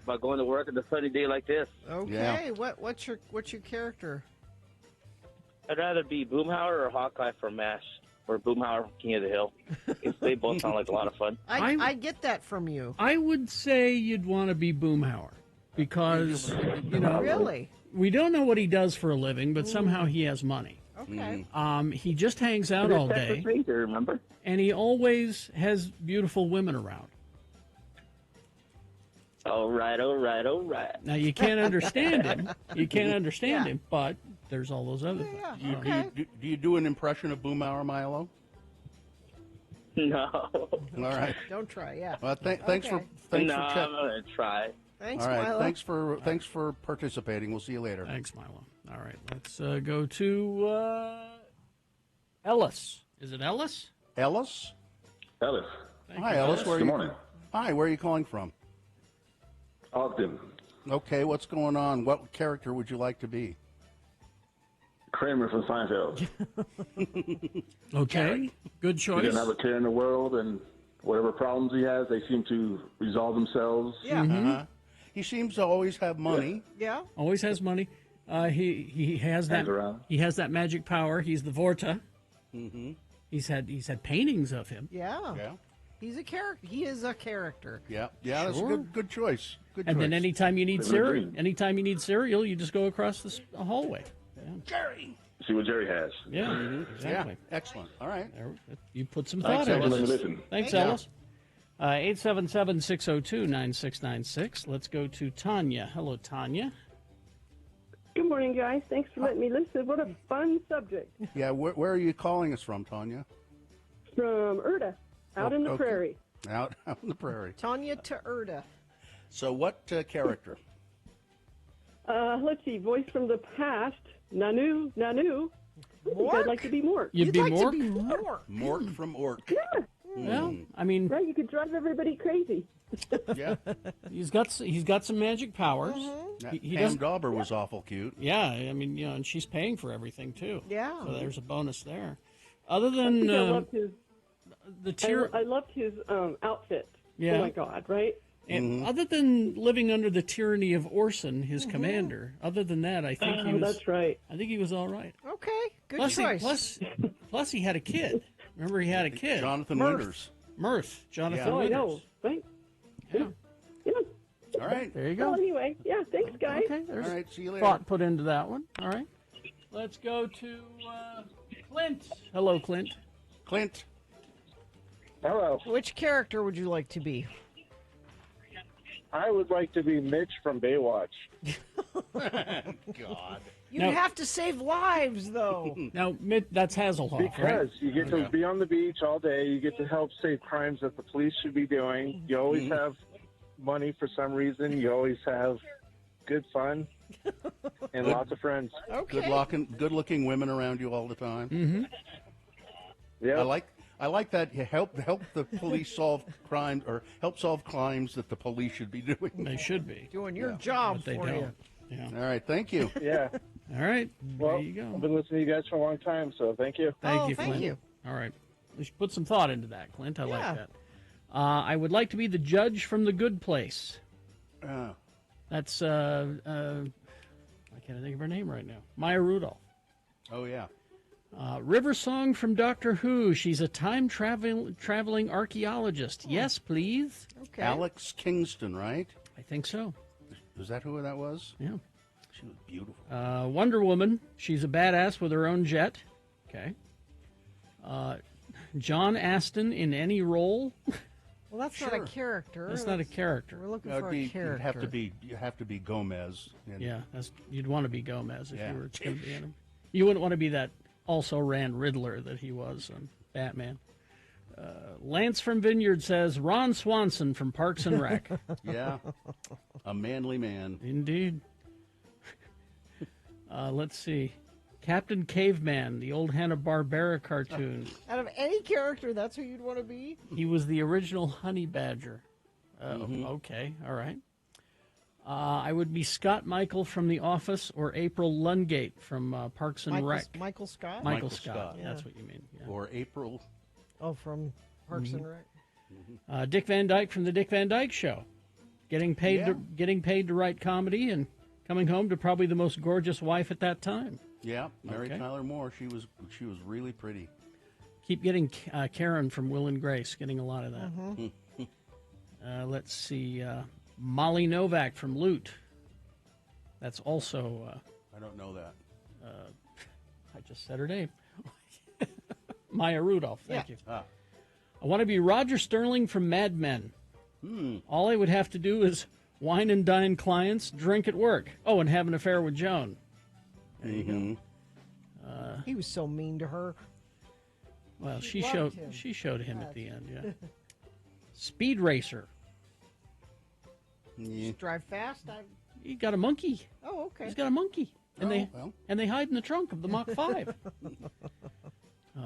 By going to work on a sunny day like this. Okay. Yeah. What's your character? I'd rather be Boomhauer or Hawkeye from MASH, or Boomhauer from King of the Hill. They both sound like a lot of fun. I get that from you. I would say you'd want to be Boomhauer because, Really? we don't know what he does for a living, but somehow he has money. Okay. He just hangs out all day. Texas Ranger, remember? And he always has beautiful women around. All right. Now, you can't understand him. You can't understand him, but there's all those other things. Do you do an impression of Boomhauer, Milo? No. All right. Don't try, yeah. Well, thanks for I'm going to try. Thanks, all right, Milo. thanks for participating. We'll see you later. Thanks, Milo. All right, let's go to Ellis. Is it Ellis? Ellis? Ellis. Hi, Ellis. Good morning. Hi, where are you calling from? Ogden. Okay, what's going on? What character would you like to be? Kramer from Seinfeld. Okay, good choice. He doesn't have a care in the world, and whatever problems he has, they seem to resolve themselves. Yeah. Mm-hmm. He seems to always have money. Yeah. Always has money. He has that. He has that magic power. He's the Vorta. Mm-hmm. He's had paintings of him. Yeah. Yeah. He's a character. He is a character. Yeah. Yeah. That's a Sure. good choice. Good And choice. then anytime you need cereal, you just go across the hallway. Yeah. Jerry. See what Jerry has. Yeah, Mm-hmm. exactly. Yeah. Excellent. All right. You put some Thanks, thought into Ellis. this. Listen. Thanks, Yeah. Ellis. 877-602-9696. Let's go to Tanya. Hello, Tanya. Good morning, guys. Thanks for letting me listen. What a fun subject. Yeah. Where are you calling us from, Tanya? From Erda, out in the okay. prairie. Out in the prairie. Tanya to Erda. So, what character? Let's see. Voice from the past. Nanu. I think I'd like to be Mork. You'd be like Mork? to be Mork. Mork from Ork. Yeah. Well, I mean, Right, you could drive everybody crazy. Yeah. he's got some magic powers. He Pam doesn't. Dauber was awful cute. Yeah, I mean, and she's paying for everything too. Yeah. So there's a bonus there. Other I than think I loved his. the tier, I loved his outfit. Yeah. Oh my God! Right. And other than living under the tyranny of Orson, his commander, other than that, I think he was. That's right. I think he was all right. Okay, good Plus, choice. Plus, he had a kid. Remember, he had a kid. Jonathan Murph. Winters. Murph. Jonathan Oh, I Winters. know. Right? Yeah. All right. There you go. Well, anyway, yeah, thanks, guys. Okay, there's All right, see you later. thought put into that one. All right. Let's go to Clint. Hello, Clint. Clint. Hello. Which character would you like to be? I would like to be Mitch from Baywatch. God. You'd Now- have to save lives, though. Now, that's Hasselhoff, right? Because you get to be on the beach all day, you get to help save crimes that the police should be doing. You always have money for some reason. You always have good fun and lots of friends. Okay. Good-looking women around you all the time. Mm-hmm. Yeah. I like that. You help the police solve crimes or help solve crimes that the police should be doing. They should be doing your job but they for don't. you. Yeah. All right. Thank you. Yeah. All right. Well, there you go. I've been listening to you guys for a long time, so thank you. Thank you, thank Clint. you. All right. We should put some thought into that, Clint. I Yeah. like that. I would like to be the judge from The Good Place. That's I can't think of her name right now. Maya Rudolph. Oh yeah. River Song from Doctor Who. She's a time traveling archaeologist. Yes, please. Okay. Alex Kingston, right? I think so. Is that who that was? Yeah. She was beautiful. Wonder Woman. She's a badass with her own jet. Okay. John Aston in any role. Well, that's not a character. That's not a character. We're looking That'd for be- a character. You have to be Gomez. And- Yeah, you'd want to be Gomez if Yeah. you were going to be in him. You wouldn't want to be that also ran Riddler that he was on Batman. Lance from Vineyard says Ron Swanson from Parks and Rec. Yeah. A manly man. Indeed. Let's see. Captain Caveman, the old Hanna-Barbera cartoon. Out of any character, that's who you'd want to be? He was the original Honey Badger. Okay, all right. I would be Scott Michael from The Office or April Lungate from Parks and Rec. Michael Scott? Michael Scott, that's what you mean. Yeah. Or April. Oh, from Parks and Rec. Dick Van Dyke from The Dick Van Dyke Show. Getting paid to write comedy and coming home to probably the most gorgeous wife at that time. Yeah, Mary Okay. Tyler Moore. She was really pretty. Keep getting Karen from Will and Grace, getting a lot of that. Mm-hmm. Let's see. Molly Novak from Loot. That's also. I don't know that. I just said her name. Maya Rudolph. Thank Yeah. you. I want to be Roger Sterling from Mad Men. All I would have to do is wine and dine clients, drink at work. Oh, and have an affair with Joan. There you go. He was so mean to her. Well, She she loved him. showed him at the end. Yeah. Speed Racer. Just drive fast. He got a monkey. Oh, okay. He's got a monkey, and well. they hide in the trunk of the Mach 5.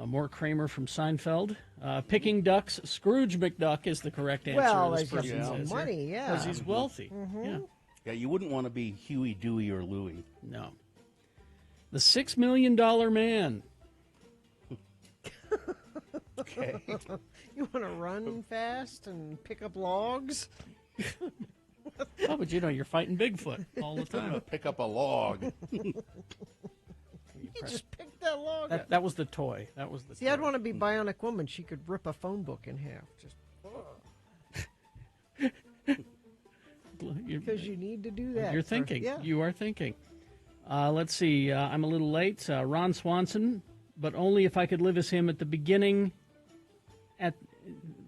More Kramer from Seinfeld. Picking ducks. Scrooge McDuck is the correct answer. Well, this he's got person some says money, here, yeah. because he's wealthy. Yeah. Yeah, you wouldn't want to be Huey, Dewey, or Louie. No. The $6 Million Man. Okay. You want to run fast and pick up logs? Oh, but you're fighting Bigfoot all the I'm gonna time. pick up a log. You just picked that log up. That was the toy. That was the. See, toy. I'd want to be Bionic Woman. She could rip a phone book in half. Just because you need to do that. You're thinking. Yeah. You are thinking. Let's see. I'm a little late. Ron Swanson, but only if I could live as him at the beginning.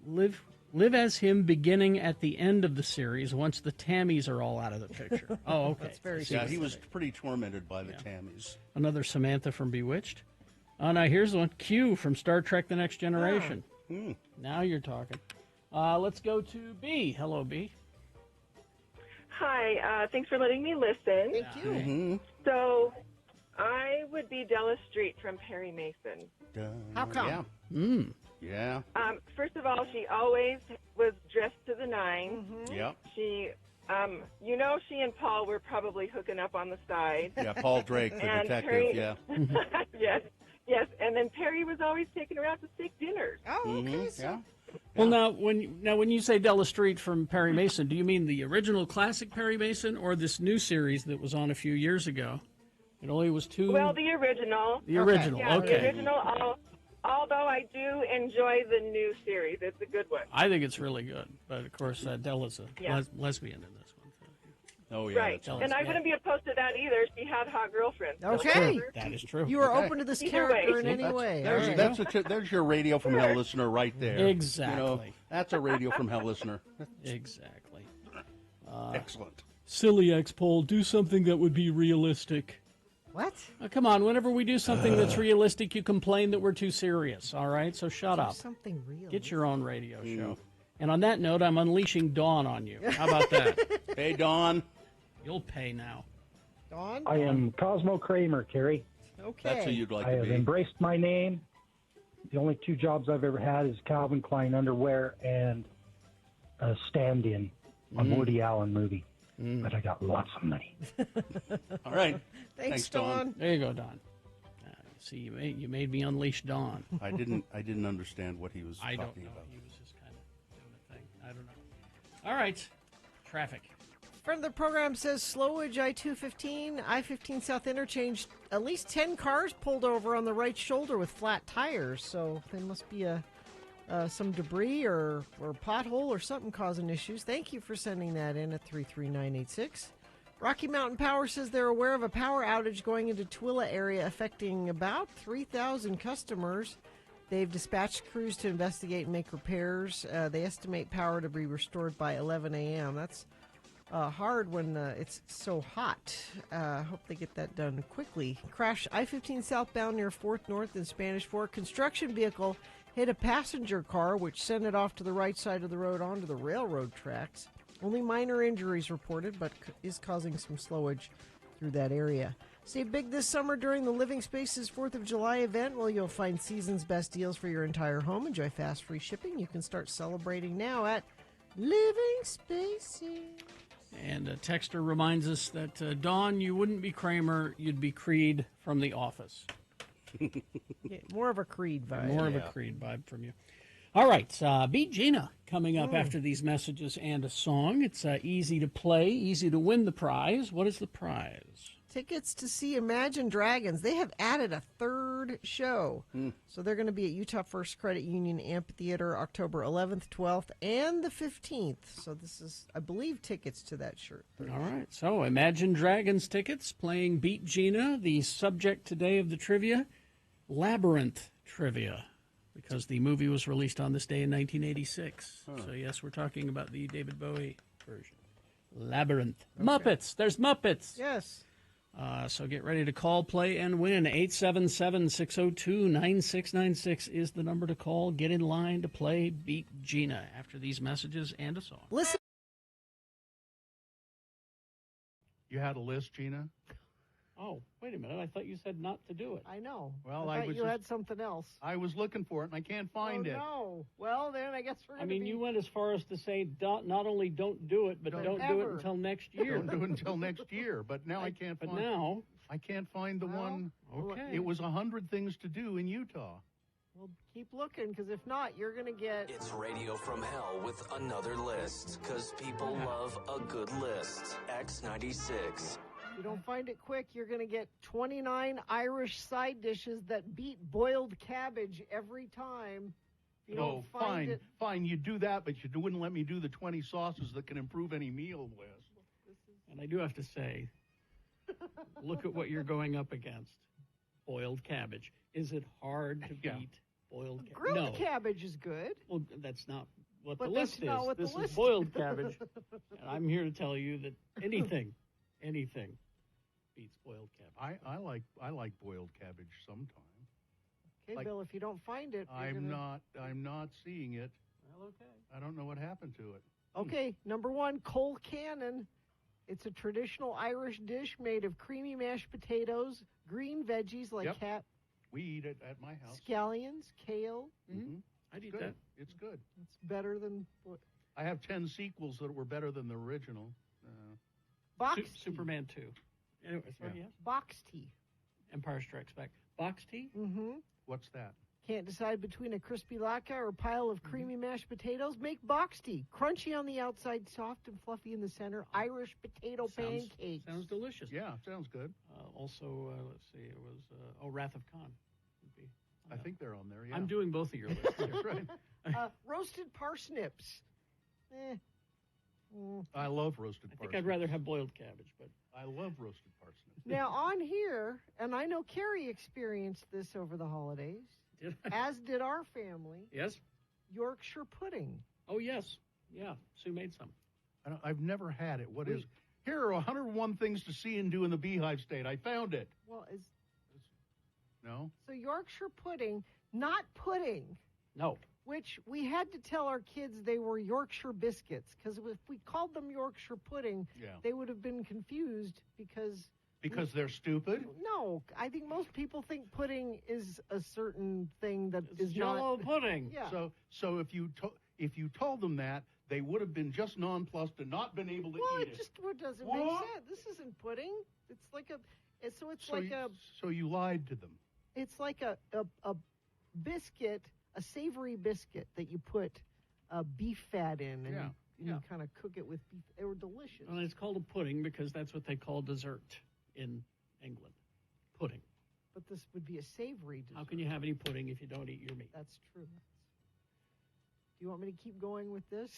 Live as him beginning at the end of the series once the Tammies are all out of the picture. Oh, okay. That's very Yeah, he was pretty tormented by the Tammies. Another Samantha from Bewitched. Oh, now here's one. Q from Star Trek The Next Generation. Now you're talking. Let's go to B. Hello, B. Hi, thanks for letting me listen. Thank you. Mm-hmm. So, I would be Della Street from Perry Mason. How come? Yeah. Yeah. First of all, she always was dressed to the nines. Yep. She, she and Paul were probably hooking up on the side. Yeah, Paul Drake, the And detective, Perry- yeah. Yes. And then Perry was always taking her out to steak dinners. Oh, okay. Yeah. Well, now when you say Della Street from Perry Mason, do you mean the original classic Perry Mason or this new series that was on a few years ago? It only was two. Well, the original. The original, Yeah, okay. the original. Although I do enjoy the new series, it's a good one. I think it's really good, but of course Della's a lesbian in this one. Oh yeah, Right, and I wouldn't be opposed to that either. She had hot girlfriends. Okay. That is true. You are open to this Either character way. in any way. There's your Radio from Hell listener right there. Exactly. You know, that's a Radio from Hell listener. Exactly. Excellent. Silly X-Pole, do something that would be realistic. What? Come on, whenever we do something that's realistic, you complain that we're too serious, all right? So shut up. Something real. Get your own radio show. And on that note, I'm unleashing Dawn on you. How about that? Hey, Dawn. You'll pay now. Dawn? I am Cosmo Kramer, Carrie. Okay. That's who you'd like I to have be. embraced my name. The only two jobs I've ever had is Calvin Klein underwear and a stand-in on Woody Allen movie. But I got lots of money. All right. Thanks, Dawn. There you go, Dawn. See, you made me unleash Dawn. I didn't understand what he was I talking don't know. about. He was just kind of doing a thing. I don't know. All right. Traffic. Friend of the program says slowage I-215, I-15 South Interchange. At least 10 cars pulled over on the right shoulder with flat tires. So there must be some debris or pothole or something causing issues. Thank you for sending that in at 33986. Rocky Mountain Power says they're aware of a power outage going into Tooele area affecting about 3,000 customers. They've dispatched crews to investigate and make repairs. They estimate power to be restored by 11 a.m. That's hard when it's so hot. Hope they get that done quickly. Crash I-15 southbound near 4th North in Spanish Fork. Construction vehicle hit a passenger car, which sent it off to the right side of the road onto the railroad tracks. Only minor injuries reported, but is causing some slowage through that area. Save big this summer during the Living Spaces 4th of July event. Well, you'll find season's best deals for your entire home. Enjoy fast, free shipping. You can start celebrating now at Living Spaces. And a texter reminds us that, Dawn, you wouldn't be Kramer, you'd be Creed from The Office. Yeah, more of a Creed vibe. More of a Creed vibe from you. All right, Beat Gina coming up after these messages and a song. It's easy to play, easy to win the prize. What is the prize? Tickets to see Imagine Dragons. They have added a third show. So they're going to be at Utah First Credit Union Amphitheater October 11th, 12th, and the 15th. So this is, I believe, tickets to that shirt. All right, so Imagine Dragons tickets playing Beat Gina. The subject today of the trivia, Labyrinth trivia, because the movie was released on this day in 1986. So yes, we're talking about the David Bowie version. Labyrinth. Okay. Muppets. There's Muppets. Yes. So get ready to call, play, and win. 877-602-9696 is the number to call. Get in line to play Beat Gina after these messages and a song. Listen. You had a list, Gina? Oh, wait a minute. I thought you said not to do it. I know. Well, I thought was you had something else. I was looking for it, and I can't find it. No. Well, then I guess we're going I mean, you went as far as to say not only don't do it, but don't do it until next year. Don't do it until next year. But now I can't find. But now I can't find the one. Okay. It was 100 things to do in Utah. Well, keep looking, because if not, you're going to get... It's Radio from Hell with another list, because people love a good list. X96. If you don't find it quick, you're going to get 29 Irish side dishes that beat boiled cabbage every time. If you don't find fine, it... fine. You do that, but you wouldn't let me do the 20 sauces that can improve any meal list. And I do have to say, look at what you're going up against. Boiled cabbage. Is it hard to beat boiled cabbage? Grilled cabbage is good. Well, that's not what But the that's list is. not what the This list is boiled cabbage. And I'm here to tell you that anything beats boiled cabbage. I like boiled cabbage sometimes. Okay, Bill, if you don't find it... I'm not seeing it. Well, okay. I don't know what happened to it. Okay, number one, Cole Cannon. It's a traditional Irish dish made of creamy mashed potatoes, green veggies like we eat it at my house. Scallions, kale. Mm-hmm. I'd eat good. that. It's good. It's better than... I have 10 sequels that were better than the original. Box tea. Superman 2. Anyway, sorry, yes. Box tea. Empire Strikes Back. Box tea? Mm-hmm. What's that? Can't decide between a crispy latke or a pile of creamy mashed potatoes? Make boxty. Crunchy on the outside, soft and fluffy in the center. Irish potato pancakes. Sounds delicious. Yeah, sounds good. Also, let's see, it was Wrath of Khan. Would be. I think they're on there. Yeah, I'm doing both of your lists. right. Roasted parsnips. I love roasted I parsnips. think I'd rather have boiled cabbage, but I love roasted parsnips. Now on here, and I know Carrie experienced this over the holidays, as did our family. Yes. Yorkshire pudding. Oh yes, yeah. Sue made some. I've never had it. What is? Here are 101 things to see and do in the Beehive State. I found it. Well, No. so Yorkshire pudding, not pudding. No. Which we had to tell our kids they were Yorkshire biscuits, because if we called them Yorkshire pudding, they would have been confused because they're stupid. No, I think most people think pudding is a certain thing that It's is Jell-O not pudding. Yeah. So if you told them that, they would have been just nonplussed and not been able to well, eat it it. just doesn't What? make sense. This isn't pudding. It's like a. So you lied to them. It's like a biscuit, a savory biscuit that you put beef fat in, and you kind of cook it with beef. They were delicious. Well, it's called a pudding because that's what they call dessert in England. Pudding. But this would be a savory dessert. How can you have any pudding if you don't eat your meat? That's true. Do you want me to keep going with this?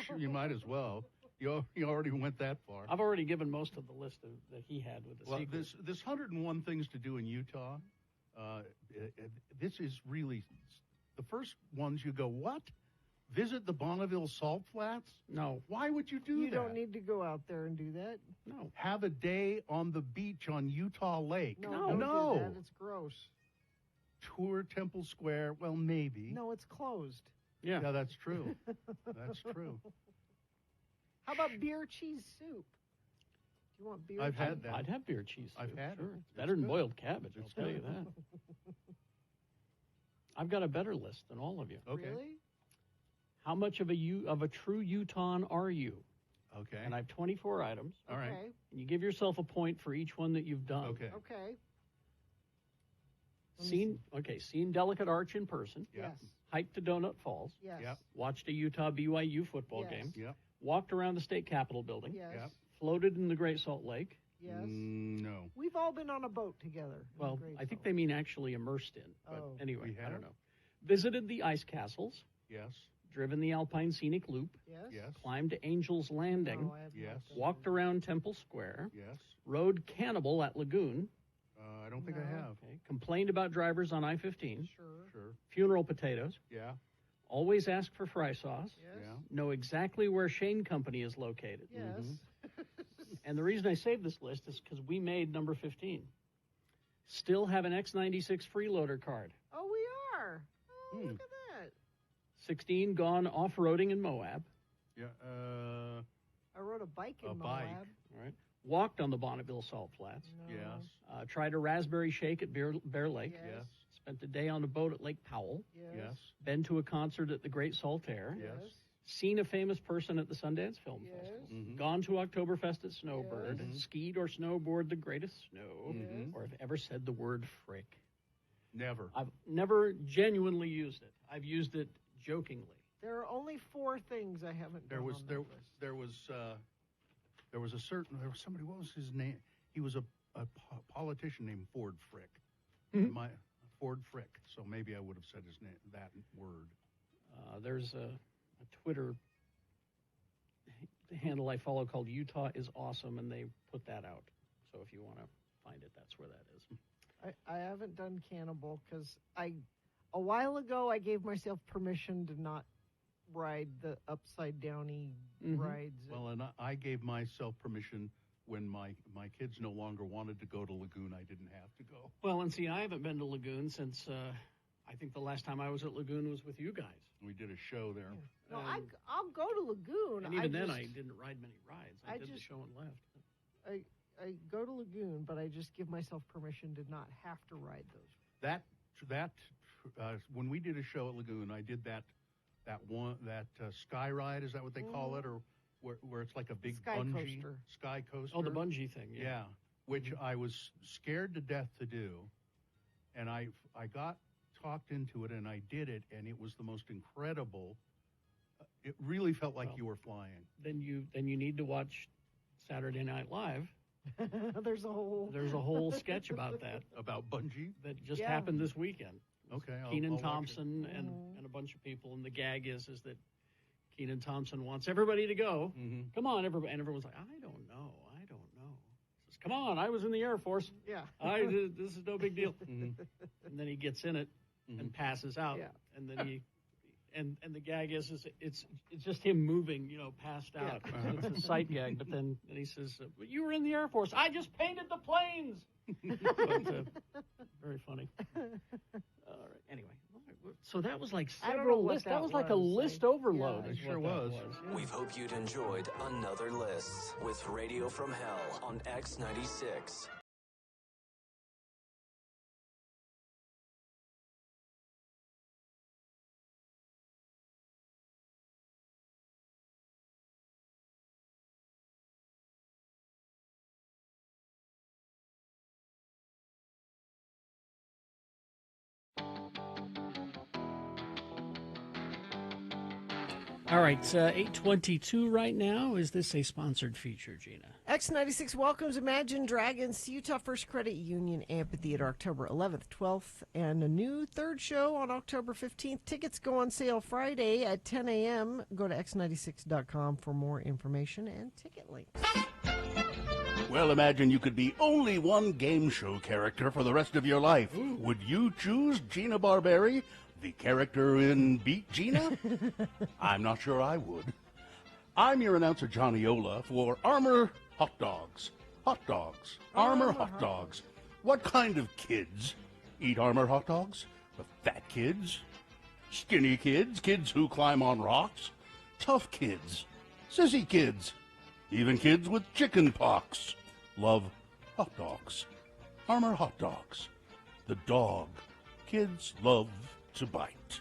Sure, you might as well. You already went that far. I've already given most of the list that he had with the Well, secret. this 101 things to do in Utah, this is really the first ones you go, what? Visit the Bonneville Salt Flats? No. Why would you do You that? don't need to go out there and do that. No. Have a day on the beach on Utah Lake. No, don't do that. It's gross. Tour Temple Square. Well, maybe. No, it's closed. Yeah. Yeah, that's true. That's true. How about beer cheese soup? Do you want beer? I've had that. I'd have beer cheese soup. I've had sure. it. It's It's better than good. boiled cabbage, I'll It's tell you good. that. I've got a better list than all of you. Okay. Really? How much of a true Utahn are you? Okay. And I have 24 items. All right. Okay. And you give yourself a point for each one that you've done. Okay. Okay. Seen Delicate Arch in person. Yeah. Yes. Hiked to Donut Falls. Yes. Yep. Watched a Utah BYU football Yes. game. Yep. Walked around the state capitol building. Yes. Yep. Floated in the Great Salt Lake. Yes. No. We've all been on a boat together. in the Well, Great I think Salt. they mean actually immersed in. But Oh. anyway, We I have? don't know. Visited the ice castles. Yes. Driven the Alpine Scenic Loop. Yes. Yes. Climbed Angel's Landing. No, I have not Yes. done Walked around Temple Square. Yes. Rode Cannibal at Lagoon. I don't think I have. Okay. Complained about drivers on I-15. that. Sure. Sure. Funeral potatoes. Yeah. Always ask for fry sauce. Yes. Yeah. Know exactly where Shane Company is located. Yes. And the reason I saved this list is because we made number 15. Still have an X96 freeloader card. Oh, we are. Oh, Hmm. look at that. 16, gone off-roading in Moab. Yeah. I rode a bike in A Moab. bike. All right. Walked on the Bonneville Salt Flats. No. Yes. Tried a raspberry shake at Bear Lake. Yes. Yes. Spent a day on a boat at Lake Powell. Yes. Yes. Been to a concert at the Great Salt Air. Yes. Seen a famous person at the Sundance Film Yes. Festival. Mhm. Gone to Oktoberfest at Snowbird. Yes. Skied or snowboard the greatest snow. Mhm. Or have ever said the word frick. Never. I've never genuinely used it. I've used it jokingly. There are only 4 things I haven't There done was on there that list. there was somebody. What was his name? He was a politician named Ford Frick. Mhm. Ford Frick. So maybe I would have said his name, that word. There's a Twitter handle I follow called Utah is Awesome, and they put that out. So if you want to find it, that's where that is. I haven't done Cannibal because a while ago I gave myself permission to not ride the upside downy Mhm. rides. Well, and I gave myself permission when my kids no longer wanted to go to Lagoon. I didn't have to go. Well, and see, I haven't been to Lagoon since I think the last time I was at Lagoon was with you guys. We did a show there. No, I'll go to Lagoon. And even then, just- I didn't ride many rides. I did the show and left. I go to Lagoon, but I just give myself permission to not have to ride those. That when we did a show at Lagoon, I did that sky ride. Is that what they call it, or where it's like a big Sky bungee coaster. sky coaster? Oh, the bungee thing. Yeah. Which I was scared to death to do, and I got talked into it, and I did it, and it was the most incredible. It really felt like you were flying. Then you need to watch Saturday Night Live. There's a whole sketch about that. About bungee? That just happened this weekend. Okay. Kenan I'll Thompson and a bunch of people, and the gag is that Kenan Thompson wants everybody to go. Come on, everybody. And everyone's like, I don't know. He says, come on, I was in the Air Force. Yeah. This is no big deal. And then he gets in it and passes out. Yeah. And then he... And the gag is it's just him moving, passed out. Yeah. It's a sight gag. But then he says, "But you were in the Air Force. I just painted the planes." But, very funny. All right. Anyway, so that was like several lists. That was like a list overload. It sure was. We hope you'd enjoyed another list with Radio from Hell on X96. All right, 8:22 right now. Is this a sponsored feature, Gina? X96 welcomes Imagine Dragons to Utah First Credit Union Amphitheater October 11th, 12th, and a new third show on October 15th. Tickets go on sale Friday at 10 a.m. Go to x96.com for more information and ticket links. Well, imagine you could be only one game show character for the rest of your life. Would you choose Gina Barberi, the character in Beat Gina? I'm not sure I would. I'm your announcer, Johnny Ola, for Armor Hot Dogs. Hot dogs. Armor Hot Dogs. What kind of kids eat Armor Hot Dogs? The fat kids? Skinny kids? Kids who climb on rocks? Tough kids? Sissy kids? Even kids with chicken pox love hot dogs. Armor Hot Dogs. The dog kids love to bite.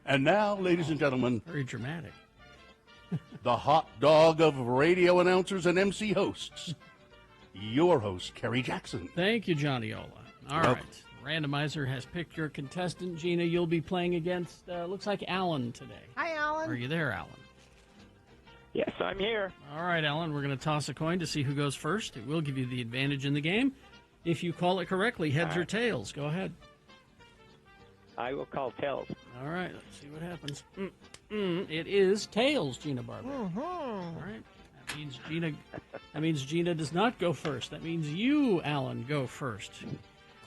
And now, ladies and gentlemen, very dramatic. The hot dog of radio announcers and MC hosts, your host, Kerry Jackson. Thank you, Johnny Ola. All right. Randomizer has picked your contestant, Gina. You'll be playing against, looks like Alan today. Hi, Alan. Are you there, Alan? Yes, I'm here. All right, Alan, we're going to toss a coin to see who goes first. It will give you the advantage in the game. If you call it correctly, heads or tails. Go ahead. I will call tails. All right, let's see what happens. It is tails, Gina Barber. All right. That means Gina does not go first. That means you, Alan, go first.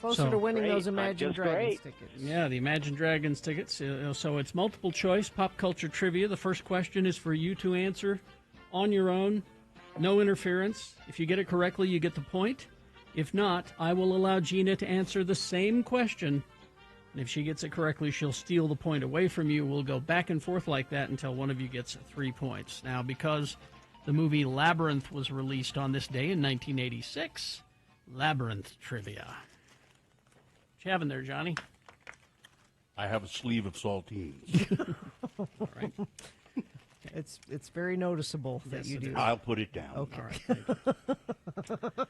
Closer to winning those Imagine Dragons tickets. Yeah, the Imagine Dragons tickets. So it's multiple choice pop culture trivia. The first question is for you to answer on your own. No interference. If you get it correctly, you get the point. If not, I will allow Gina to answer the same question. And if she gets it correctly, she'll steal the point away from you. We'll go back and forth like that until one of you gets 3 points. Now, because the movie Labyrinth was released on this day in 1986, Labyrinth trivia. What you having there, Johnny? I have a sleeve of saltines. All right. It's very noticeable that you do. I'll put it down. Okay. All right.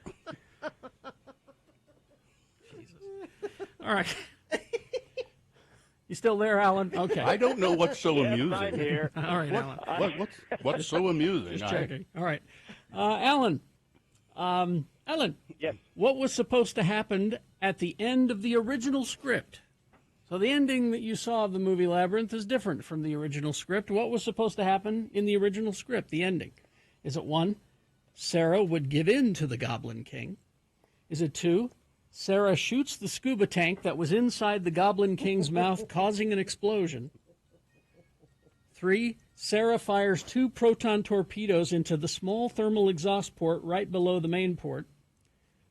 Jesus. All right. You still there, Alan? Okay. I don't know what's so amusing. I'm here. All right, Alan. What's so amusing? Just checking. All right. Alan. Alan. Yes. What was supposed to happen at the end of the original script? So the ending that you saw of the movie Labyrinth is different from the original script. What was supposed to happen in the original script, the ending? Is it 1, Sarah would give in to the Goblin King? Is it 2, Sarah shoots the scuba tank that was inside the Goblin King's mouth, causing an explosion? 3, Sarah fires 2 proton torpedoes into the small thermal exhaust port right below the main port?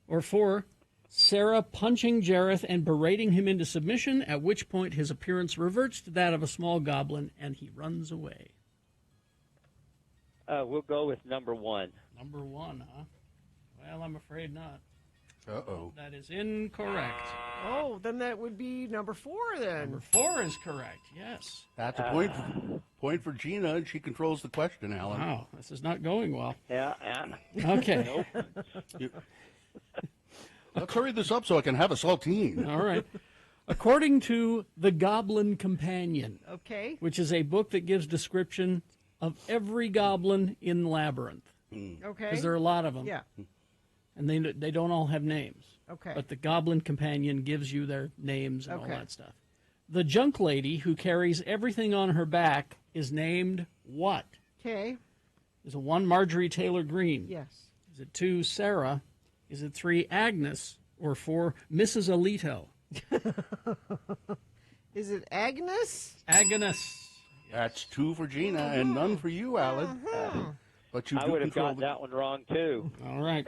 Or 4, Sarah punching Jareth and berating him into submission, at which point his appearance reverts to that of a small goblin and he runs away? We'll go with number 1. Number 1, huh? Well, I'm afraid not. Uh-oh. That is incorrect. Oh, then that would be number 4 then. Number 4 is correct, yes. That's a point for Gina, and she controls the question, Alan. Wow, this is not going well. Yeah. Okay. Let's hurry this up so I can have a saltine. All right. According to The Goblin Companion, Okay. which is a book that gives description of every goblin in Labyrinth. Okay. Because there are a lot of them. Yeah. And they don't all have names. Okay. But the Goblin Companion gives you their names and all Okay. that stuff. The junk lady who carries everything on her back is named what? Okay. Is it 1, Marjorie Taylor Greene? Yes. Is it 2, Sarah? Is it 3, Agnes? Or 4, Mrs. Alito? Is it Agnes? Agnes. That's 2 for Gina and none for you, Alan. But you I do would have control got that one wrong, too. All right.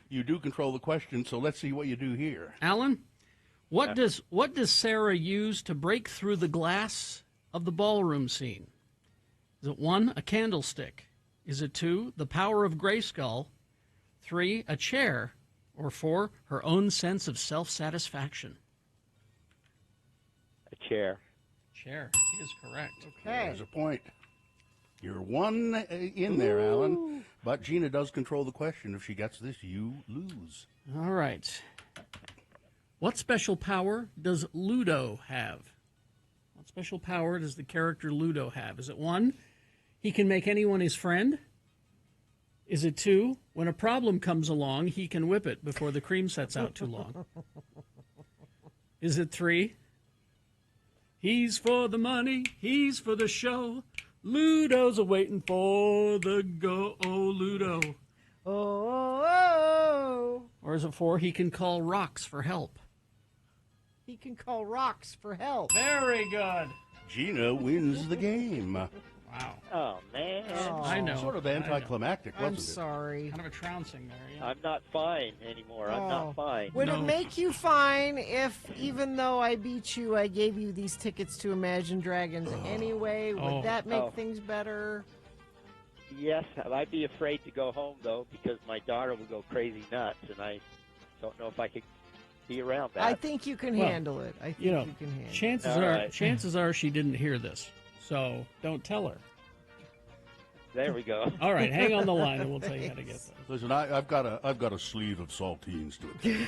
You do control the question, so let's see what you do here. Alan, what does Sarah use to break through the glass of the ballroom scene? Is it 1, a candlestick? Is it 2, the power of Grayskull? 3, a chair? Or 4, her own sense of self-satisfaction? A chair. Chair is correct. Okay. There's a point. You're 1 in there, Alan. But Gina does control the question. If she gets this, you lose. All right. What special power does Ludo have? What special power does the character Ludo have? Is it 1, he can make anyone his friend? Is it 2, when a problem comes along, he can whip it before the cream sets out too long? Is it 3, he's for the money, he's for the show, Ludo's a-waiting for the go, oh, Ludo? Oh. Or is it 4, he can call rocks for help? He can call rocks for help. Very good. Gina wins the game. Wow. Oh, man. I know. Sort of anticlimactic, I'm wasn't it? sorry. Kind of a trouncing there, yeah. I'm not fine anymore. I'm Oh. not fine. Would it make you fine if, even though I beat you, I gave you these tickets to Imagine Dragons anyway? Would Oh. that make Oh. things better? Yes, I'd be afraid to go home, though, because my daughter would go crazy nuts, and I don't know if I could be around that. I think you can Well, handle it. I think You know, you can handle chances All are right. chances are she didn't hear this, so don't tell her. There we go. All right, hang on the line, and we'll tell you how to get this. Listen, I've got a sleeve of saltines to it.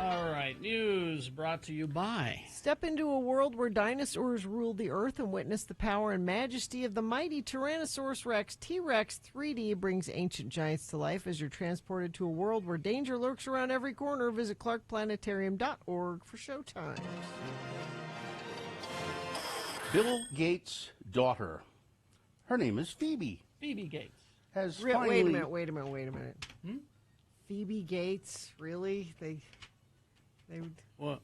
All right, news brought to you by. Step into a world where dinosaurs ruled the earth and witness the power and majesty of the mighty Tyrannosaurus Rex. T-Rex 3D brings ancient giants to life as you're transported to a world where danger lurks around every corner. Visit clarkplanetarium.org for showtime. Bill Gates' daughter, her name is Phoebe, Phoebe Gates. has Wait finally... a minute. Phoebe Gates, really? They would What?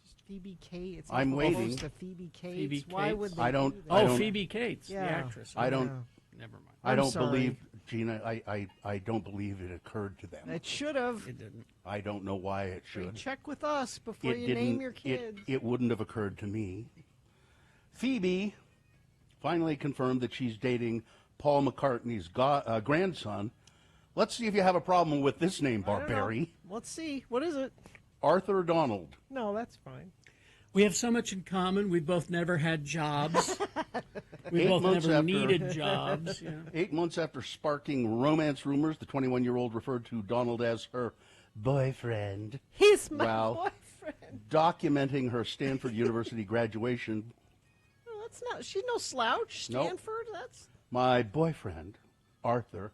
just Phoebe Cates. It's I'm not waiting. close to Phoebe Cates. Phoebe Why Cates? would they? I don't- do I that? Oh, Phoebe Cates, Yeah. the actress. I don't... Never mind. I I'm don't sorry. believe, Gina, I don't believe it occurred to them. It should have. It didn't. I don't know why it should. Check with us before It you didn't, name your kids. It wouldn't have occurred to me. Phoebe finally confirmed that she's dating Paul McCartney's grandson. Let's see if you have a problem with this name, I don't know. Barbary. Let's see. What is it? Arthur Donald. No, that's fine. We have so much in common. We've both never had jobs. We 8 both months never after- needed jobs. Yeah. 8 months after sparking romance rumors, the 21-year-old referred to Donald as her boyfriend. He's my While boyfriend. documenting her Stanford University graduation. No, that's not. She's no slouch. Nope. Stanford. That's. My boyfriend, Arthur,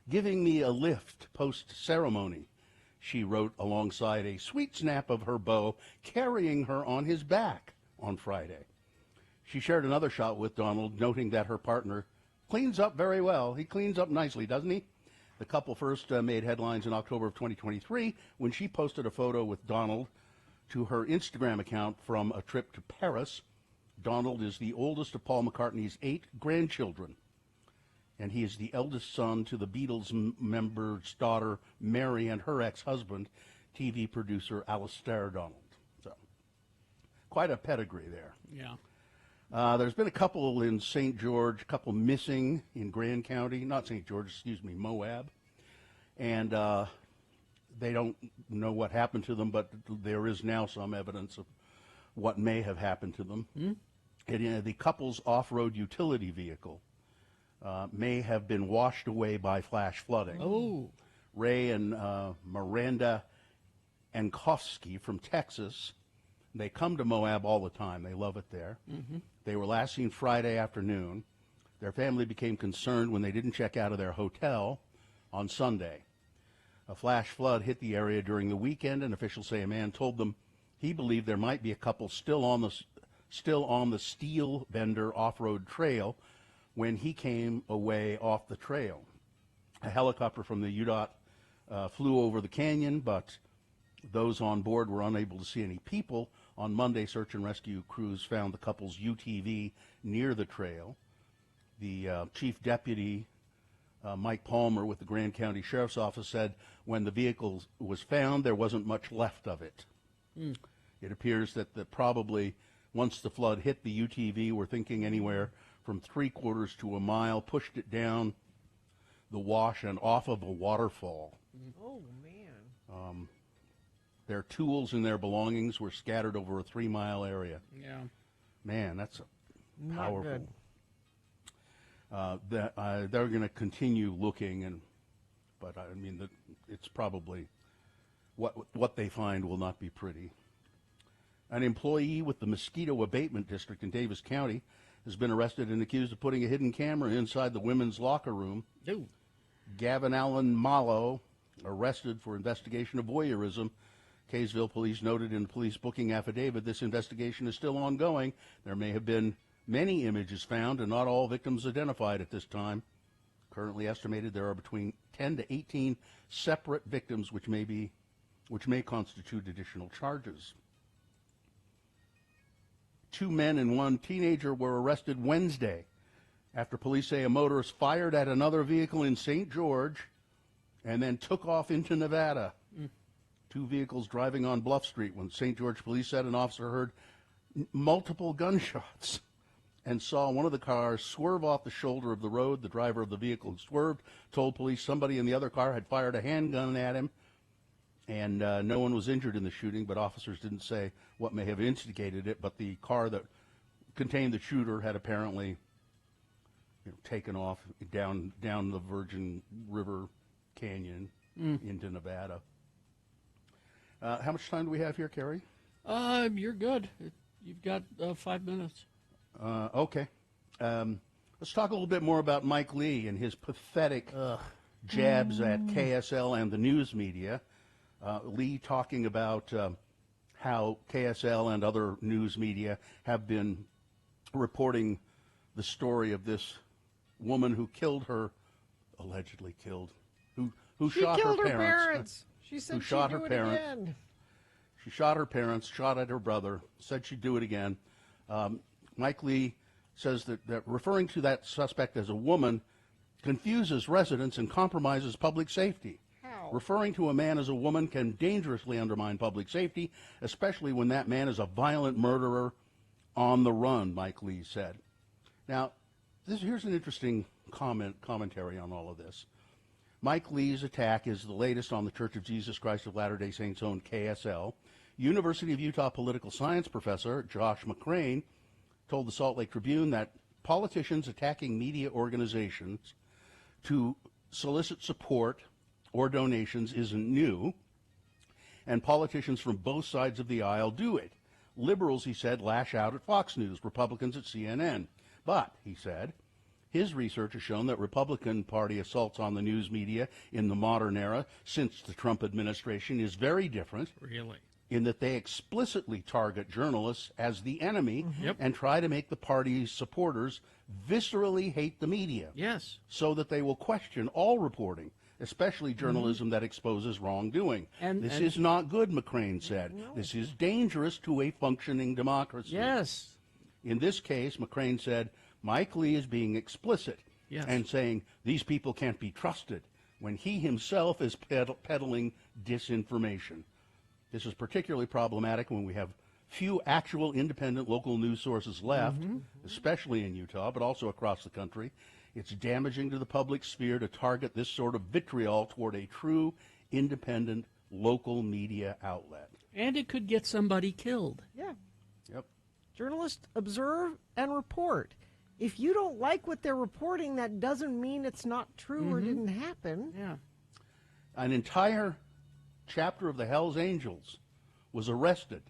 giving me a lift post-ceremony, she wrote alongside a sweet snap of her beau carrying her on his back on Friday. She shared another shot with Donald, noting that her partner cleans up very well. He cleans up nicely, doesn't he? The couple first made headlines in October of 2023 when she posted a photo with Donald to her Instagram account from a trip to Paris. Donald is the oldest of Paul McCartney's 8 grandchildren, and he is the eldest son to the Beatles member's daughter, Mary, and her ex-husband, TV producer Alistair Donald. So, quite a pedigree there. Yeah. There's been a couple in St. George, a couple missing in Grand County, not St. George, excuse me, Moab. And they don't know what happened to them, but there is now some evidence of what may have happened to them. And, the couple's off-road utility vehicle may have been washed away by flash flooding. Oh. Ray and Miranda Ankofsky from Texas. They come to Moab all the time. They love it there. Mm-hmm. They were last seen Friday afternoon. Their family became concerned when they didn't check out of their hotel on Sunday. A flash flood hit the area during the weekend, and officials say a man told them he believed there might be a couple still on the Steel Bender off-road trail when he came away off the trail. A helicopter from the UDOT flew over the canyon, but those on board were unable to see any people. On Monday, search and rescue crews found the couple's UTV near the trail. The chief deputy, Mike Palmer, with the Grand County Sheriff's Office, said when the vehicle was found, there wasn't much left of it. Mm. It appears that probably once the flood hit the UTV, we're thinking anywhere from 3/4 to a mile, pushed it down the wash and off of a waterfall. Oh, man. Their tools and their belongings were scattered over a 3-mile area. Yeah. Man, that's Not powerful. good. They're going to continue looking, but I mean, it's probably what they find will not be pretty. An employee with the Mosquito Abatement District in Davis County has been arrested and accused of putting a hidden camera inside the women's locker room. Ooh. Gavin Allen Malo, arrested for investigation of voyeurism. Kaysville police noted in the police booking affidavit this investigation is still ongoing. There may have been many images found and not all victims identified at this time. Currently estimated there are between 10 to 18 separate victims which may constitute additional charges. 2 men and 1 teenager were arrested Wednesday after police say a motorist fired at another vehicle in St. George and then took off into Nevada. 2 vehicles driving on Bluff Street when St. George police said an officer heard multiple gunshots and saw one of the cars swerve off the shoulder of the road. The driver of the vehicle who swerved told police somebody in the other car had fired a handgun at him, and no one was injured in the shooting, but officers didn't say what may have instigated it. But the car that contained the shooter had apparently taken off down the Virgin River Canyon into Nevada. How much time do we have here, Kerry? You're good. You've got 5 minutes. Okay. Let's talk a little bit more about Mike Lee and his pathetic jabs at KSL and the news media. Lee talking about how KSL and other news media have been reporting the story of this woman who killed her, allegedly killed, who shot her parents. She said who shot she'd her do it parents. again. She shot her parents, shot at her brother, said she'd do it again. Mike Lee says that referring to that suspect as a woman confuses residents and compromises public safety. How? Referring to a man as a woman can dangerously undermine public safety, especially when that man is a violent murderer on the run, Mike Lee said. Now, here's an interesting commentary on all of this. Mike Lee's attack is the latest on the Church of Jesus Christ of Latter-day Saints-owned KSL. University of Utah political science professor Josh McCrane told the Salt Lake Tribune that politicians attacking media organizations to solicit support or donations isn't new, and politicians from both sides of the aisle do it. Liberals, he said, lash out at Fox News, Republicans at CNN. But, he said, his research has shown that Republican Party assaults on the news media in the modern era since the Trump administration is very different. Really? In that they explicitly target journalists as the enemy Yep. and try to make the party's supporters viscerally hate the media. Yes. So that they will question all reporting, especially journalism that exposes wrongdoing. This is not good, McCrane said. No. This is dangerous to a functioning democracy. Yes. In this case, McCrane said, Mike Lee is being explicit and saying these people can't be trusted when he himself is peddling disinformation. This is particularly problematic when we have few actual independent local news sources left, especially in Utah, but also across the country. It's damaging to the public sphere to target this sort of vitriol toward a true, independent, local media outlet. And it could get somebody killed. Yeah. Yep. Journalists observe and report. If you don't like what they're reporting, that doesn't mean it's not true or didn't happen. Yeah. An entire chapter of the Hells Angels was arrested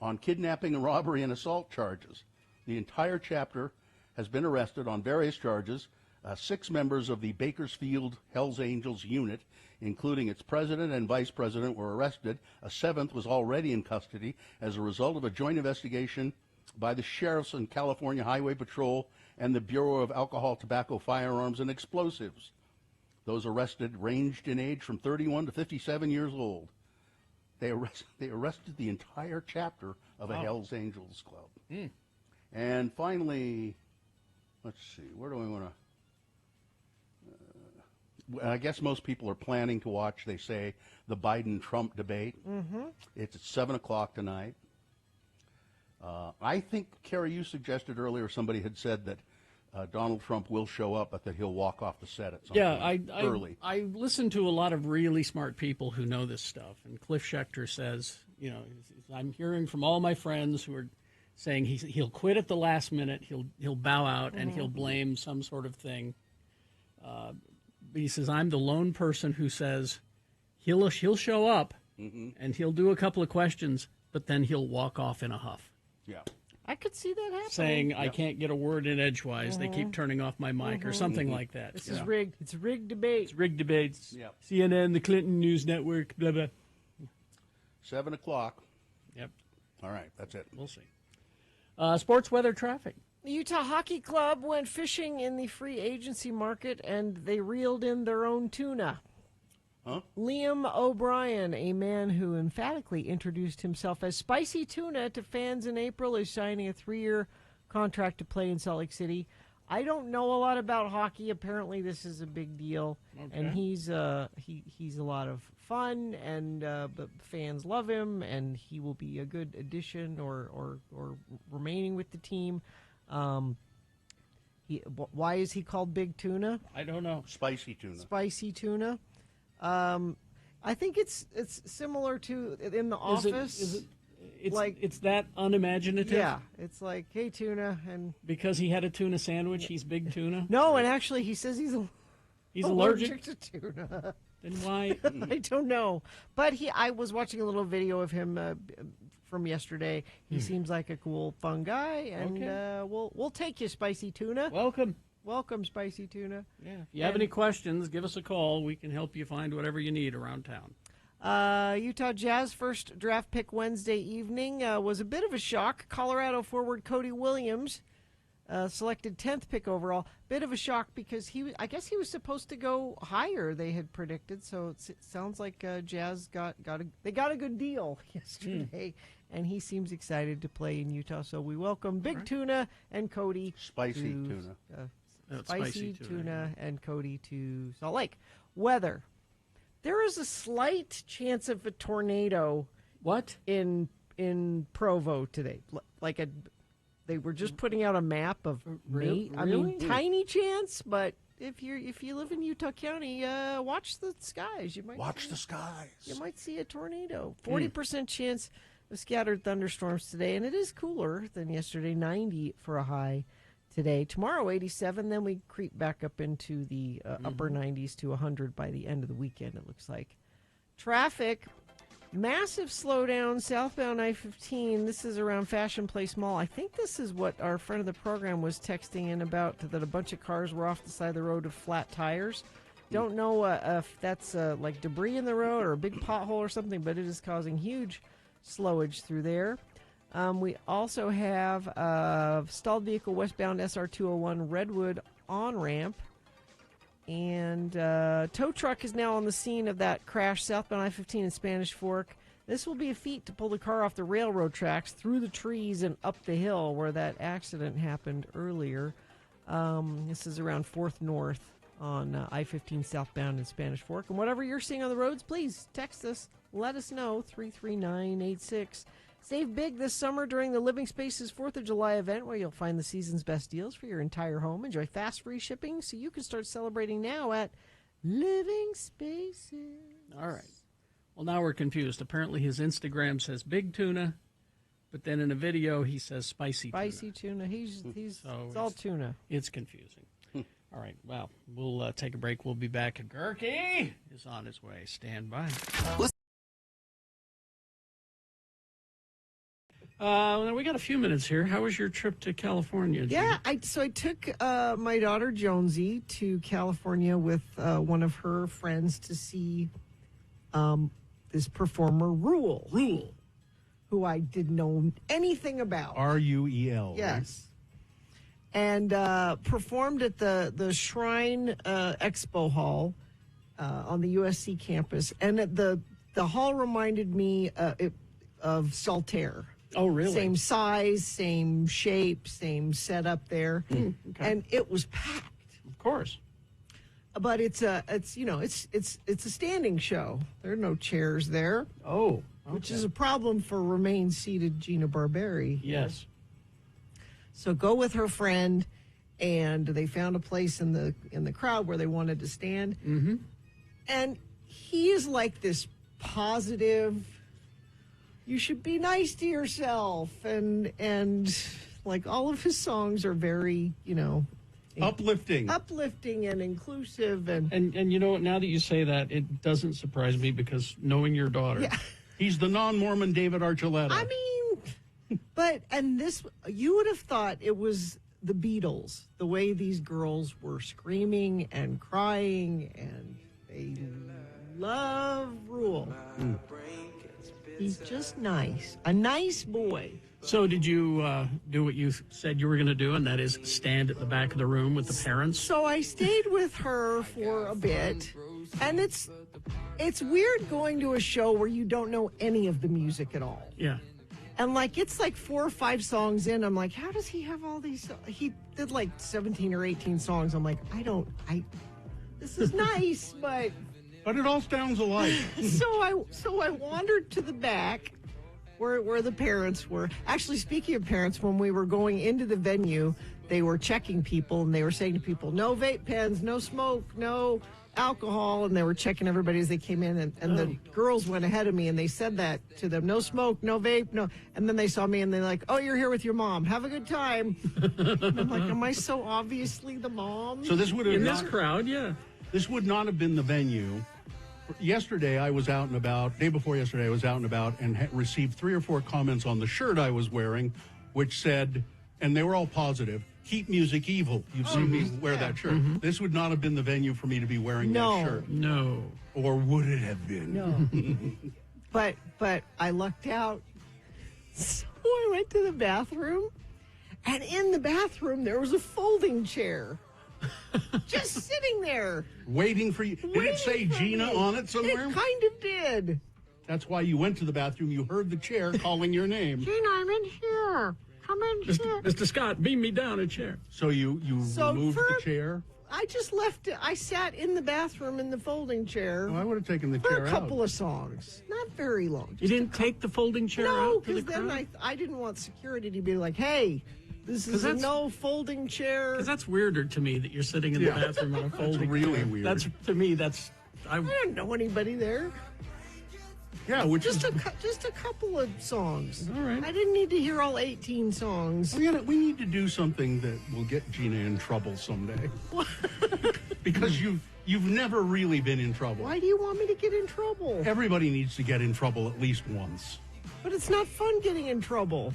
on kidnapping and robbery and assault charges. The entire chapter has been arrested on various charges. 6 members of the Bakersfield Hells Angels unit, including its president and vice president, were arrested. A 7th was already in custody as a result of a joint investigation by the sheriffs and California Highway Patrol and the Bureau of Alcohol, Tobacco, Firearms, and Explosives. Those arrested ranged in age from 31 to 57 years old. They arrested the entire chapter of a Hells Angels club. And finally, let's see, where do we want to... I guess most people are planning to watch, they say, the Biden-Trump debate. It's at 7 o'clock tonight. I think, Carrie, you suggested earlier somebody had said that Donald Trump will show up, but that he'll walk off the set at some point early. I listen to a lot of really smart people who know this stuff, and Cliff Schechter says, you know, I'm hearing from all my friends who are saying he'll quit at the last minute, he'll bow out, and he'll blame some sort of thing. He says, I'm the lone person who says he'll show up and he'll do a couple of questions, but then he'll walk off in a huff. Yeah. I could see that happening. Saying, I can't get a word in edgewise. They keep turning off my mic or something like that. This is rigged. It's a rigged debate. It's rigged debates. Yep. CNN, the Clinton News Network, blah, blah. 7 o'clock. Yep. All right, that's it. We'll see. Sports weather traffic. The Utah Hockey Club went fishing in the free agency market, and they reeled in their own tuna. Liam O'Brien, a man who emphatically introduced himself as Spicy Tuna to fans in April, is signing a 3-year contract to play in Salt Lake City. I don't know a lot about hockey. Apparently, this is a big deal, and he's a lot of fun, and but fans love him, and he will be a good addition or remaining with the team. Why is he called Big Tuna? I don't know. Spicy tuna. Spicy tuna. I think it's similar to in The Office. It's that unimaginative? Yeah, it's like, hey, tuna, and because he had a tuna sandwich, he's Big Tuna? No, and actually he says he's allergic to tuna. Then why? I don't know. But I was watching a little video of him from yesterday. He seems like a cool, fun guy, and we'll take you, Spicy Tuna. Welcome, Spicy Tuna. Yeah. If you have any questions, give us a call. We can help you find whatever you need around town. Utah Jazz first draft pick Wednesday evening was a bit of a shock. Colorado forward Cody Williams selected 10th pick overall. Bit of a shock because I guess he was supposed to go higher, they had predicted. So it sounds like Jazz got a good deal yesterday, and he seems excited to play in Utah. So we welcome Big Tuna and Cody. Spicy tuna. Spicy tuna and Cody to Salt Lake. Weather. There is a slight chance of a tornado. What? In Provo today. They were just putting out a map of Really? I mean, tiny chance, but if you live in Utah County, watch the skies. You might watch the skies. You might see a tornado. 40% chance of scattered thunderstorms today, and it is cooler than yesterday. 90 for a high today. Tomorrow, 87. Then we creep back up into the upper 90s to 100 by the end of the weekend, it looks like. Traffic, massive slowdown southbound I-15. This is around Fashion Place Mall. I think this is what our friend of the program was texting in about, that a bunch of cars were off the side of the road with flat tires. Don't know if that's like debris in the road or a big pothole or something, but it is causing huge slowage through there. We also have stalled vehicle westbound SR201 Redwood on-ramp. And tow truck is now on the scene of that crash southbound I-15 in Spanish Fork. This will be a feat to pull the car off the railroad tracks, through the trees, and up the hill where that accident happened earlier. This is around 4th North on I-15 southbound in Spanish Fork. And whatever you're seeing on the roads, please text us. Let us know, 33986. Save big this summer during the Living Spaces 4th of July event, where you'll find the season's best deals for your entire home. Enjoy fast, free shipping so you can start celebrating now at Living Spaces. All right. Well, now we're confused. Apparently his Instagram says Big Tuna, but then in a video he says Spicy Tuna. Spicy Tuna. It's all tuna. It's confusing. All right. Well, we'll take a break. We'll be back. Gerke is on his way. Stand by. We got a few minutes here. How was your trip to California, Gina? Yeah, I took my daughter Jonesy to California with one of her friends to see this performer Rule, who I didn't know anything about. Ruel. Yes. And performed at the Shrine Expo Hall on the USC campus. And the hall reminded me of Saltaire. Oh, really? Same size, same shape, same setup there. Okay. And it was packed. Of course. But it's a standing show. There are no chairs there. Oh, okay. Which is a problem for remain seated Gina Barberi. Yes. So go with her friend, and they found a place in the crowd where they wanted to stand. Mm-hmm. And he is like this positive, you should be nice to yourself, and like all of his songs are very, uplifting and inclusive, and you know what? Now that you say that, it doesn't surprise me because knowing your daughter, he's the non-Mormon David Archuleta. I mean, this you would have thought it was the Beatles, the way these girls were screaming and crying, and they love Rule. He's just nice, a nice boy. So did you do what you said you were going to do, and that is stand at the back of the room with the parents? So I stayed with her for a bit, and it's weird going to a show where you don't know any of the music at all. Yeah. And it's 4 or 5 songs in. I'm like, how does he have all these? He did 17 or 18 songs. I'm like, this is nice, but it all sounds alike. So I wandered to the back where the parents were. Actually, speaking of parents, when we were going into the venue, they were checking people, and they were saying to people, no vape pens, no smoke, no alcohol, and they were checking everybody as they came in, and the girls went ahead of me, and they said that to them, no smoke, no vape, no, and then they saw me, and they're like, oh, you're here with your mom, have a good time. And I'm like, am I so obviously the mom? So this would have in this crowd, yeah. This would not have been the venue. Yesterday, I was out and about. Day before yesterday, I was out and about and received 3 or 4 comments on the shirt I was wearing, which said, and they were all positive, keep music evil. You've seen me wear that shirt. Mm-hmm. This would not have been the venue for me to be wearing that shirt. No. Or would it have been? No. But I lucked out. So I went to the bathroom, and in the bathroom, there was a folding chair. Just sitting there. Waiting for you. Did it say Gina on it somewhere? It kind of did. That's why you went to the bathroom. You heard the chair calling your name. Gina, I'm in here. Come in here. Mr. Scott, beam me down a chair. So you removed the chair? I just left it. I sat in the bathroom in the folding chair. Well, I would have taken the for chair a couple of songs. Not very long. You didn't take the folding chair out? No, because then I didn't want security to be like, hey, this is a no folding chair. Because that's weirder to me that you're sitting in the bathroom on a folding chair. That's really weird. That's, to me, that's... I don't know anybody there. Yeah, which just a couple of songs. All right. I didn't need to hear all 18 songs. We need to do something that will get Gina in trouble someday. Because you've never really been in trouble. Why do you want me to get in trouble? Everybody needs to get in trouble at least once. But it's not fun getting in trouble.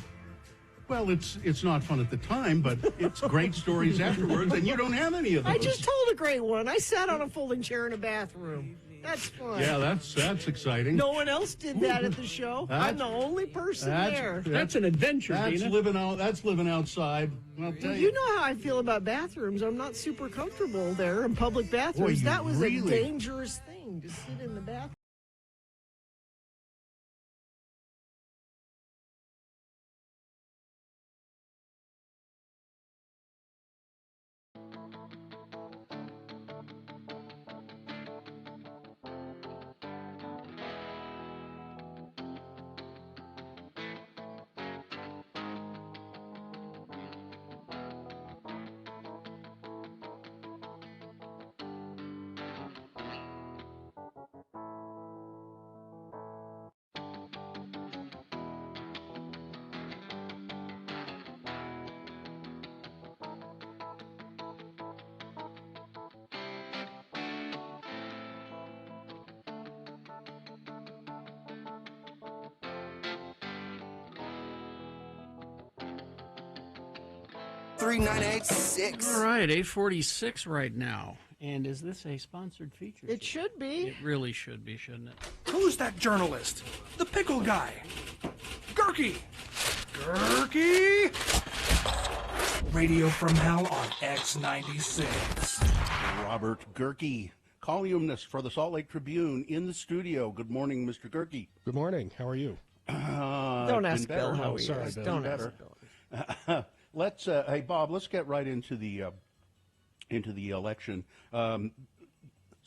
Well, it's not fun at the time, but it's great stories afterwards, and you don't have any of those. I just told a great one. I sat on a folding chair in a bathroom. That's fun. Yeah, that's exciting. No one else did that at the show. I'm the only person there. That's an adventure, That's Dina. living outside. I'll tell you know how I feel about bathrooms. I'm not super comfortable there in public bathrooms. Boy, that was really... a dangerous thing to sit in the bathroom. 603-9886. All right, 8:46 right now. And is this a sponsored feature? It should be. It really should be, shouldn't it? Who's that journalist? The pickle guy. Gurky. Gurky. Radio from Hell on X96. Robert Gurky, columnist for the Salt Lake Tribune, in the studio. Good morning, Mr. Gurky. Good morning. How are you? Don't ask Bill how he sorry, is. Bill. Don't ask Bill. Let's, hey Bob, let's get right into the election. So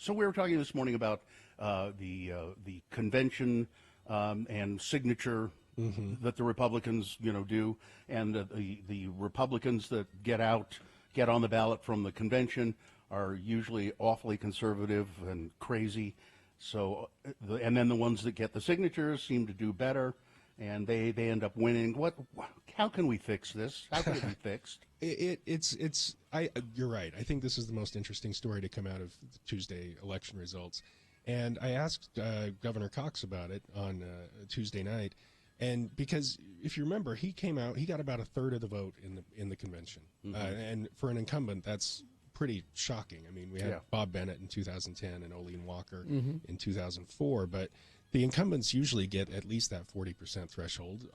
we were talking this morning about the convention and signature that the Republicans, do, and the Republicans that get on the ballot from the convention are usually awfully conservative and crazy. So, and then the ones that get the signatures seem to do better, and they end up winning. How can we fix this? How can it be fixed? You're right. I think this is the most interesting story to come out of the Tuesday election results. And I asked Governor Cox about it on Tuesday night, and because if you remember, he came out, he got about a third of the vote in the convention, and for an incumbent, that's pretty shocking. I mean, we had Bob Bennett in 2010 and Olene Walker in 2004, but the incumbents usually get at least that 40% threshold.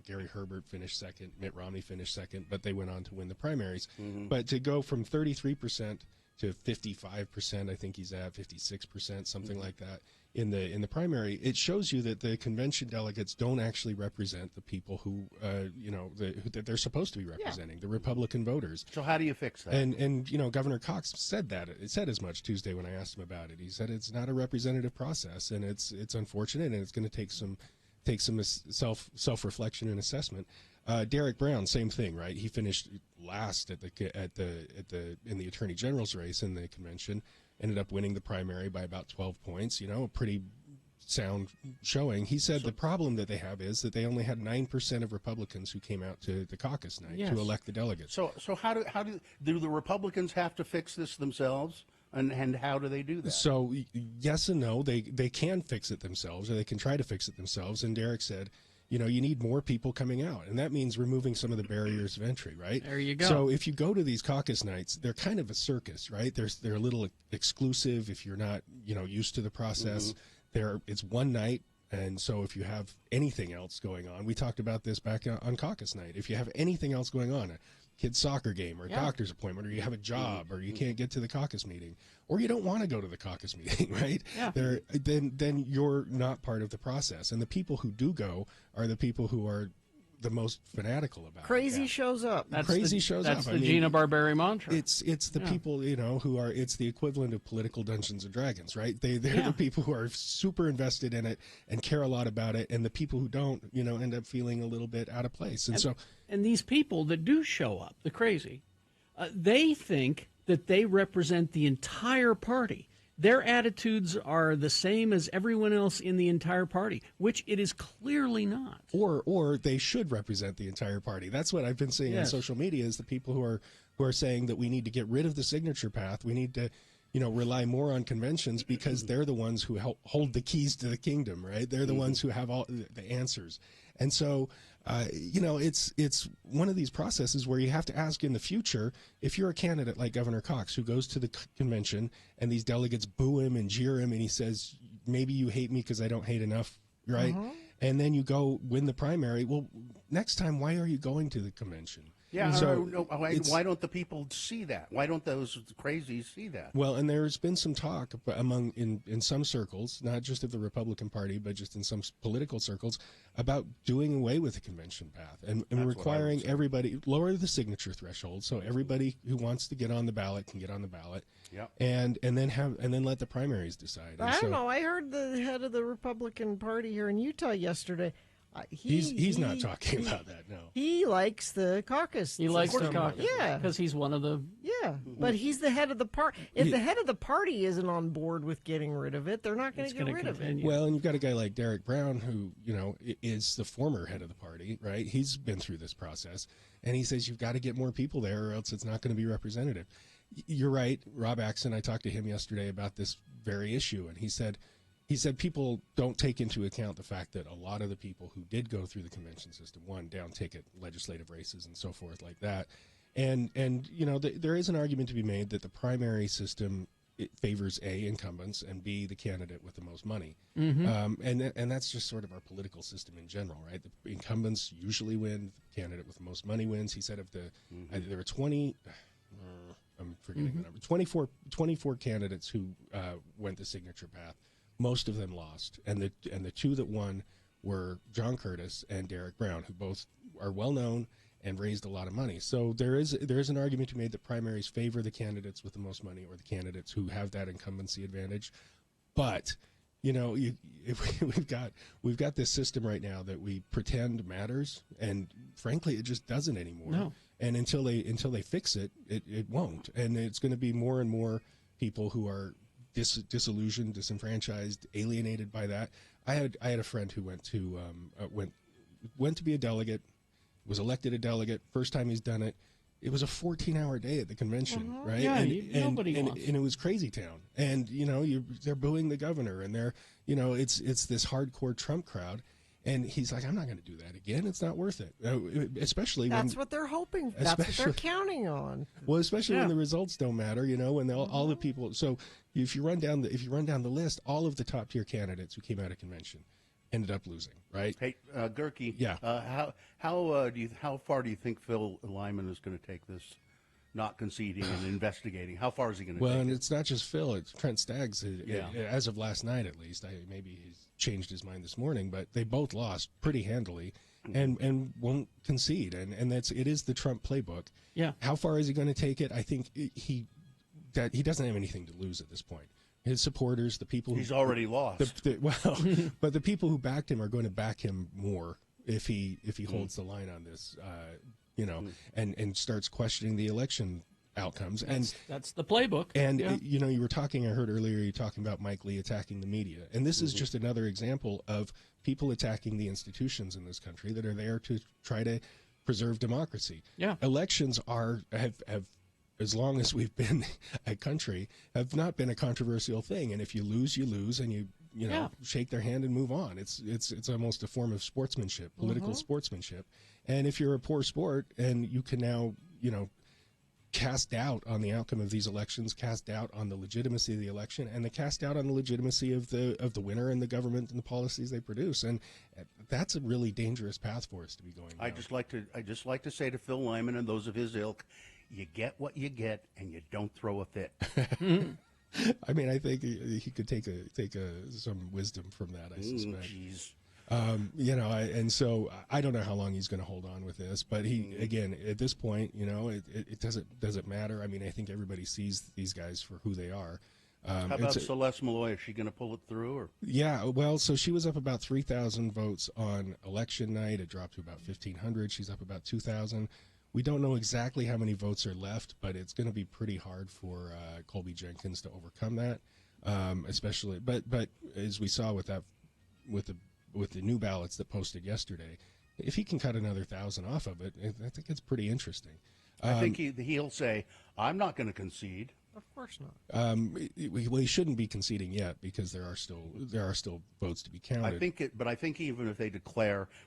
Gary Herbert finished second, Mitt Romney finished second, but they went on to win the primaries. But to go from 33% to 55%, I think he's at 56%, something like that in the primary, it shows you that the convention delegates don't actually represent the people who that they're supposed to be representing, the Republican voters. So how do you fix that? And Governor Cox said that. It said as much Tuesday when I asked him about it. He said it's not a representative process, and it's unfortunate, and it's going to take some self-reflection and assessment. Derek Brown, same thing, right? He finished last in the Attorney General's race in the convention. Ended up winning the primary by about 12 points. A pretty sound showing. He said the problem that they have is that they only had 9% of Republicans who came out to the caucus night to elect the delegates. So how do the Republicans have to fix this themselves? And how do they do that? So yes and no. They can fix it themselves, or they can try to fix it themselves. And Derek said, you need more people coming out, and that means removing some of the barriers of entry, right? There you go. So if you go to these caucus nights, they're kind of a circus, right? They're a little exclusive if you're not, used to the process. It's one night, and so if you have anything else going on, we talked about this back on caucus night. If you have anything else going on, a kid's soccer game or a doctor's appointment, or you have a job, or you can't get to the caucus meeting, or you don't want to go to the caucus meeting, right? Yeah. Then you're not part of the process. And the people who do go are the people who are the most fanatical about Crazy shows up. That's That's the Gina Barberi mantra. It's the people, who are, it's the equivalent of political Dungeons and Dragons, right? They're the people who are super invested in it and care a lot about it, and the people who don't, end up feeling a little bit out of place. And these people that do show up, the crazy, they think that they represent the entire party. Their attitudes are the same as everyone else in the entire party, which it is clearly not. Or they should represent the entire party. That's what I've been seeing on social media, is the people who are saying that we need to get rid of the signature path. We need to, rely more on conventions, because they're the ones who hold the keys to the kingdom, right? They're the ones who have all the answers. And so, it's one of these processes where you have to ask in the future, if you're a candidate like Governor Cox, who goes to the convention and these delegates boo him and jeer him, and he says, maybe you hate me because I don't hate enough, right? And then you go win the primary. Well, next time, why are you going to the convention? Yeah, so why don't the people see that? Why don't those crazies see that? Well, and there's been some talk in some circles, not just of the Republican Party, but just in some political circles, about doing away with the convention path and requiring everybody, lower the signature threshold, so everybody who wants to get on the ballot can get on the ballot. Yep. And then let the primaries decide. I don't know. I heard the head of the Republican Party here in Utah yesterday. He's not talking about that, no. He likes the caucus. He likes the caucus. Yeah. Because he's one of the... Yeah, but he's the head of the party. If the head of the party isn't on board with getting rid of it, they're not going to get rid of it. Well, and you've got a guy like Derek Brown who, is the former head of the party, right? He's been through this process, and he says you've got to get more people there or else it's not going to be representative. You're right. Rob Axon, I talked to him yesterday about this very issue, and he said people don't take into account the fact that a lot of the people who did go through the convention system won down ticket legislative races and so forth like that. And there is an argument to be made that the primary system, it favors A, incumbents, and B, the candidate with the most money. And that's just sort of our political system in general, right? The incumbents usually win. The candidate with the most money wins. He said there were 20, I'm forgetting the number, 24 candidates who went the signature path. Most of them lost. And the two that won were John Curtis and Derek Brown, who both are well-known and raised a lot of money. So there is an argument to be made that primaries favor the candidates with the most money or the candidates who have that incumbency advantage. But we've got this system right now that we pretend matters, and frankly, it just doesn't anymore. No. And until they fix it, it won't. And it's going to be more and more people who are disillusioned, disenfranchised, alienated by that. I had a friend who went to be a delegate. Was elected a delegate, first time he's done it. It was a 14-hour day at the convention, right? Yeah, and nobody wants. And it was crazy town. And they're booing the governor, and they're it's this hardcore Trump crowd. And he's like, I'm not going to do that again. It's not worth it. Especially that's what they're hoping. That's what they're counting on. Well, especially when the results don't matter, when all the people. So if you run down the list, all of the top tier candidates who came out of convention ended up losing, right? Hey, Gerke. Yeah. How far do you think Phil Lyman is going to take this, not conceding and investigating? How far is he going to take it? Well, and it's not just Phil; it's Trent Staggs. As of last night, at least, maybe he's changed his mind this morning, but they both lost pretty handily, and won't concede. And it is the Trump playbook. Yeah. How far is he going to take it? I think he doesn't have anything to lose at this point. His supporters, the people he's already lost. But the people who backed him are going to back him more if he holds the line on this, and starts questioning the election outcomes. That's the playbook. And you were talking. I heard earlier you talking about Mike Lee attacking the media, and this is just another example of people attacking the institutions in this country that are there to try to preserve democracy. Yeah, elections have as long as we've been a country, have not been a controversial thing. And if you lose, you lose, and you shake their hand and move on. It's almost a form of sportsmanship, political sportsmanship. And if you're a poor sport and you can now, cast doubt on the outcome of these elections, cast doubt on the legitimacy of the election, and cast doubt on the legitimacy of the winner and the government and the policies they produce. And that's a really dangerous path for us to be going down. I just like to say to Phil Lyman and those of his ilk, you get what you get, and you don't throw a fit. I mean, I think he could take some wisdom from that, I suspect. Jeez. And so I don't know how long he's going to hold on with this, but he, again, at this point, it doesn't matter. I mean, I think everybody sees these guys for who they are. How about Celeste Malloy? Is she going to pull it through? Or? Yeah, well, so she was up about 3,000 votes on election night. It dropped to about 1,500. She's up about 2,000. We don't know exactly how many votes are left, but it's going to be pretty hard for Colby Jenkins to overcome that, especially. But as we saw with the new ballots that posted yesterday, if he can cut another 1,000 off of it, I think it's pretty interesting. I think he'll say, "I'm not going to concede." Of course not. Well, he shouldn't be conceding yet because there are still votes to be counted. I think even if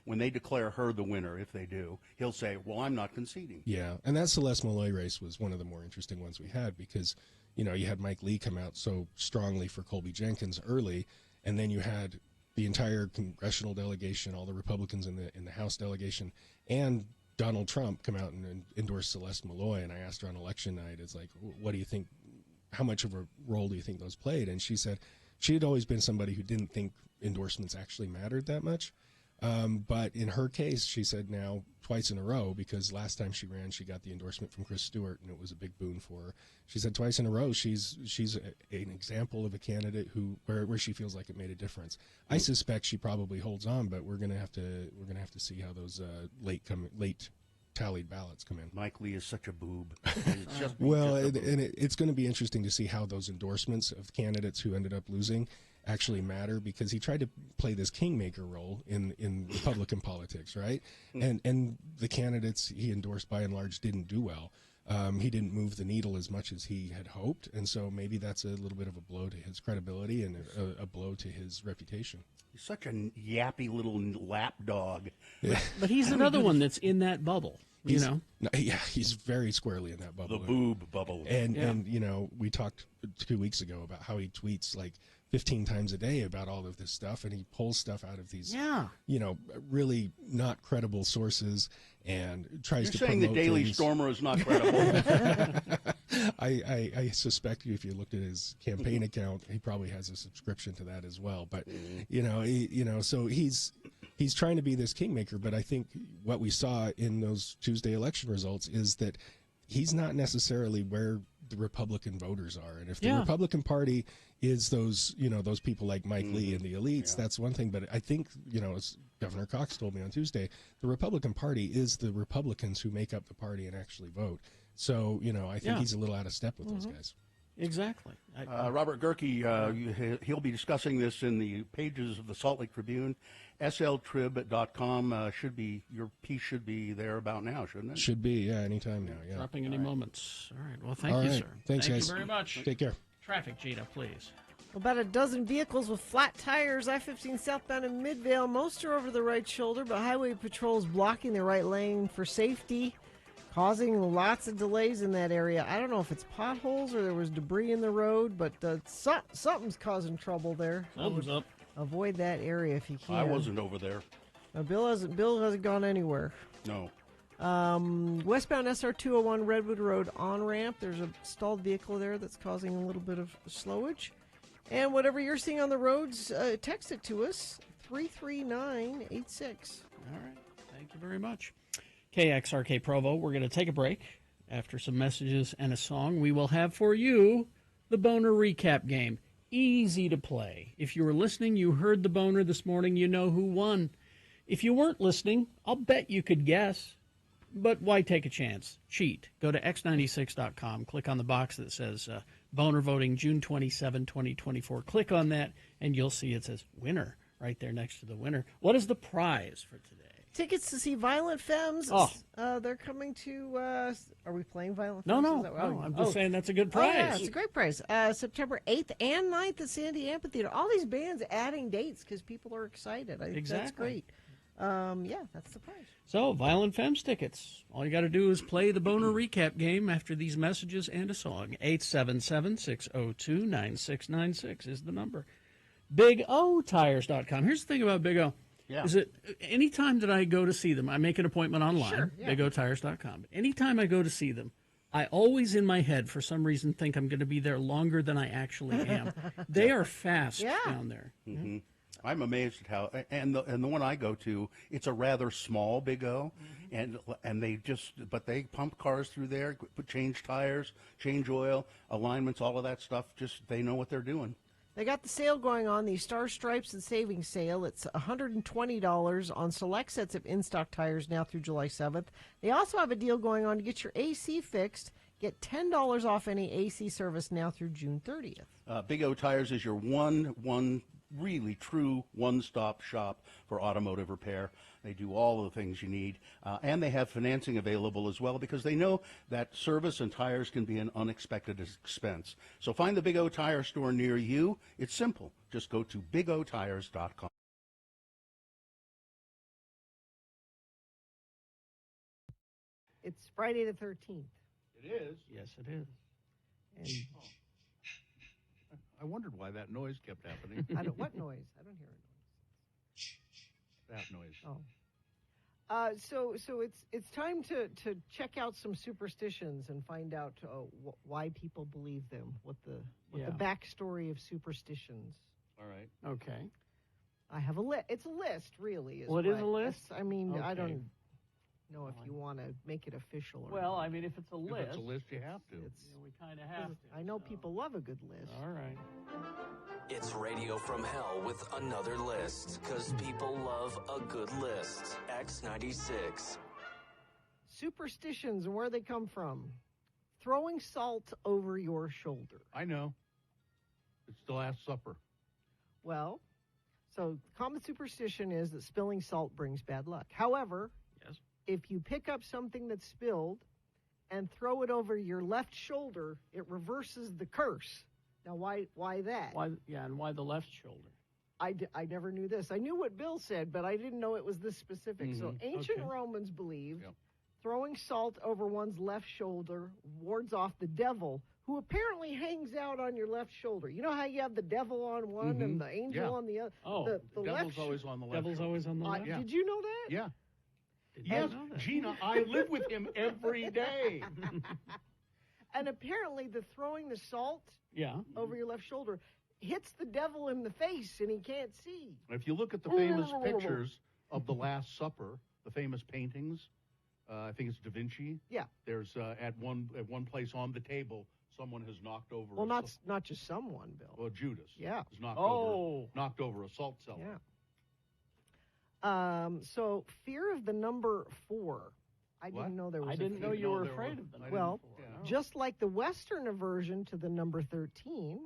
when they declare her the winner, if they do, he'll say, "Well, I'm not conceding." Yeah, and that Celeste Malloy race was one of the more interesting ones we had because, you had Mike Lee come out so strongly for Colby Jenkins early, and then you had the entire congressional delegation, all the Republicans in the House delegation, and Donald Trump come out and endorse Celeste Malloy. And I asked her on election night, it's like, what do you think? How much of a role do you think those played? And she said she had always been somebody who didn't think endorsements actually mattered that much. But in her case, she said now twice in a row, because last time she ran, she got the endorsement from Chris Stewart, and it was a big boon for her. She said twice in a row, she's an example of a candidate where she feels like it made a difference. I suspect she probably holds on, but we're gonna have to see how those late tallied ballots come in. Mike Lee is such a boob. It's going to be interesting to see how those endorsements of candidates who ended up losing actually matter, because he tried to play this kingmaker role in Republican politics, right? And the candidates he endorsed by and large didn't do well. He didn't move the needle as much as he had hoped, and so maybe that's a little bit of a blow to his credibility and a blow to his reputation. He's such a yappy little lapdog. But he's another one that's in that bubble. you know. Yeah, he's very squarely in that bubble. The boob bubble. And you know, we talked 2 weeks ago about how he tweets like 15 times a day about all of this stuff, and he pulls stuff out of these, you know, really not credible sources and tries You're to saying the promote Daily things. Stormer is not credible? I suspect if you looked at his campaign account, he probably has a subscription to that as well. But you know, so he's trying to be this kingmaker. But I think what we saw in those Tuesday election results is that he's not necessarily where the Republican voters are. And if the Republican Party is those, you know, those people like Mike Lee and the elites, that's one thing. But I think, you know, as Governor Cox told me on Tuesday, the Republican Party is the Republicans who make up the party and actually vote. So, you know, I think he's a little out of step with those guys. Exactly. Robert Gehrke, he'll be discussing this in the pages of the Salt Lake Tribune. sltrib.com your piece should be there about now, shouldn't it? Should be, yeah, anytime now, yeah. Dropping any moments. All right. Well, thank you, sir. Thanks, thank guys. you very much. Take care. Traffic, Gina, please. About a dozen vehicles with flat tires, I-15 southbound in Midvale. Most are over the right shoulder, but Highway Patrol is blocking the right lane for safety, causing lots of delays in that area. I don't know if it's potholes or there was debris in the road, but something's causing trouble there. Thumbs up. Avoid that area if you can. I wasn't over there. Bill hasn't gone anywhere. No. Westbound SR 201 Redwood Road on ramp. There's a stalled vehicle there that's causing a little bit of slowage. And whatever you're seeing on the roads, text it to us 33986. All right. Thank you very much. KXRK Provo, we're going to take a break. After some messages and a song, we will have for you the Boner Recap Game. Easy to play. If you were listening, you heard the Boner this morning, you know who won. If you weren't listening, I'll bet you could guess. But why take a chance? Cheat. Go to x96.com. Click on the box that says Boner Voting June 27, 2024. Click on that, and you'll see it says winner right there next to the winner. What is the prize for today? Tickets to see Violent Femmes. Oh. They're coming to, are we playing Violent No, Femmes? no. I'm just saying that's a good prize. Oh, yeah, it's a great prize. September 8th and 9th at Sandy Amphitheater. All these bands adding dates because people are excited. I think that's great. Yeah, that's the prize. So, Violent Femmes tickets. All you got to do is play the Boner Recap Game after these messages and a song. 877-602-9696 is the number. BigOTires.com. Here's the thing about Big O. Yeah. Is it anytime that I go to see them, I make an appointment online, BigOTires.com. Anytime I go to see them, I always in my head, for some reason, think I'm going to be there longer than I actually am. They are fast down there. Mm-hmm. I'm amazed at how, and the one I go to, it's a rather small Big O, and but they pump cars through there, change tires, change oil, alignments, all of that stuff. Just they know what they're doing. They got the sale going on, the Star Stripes and Savings Sale. It's $120 on select sets of in-stock tires now through July 7th. They also have a deal going on to get your AC fixed. Get $10 off any AC service now through June 30th. Big O Tires is your one really true one-stop shop for automotive repair. They do all the things you need, and they have financing available as well because they know that service and tires can be an unexpected expense. So find the Big O Tire store near you. It's simple. Just go to bigotires.com. It's Friday the 13th. It is? Yes, it is. And I wondered why that noise kept happening. what noise? I don't hear a noise. That noise. Oh. So it's time to check out some superstitions and find out why people believe them. What the backstory of superstitions. All right. Okay. I have a list. It's a list, really. Well, it is a list? I mean, I Okay. don't know if you want to make it official or Well, not. I mean, if it's a list. If it's a list, you have to. We kind of have to. I know people love a good list. All right. It's Radio from Hell with another list, because people love a good list. X96. Superstitions and where they come from. Throwing salt over your shoulder. I know. It's the Last Supper. Well, so common superstition is that spilling salt brings bad luck. However, if you pick up something that's spilled and throw it over your left shoulder, it reverses the curse. Now, why that? And why the left shoulder? I never knew this. I knew what Bill said, but I didn't know it was this specific. So ancient Romans believed Throwing salt over one's left shoulder wards off the devil, who apparently hangs out on your left shoulder. You know how you have the devil on one and the angel on the other? Oh, the Devil's left always on the left. Devil's always on the left. Yeah. Did you know that? Yeah. Did Yes, you know that? Gina, I live with him every day. And apparently the throwing the salt Yeah. over your left shoulder hits the devil in the face and he can't see. If you look at the famous pictures of the Last Supper, the famous paintings, I think it's Da Vinci. Yeah. There's at one place on the table, someone has knocked over. Well, not just someone, Bill. Well, Judas. Yeah. Has knocked over a salt cellar. Yeah. So fear of the number 4. I didn't know there was. I didn't know you were afraid of the number 4. Well, just like the Western aversion to the number 13,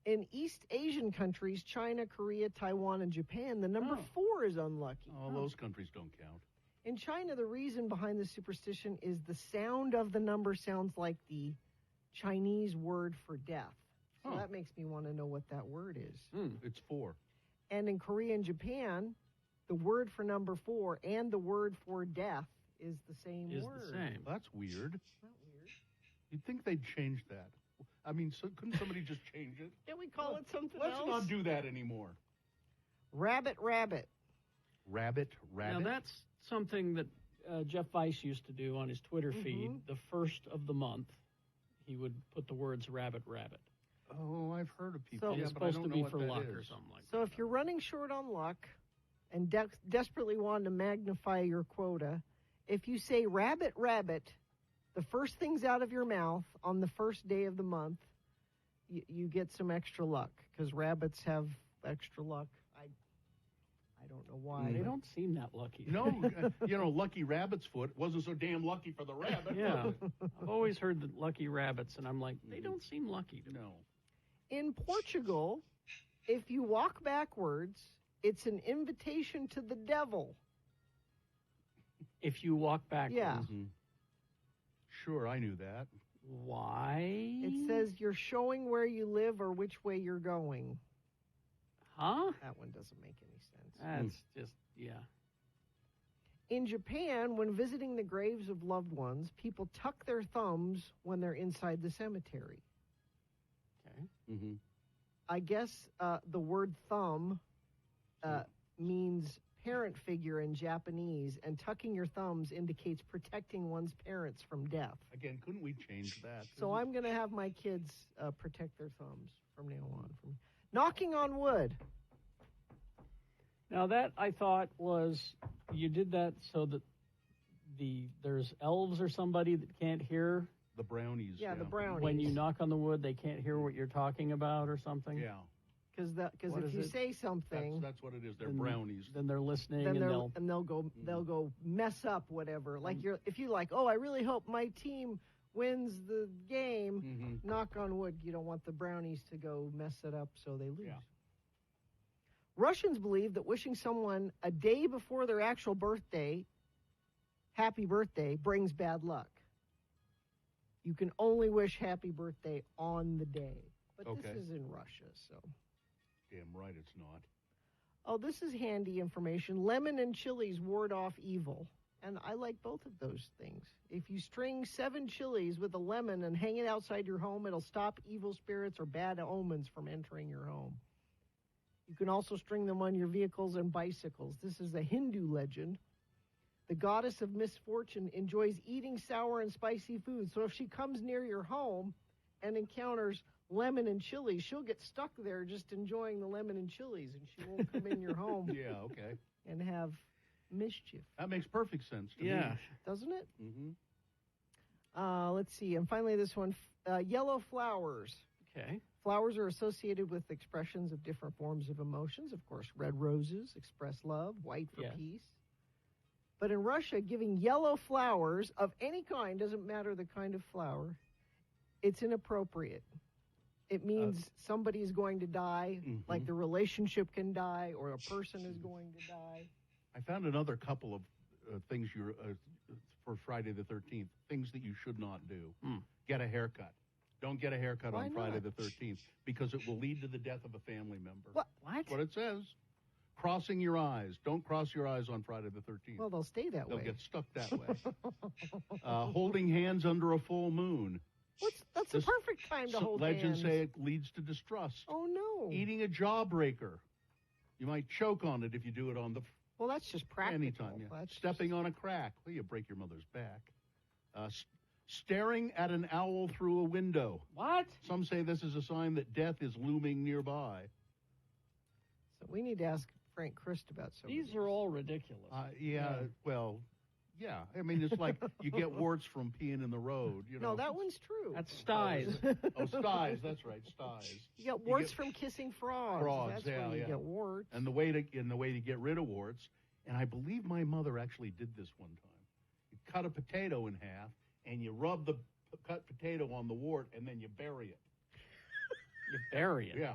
in East Asian countries, China, Korea, Taiwan, and Japan, the number 4 is unlucky. Oh, those countries don't count. In China, the reason behind the superstition is the sound of the number sounds like the Chinese word for death. So that makes me want to know what that word is. It's 4. And in Korea and Japan, the word for number 4 and the word for death is the same word. the same. That's weird. Not weird. You'd think they'd change that. I mean, couldn't somebody just change it? Can we call it something Let's else? not do that anymore. Rabbit, rabbit. Rabbit. Now, that's something that Jeff Weiss used to do on his Twitter feed. The first of the month, he would put the words rabbit, rabbit. Oh, I've heard of people. So- yeah, It's but I supposed don't to know be for what that luck or is. something like that. So if you're running short on luck and desperately want to magnify your quota, if you say rabbit, rabbit, the first things out of your mouth on the first day of the month, you get some extra luck because rabbits have extra luck. I don't know why. They don't seem that lucky. No, Lucky Rabbit's foot wasn't so damn lucky for the rabbit. Yeah. was it? I've always heard the lucky rabbits, and I'm like, they don't seem lucky to me. No. In Portugal, if you walk backwards, it's an invitation to the devil. If you walk backwards. Yeah. Sure, I knew that. Why? It says you're showing where you live or which way you're going. Huh? That one doesn't make any sense. That's just, yeah. In Japan, when visiting the graves of loved ones, people tuck their thumbs when they're inside the cemetery. Okay. Mm-hmm. I guess the word thumb means parent figure in Japanese, and tucking your thumbs indicates protecting one's parents from death. Again, couldn't we change that? So I'm going to have my kids protect their thumbs from now on. From knocking on wood. Now that I thought was, you did that so that there's elves or somebody that can't hear. The brownies. Yeah, the brownies. When you knock on the wood, they can't hear what you're talking about or something. Yeah. Because What if is you it? say something, That's what it is. They're then- brownies. Then they're listening, then and they'll go mess up whatever. Like if you like, oh, I really hope my team wins the game. Knock on wood. You don't want the brownies to go mess it up so they lose. Yeah. Russians believe that wishing someone a day before their actual birthday, happy birthday, brings bad luck. You can only wish happy birthday on the day. But Okay. this is in Russia, so. Damn right it's not. Oh, this is handy information. Lemon and chilies ward off evil. And I like both of those things. If you string 7 chilies with a lemon and hang it outside your home, it'll stop evil spirits or bad omens from entering your home. You can also string them on your vehicles and bicycles. This is a Hindu legend. The goddess of misfortune enjoys eating sour and spicy food. So if she comes near your home and encounters lemon and chilies, she'll get stuck there just enjoying the lemon and chilies, and she won't come in your home Yeah, okay. and have mischief. That makes perfect sense to me. Yeah. Doesn't it? Mm-hmm. Let's see. And finally, this one, yellow flowers. Okay. Flowers are associated with expressions of different forms of emotions. Of course, red roses express love, white for Yes. peace. But in Russia, giving yellow flowers of any kind, doesn't matter the kind of flower, it's inappropriate. It means somebody's going to die, like the relationship can die, or a person is going to die. I found another couple of things for Friday the 13th, things that you should not do. Get a haircut. Don't get a haircut Why on Friday not? the 13th because it will lead to the death of a family member. What? That's what it says. Crossing your eyes. Don't cross your eyes on Friday the 13th. Well, they'll stay that They'll way. get stuck that way. Holding hands under a full moon. That's the perfect time to hold Legends hands. say it leads to distrust. Oh, no. Eating a jawbreaker. You might choke on it if you do it on the... Well, that's just practical. Anytime, yeah. Stepping on a crack. Well, you break your mother's back. Staring at an owl through a window. What? Some say this is a sign that death is looming nearby. So we need to ask Frank Christ about some. These are all ridiculous. Well, yeah. I mean, it's like you get warts from peeing in the road. You know? No, that one's true. That's styes. Styes. That's right, styes. You get warts from kissing frogs. Frogs, That's yeah, when you yeah. get warts. And the way to get rid of warts, and I believe my mother actually did this one time. You cut a potato in half, and you rub the cut potato on the wart, and then you bury it. You bury it? Yeah.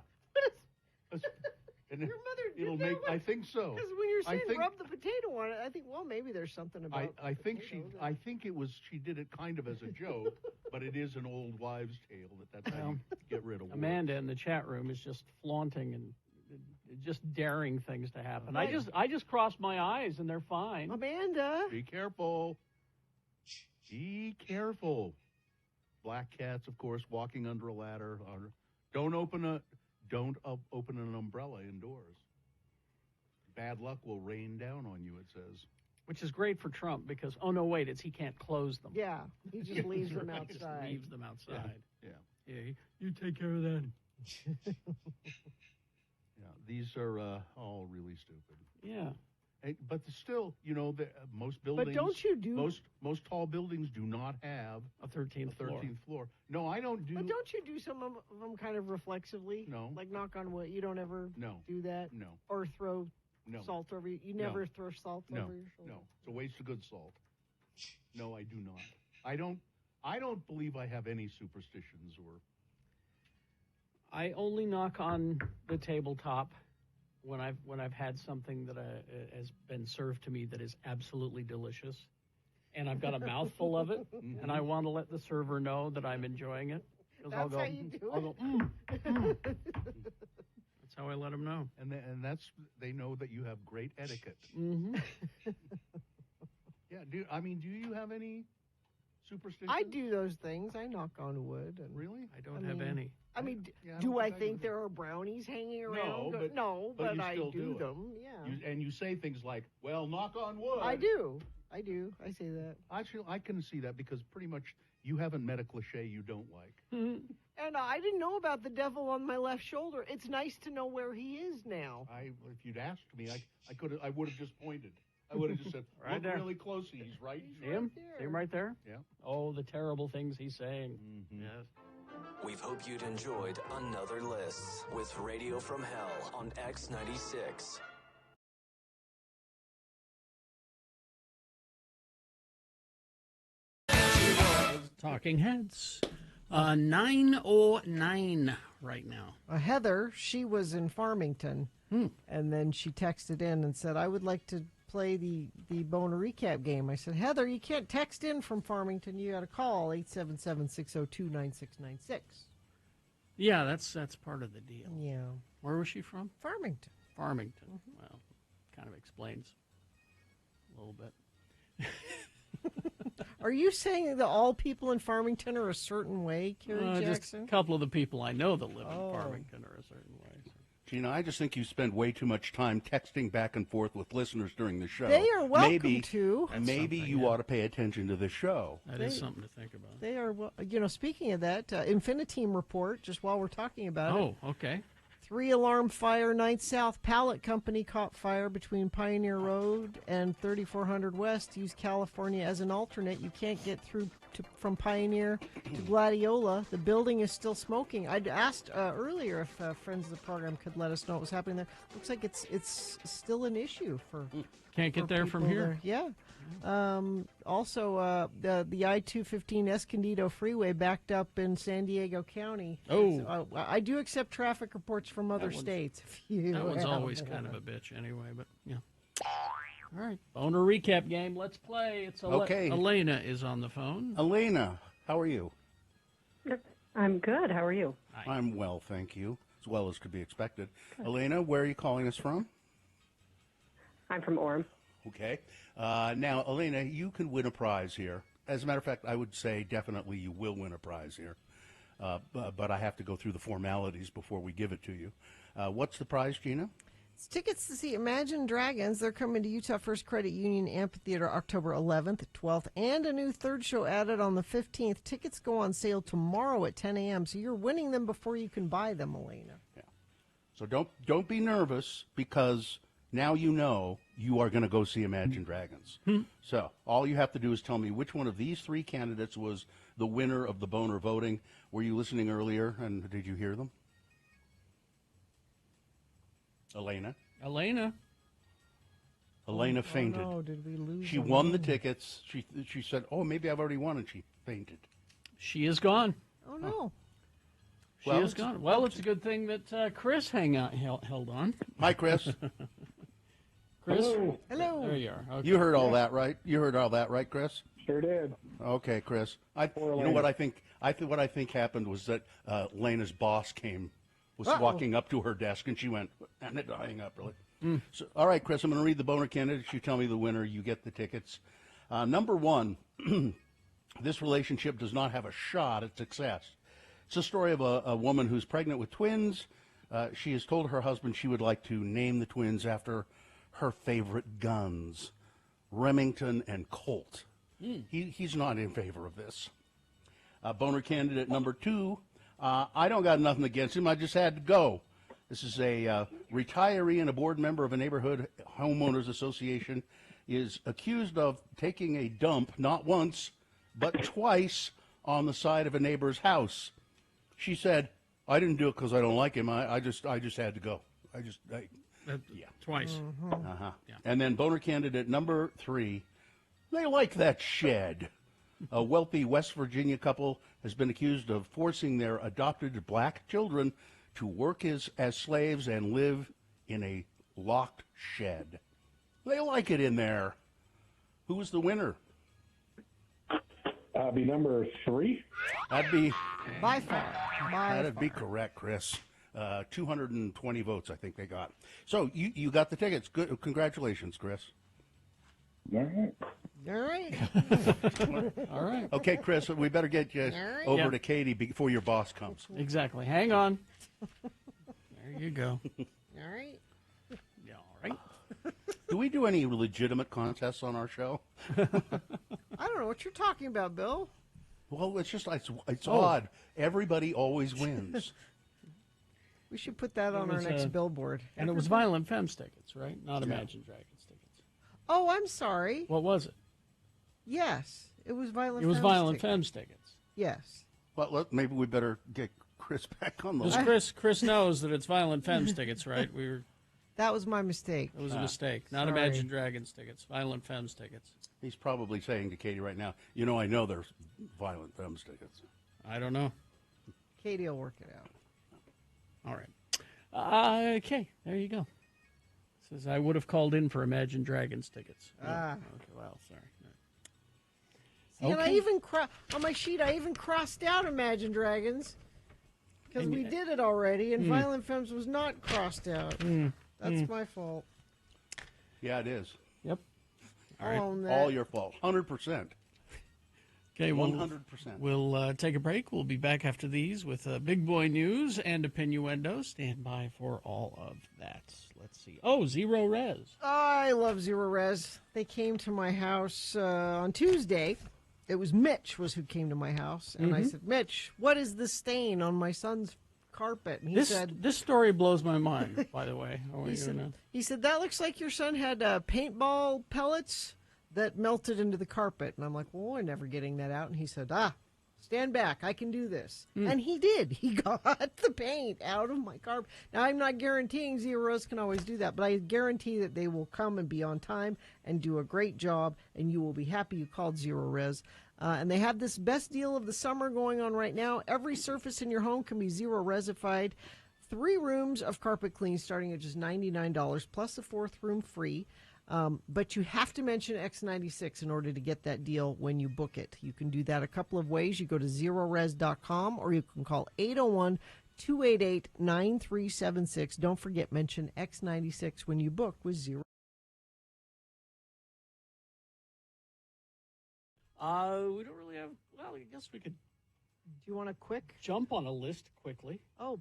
And Your mother did it'll that make. one? I think so. Because when you're saying I think, rub the potato on it, I think, well, maybe there's something about. I think I think it was. She did it kind of as a joke, but it is an old wives' tale that's how you get rid of warts. Amanda in the chat room is just flaunting and just daring things to happen. Right. I just cross my eyes and they're fine. Amanda, be careful. Be careful. Black cats, of course, walking under a ladder. Don't open an umbrella indoors. Bad luck will rain down on you, it says. Which is great for Trump because, oh, no, wait, he can't close them. Yeah, he just leaves them He outside. just leaves them outside. Yeah. Yeah, you take care of that. Yeah, these are all really stupid. Yeah. But still, most buildings. But don't you do most tall buildings do not have a 13th floor. No, I don't do. But don't you do some of them kind of reflexively? No. Like knock on wood. You don't ever do that? No. Or throw No. salt over you? You never throw salt over your shoulder? No. It's a waste of good salt. No, I do not. I don't believe I have any superstitions or. I only knock on the tabletop when I've had something that has been served to me that is absolutely delicious, and I've got a mouthful of it, and I want to let the server know that I'm enjoying it. That's how you do I'll it. go, That's how I let them know. And that's they know that you have great etiquette. Mm-hmm. Yeah. Do you have any superstitions? I do those things. I knock on wood. And really? I don't have any. I mean, Yeah, do I don't think there are brownies hanging around? No, but you I still do it. them. Yeah. And you say things like, "Well, knock on wood." I do. I say that. Actually, I can see that because pretty much you haven't met a cliche you don't like. And I didn't know about the devil on my left shoulder. It's nice to know where he is now. If you'd asked me, I would have just pointed. I would have just said, Right "Look there. really closely. He's right." See him? See him right there? Yeah. Oh, the terrible things he's saying. Mm-hmm. Yes. We hope you'd enjoyed another list with Radio from Hell on X96. Talking Heads. 9:09 right now. Heather, she was in Farmington, and then she texted in and said, I would like to play the Boner Recap game. I said, Heather, you can't text in from Farmington. You got to call 877-602-9696. Yeah, that's part of the deal. Yeah. Where was she from? Farmington. Farmington. Well, kind of explains a little bit. Are you saying that all people in Farmington are a certain way, Kerry Just Jackson? a couple of the people I know that live in Farmington are a certain way. So. Gina, I just think you spend way too much time texting back and forth with listeners during the show. They are welcome to. Maybe you ought to pay attention to the show. That is something to think about. They are, speaking of that, Infiniteam report, just while we're talking about it. Oh, okay. 3-alarm fire, 9th South Pallet Company caught fire between Pioneer Road and 3400 West. Use California as an alternate. You can't get through from Pioneer to Gladiola. The building is still smoking. I'd asked earlier if friends of the program could let us know what was happening there. Looks like it's still an issue for Can't get there from people here. there. Yeah. Also, the I-215 Escondido Freeway backed up in San Diego County. Oh. I do accept traffic reports from other states. That one's always kind of a bitch anyway, but yeah. All right, Boner Recap game. Let's play. It's Okay. Elena is on the phone. Elena, how are you? I'm good. How are you? I'm well, thank you, as well as could be expected. Elena, where are you calling us from? I'm from Orem. Okay. Now, Elena, you can win a prize here. As a matter of fact, I would say definitely you will win a prize here. But I have to go through the formalities before we give it to you. What's the prize, Gina? It's tickets to see Imagine Dragons. They're coming to Utah First Credit Union Amphitheater October 11th, 12th, and a new third show added on the 15th. Tickets go on sale tomorrow at 10 a.m., so you're winning them before you can buy them, Elena. Yeah. So don't be nervous, because now you know you are going to go see Imagine Dragons. So all you have to do is tell me which one of these three candidates was the winner of the Boner voting. Were you listening earlier, and did you hear them? Elena fainted. Oh, no, did we lose? She won the tickets. She said, "Oh, maybe I've already won," and she fainted. She is gone. Oh no. She is gone. Well, it's a good thing that Chris held on. Hi, Chris. Chris. Hello. There you are. Okay. You heard all that, right? You heard all that, right, Chris? Sure did. Okay, Chris. You know what I think? What I think happened was that Lena's boss was walking up to her desk, and she went, and it hung up, really. So, all right, Chris, I'm going to read the Boner candidates. You tell me the winner. You get the tickets. Number one, this relationship does not have a shot at success. It's a story of a woman who's pregnant with twins. She has told her husband she would like to name the twins after her favorite guns, Remington and Colt. He's not in favor of this. Boner candidate number two, I don't got nothing against him. I just had to go. This is a retiree and a board member of a neighborhood homeowners association, is accused of taking a dump not once, but twice on the side of a neighbor's house. She said, "I didn't do it because I don't like him. I just had to go. Twice. Uh-huh. Yeah. And then Boner candidate number three, they like that shed. A wealthy West Virginia couple has been accused of forcing their adopted black children to work as slaves and live in a locked shed. They like it in there. Who's the winner? Be number three. That'd be by far. That'd be correct, Chris. 220 votes, I think they got. So you got the tickets. Good. Congratulations, Chris. All right. All right. All right. Okay, Chris, we better get you over to Katie before your boss comes. Exactly. Hang on. There you go. All right. Yeah, all right. Do we do any legitimate contests on our show? I don't know what you're talking about, Bill. Well, it's odd. Everybody always wins. We should put that on our next billboard. And it was Violent Femmes tickets, right? Not Imagine Dragons tickets. Oh, I'm sorry. What was it? Yes, it was Violent. It was Violent Femmes tickets. Yes. Well, maybe we better get Chris back on the line. Chris knows that it's Violent Femmes tickets, right? That was my mistake. It was a mistake. Not Imagine Dragons tickets. Violent Femmes tickets. He's probably saying to Katie right now, I know there's Violent Femmes tickets. I don't know. Katie will work it out. All right. Okay, there you go. Says I would have called in for Imagine Dragons tickets. Ah. Okay, well, sorry. See, and I even on my sheet, I even crossed out Imagine Dragons because we did it already, and Violent Femmes was not crossed out. That's my fault. Yeah, it is. Yep. All right. All your fault. 100%. Okay, 100%. We'll take a break. We'll be back after these with big boy news and opinioendo. Stand by for all of that. Let's see. Oh, Zero Res. I love Zero Res. They came to my house on Tuesday. It was Mitch who came to my house, and I said, "Mitch, what is the stain on my son's carpet?" And he said, "This story blows my mind." By the way, he said that looks like your son had paintball pellets that melted into the carpet. And I'm like, "Well, we're never getting that out." And he said, "Stand back, I can do this." And he did. He got the paint out of my carpet. Now, I'm not guaranteeing Zero Res can always do that, but I guarantee that they will come and be on time and do a great job, and you will be happy you called Zero Res. And they have this best deal of the summer going on right now. Every surface in your home can be Zero Resified. 3 rooms of carpet clean starting at just $99, plus a 4th room free. But you have to mention X96 in order to get that deal when you book it. You can do that a couple of ways. You go to ZeroRes.com, or you can call 801-288-9376. Don't forget, mention X96 when you book with Zero. We don't really have. Well, I guess we could. Do you want a quick jump on a list quickly? We're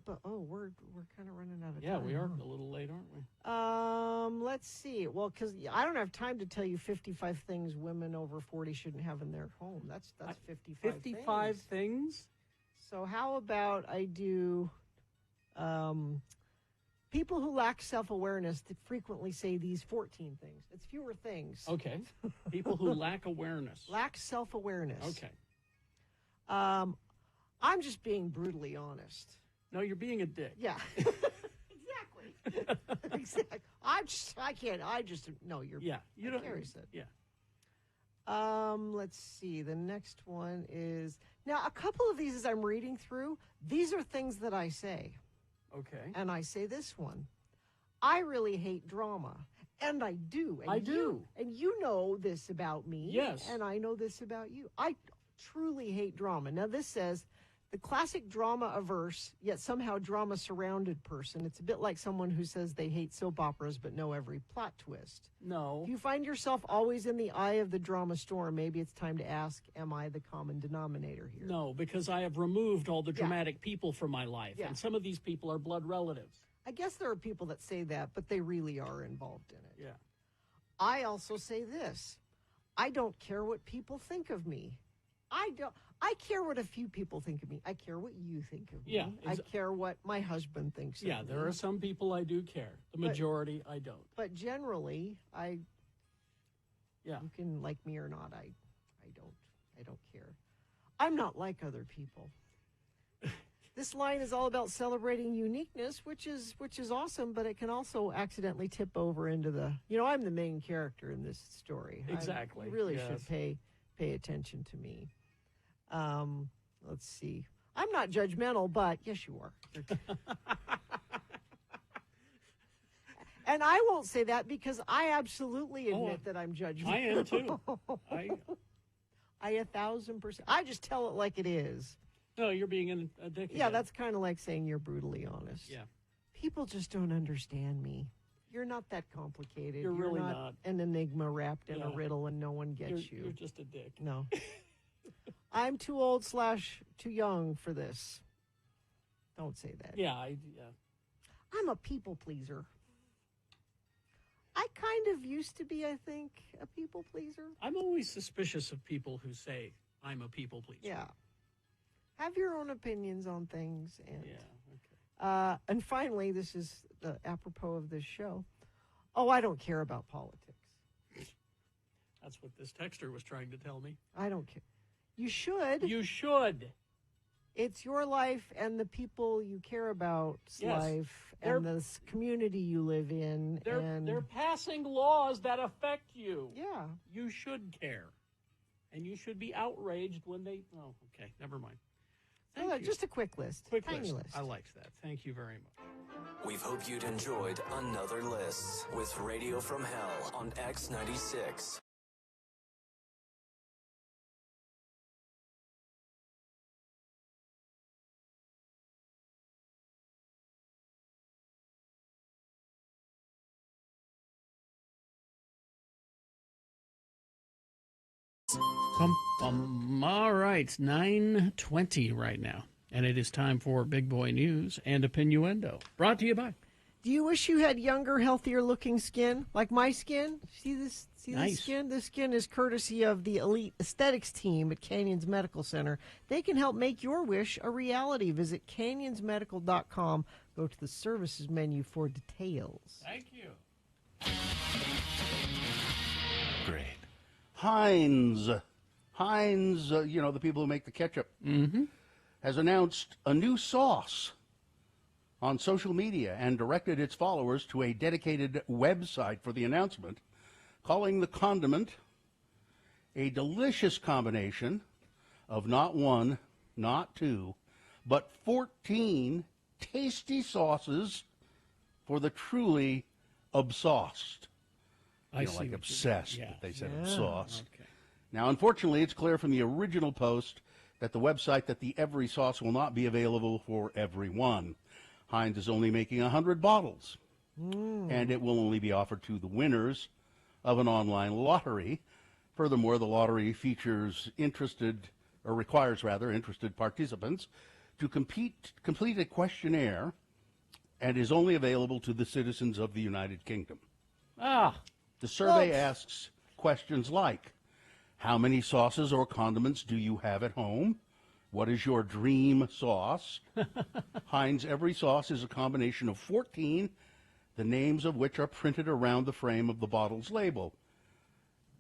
kind of running out of time. Yeah, we are a little late, aren't we? Let's see. Well, because I don't have time to tell you 55 things women over 40 shouldn't have in their home. That's 55. 55 things. So how about I do? People who lack self-awareness frequently say these 14 things. It's fewer things. Okay. People who lack awareness. Lack self-awareness. Okay. I'm just being brutally honest. No, you're being a dick. Yeah. Exactly. No, you're. Yeah. You don't. Carrie said. Yeah. Let's see. The next one is now a couple of these as I'm reading through. These are things that I say. Okay. And I say this one. I really hate drama. And I do. And I do. And you know this about me. Yes. And I know this about you. I truly hate drama. Now, this says the classic drama averse, yet somehow drama surrounded person. It's a bit like someone who says they hate soap operas but know every plot twist. No. If you find yourself always in the eye of the drama storm, maybe it's time to ask, am I the common denominator here? No, because I have removed all the dramatic people from my life. Yeah. And some of these people are blood relatives. I guess there are people that say that, but they really are involved in it. Yeah. I also say this. I don't care what people think of me. I care what a few people think of me. I care what you think of me. Yeah, I care what my husband thinks of me. Yeah, there are some people I do care. The majority I don't. But generally, Yeah. you can like me or not, I don't care. I'm not like other people. This line is all about celebrating uniqueness, which is awesome, but it can also accidentally tip over into I'm the main character in this story. Exactly. You really Yes. should pay attention to me. Let's see. I'm not judgmental, but yes, you are. And I won't say that because I absolutely admit that I'm judgmental. I am too. I 1,000%. I just tell it like it is. No, you're being a dick. Yeah, again. that's kind of like saying you're brutally honest. Yeah. People just don't understand me. You're not that complicated. You're really not. An enigma wrapped in a Yeah. riddle and no one gets you. You're just a dick. No. I'm too old / too young for this. Don't say that. Yeah, I'm a people pleaser. I kind of used to be, I think, a people pleaser. I'm always suspicious of people who say I'm a people pleaser. Yeah. Have your own opinions on things. And, Yeah, okay. And finally, this is apropos of this show. Oh, I don't care about politics. That's what this texter was trying to tell me. I don't care. You should. You should. It's your life and the people you care about's Yes. life and the community you live in. They're passing laws that affect you. Yeah. You should care. And you should be outraged when they... Oh, okay. Never mind. Thank you. Just a quick list. Quick Tiny list. I liked that. Thank you very much. We hope you'd enjoyed another list with Radio from Hell on X96. All right, 9:20 right now, and it is time for Big Boy News and Opinioendo. Brought to you by. Do you wish you had younger, healthier looking skin like my skin? See this? Nice. This skin? This skin is courtesy of the elite aesthetics team at Canyons Medical Center. They can help make your wish a reality. Visit canyonsmedical.com. Go to the services menu for details. Thank you. Great. Heinz, the people who make the ketchup, has announced a new sauce on social media and directed its followers to a dedicated website for the announcement, calling the condiment a delicious combination of not one, not two, but 14 tasty sauces for the truly obsauced. I see Like what you obsessed, mean. but they said Yeah. sauce. Okay. Now, unfortunately, it's clear from the original post that the website that the every sauce will not be available for everyone. Heinz is only making 100 bottles, and it will only be offered to the winners of an online lottery. Furthermore, the lottery requires interested participants to complete a questionnaire and is only available to the citizens of the United Kingdom. The survey asks questions like, how many sauces or condiments do you have at home? What is your dream sauce? Heinz Every Sauce is a combination of 14, the names of which are printed around the frame of the bottle's label.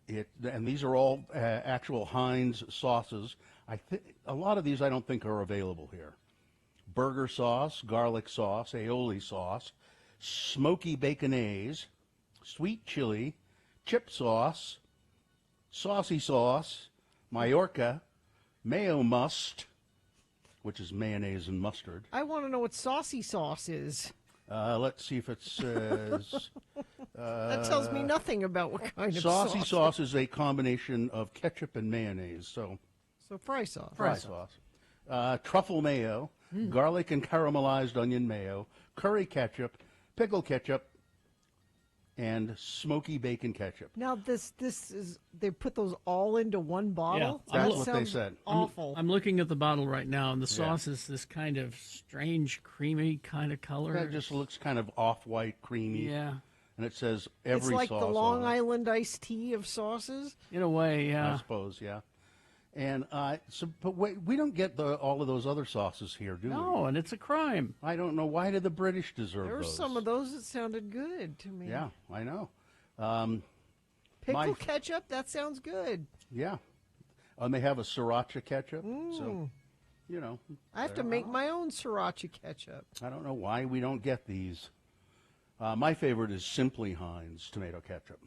And these are all actual Heinz sauces. A lot of these I don't think are available here. Burger sauce, garlic sauce, aioli sauce, smoky baconaise, sweet chili, chip sauce, saucy sauce, Mallorca, mayo must, which is mayonnaise and mustard. I want to know what saucy sauce is. Let's see if it says... that tells me nothing about what kind of sauce. Saucy sauce is a combination of ketchup and mayonnaise, so fry sauce. Fry sauce. Truffle mayo, garlic and caramelized onion mayo, curry ketchup, pickle ketchup, and smoky bacon ketchup. Now this is, they put those all into one bottle? Yeah, that's what they said. Awful. I'm looking at the bottle right now, and the sauce is this kind of strange, creamy kind of color. It just looks kind of off-white, creamy. Yeah. And it says every sauce. It's like the Long Island iced tea of sauces? In a way, yeah. I suppose, yeah. And but wait, we don't get all of those other sauces here, do we? No, and it's a crime. I don't know, why did the British deserve There were those? some of those that sounded good to me. Yeah, I know. Pickle ketchup, that sounds good. Yeah. They have a sriracha ketchup. So, you know. I have to make my own sriracha ketchup. I don't know why we don't get these. My favorite is Simply Heinz tomato ketchup,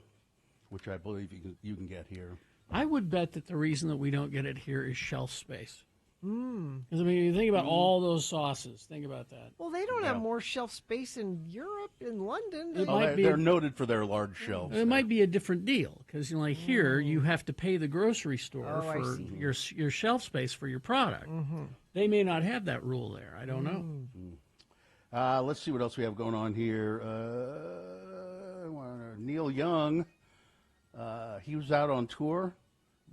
which I believe you can get here. I would bet that the reason that we don't get it here is shelf space. Because, I mean, you think about all those sauces. Think about that. Well, they don't have more shelf space in Europe, in London. They're noted for their large shelves. It might be a different deal because, like here, you have to pay the grocery store I for see. your shelf space for your product. They may not have that rule there. I don't know. Let's see what else we have going on here. Neil Young, he was out on tour.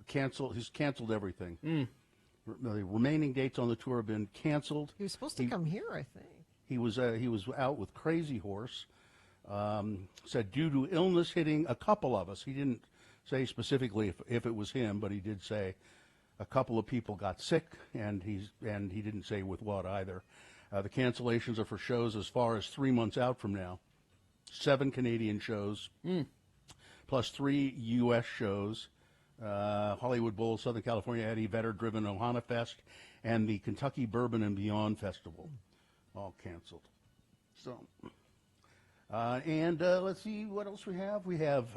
He's canceled everything. The remaining dates on the tour have been canceled. He was supposed to come here, I think. He was out with Crazy Horse. Said due to illness hitting a couple of us. He didn't say specifically if it was him, but he did say a couple of people got sick, and he didn't say with what either. The cancellations are for shows as far as 3 months out from now. 7 Canadian shows, plus 3 U.S. shows. Hollywood Bowl, Southern California Eddie Vedder-driven Ohana Fest, and the Kentucky Bourbon and Beyond Festival, all canceled. So, let's see what else we have. We have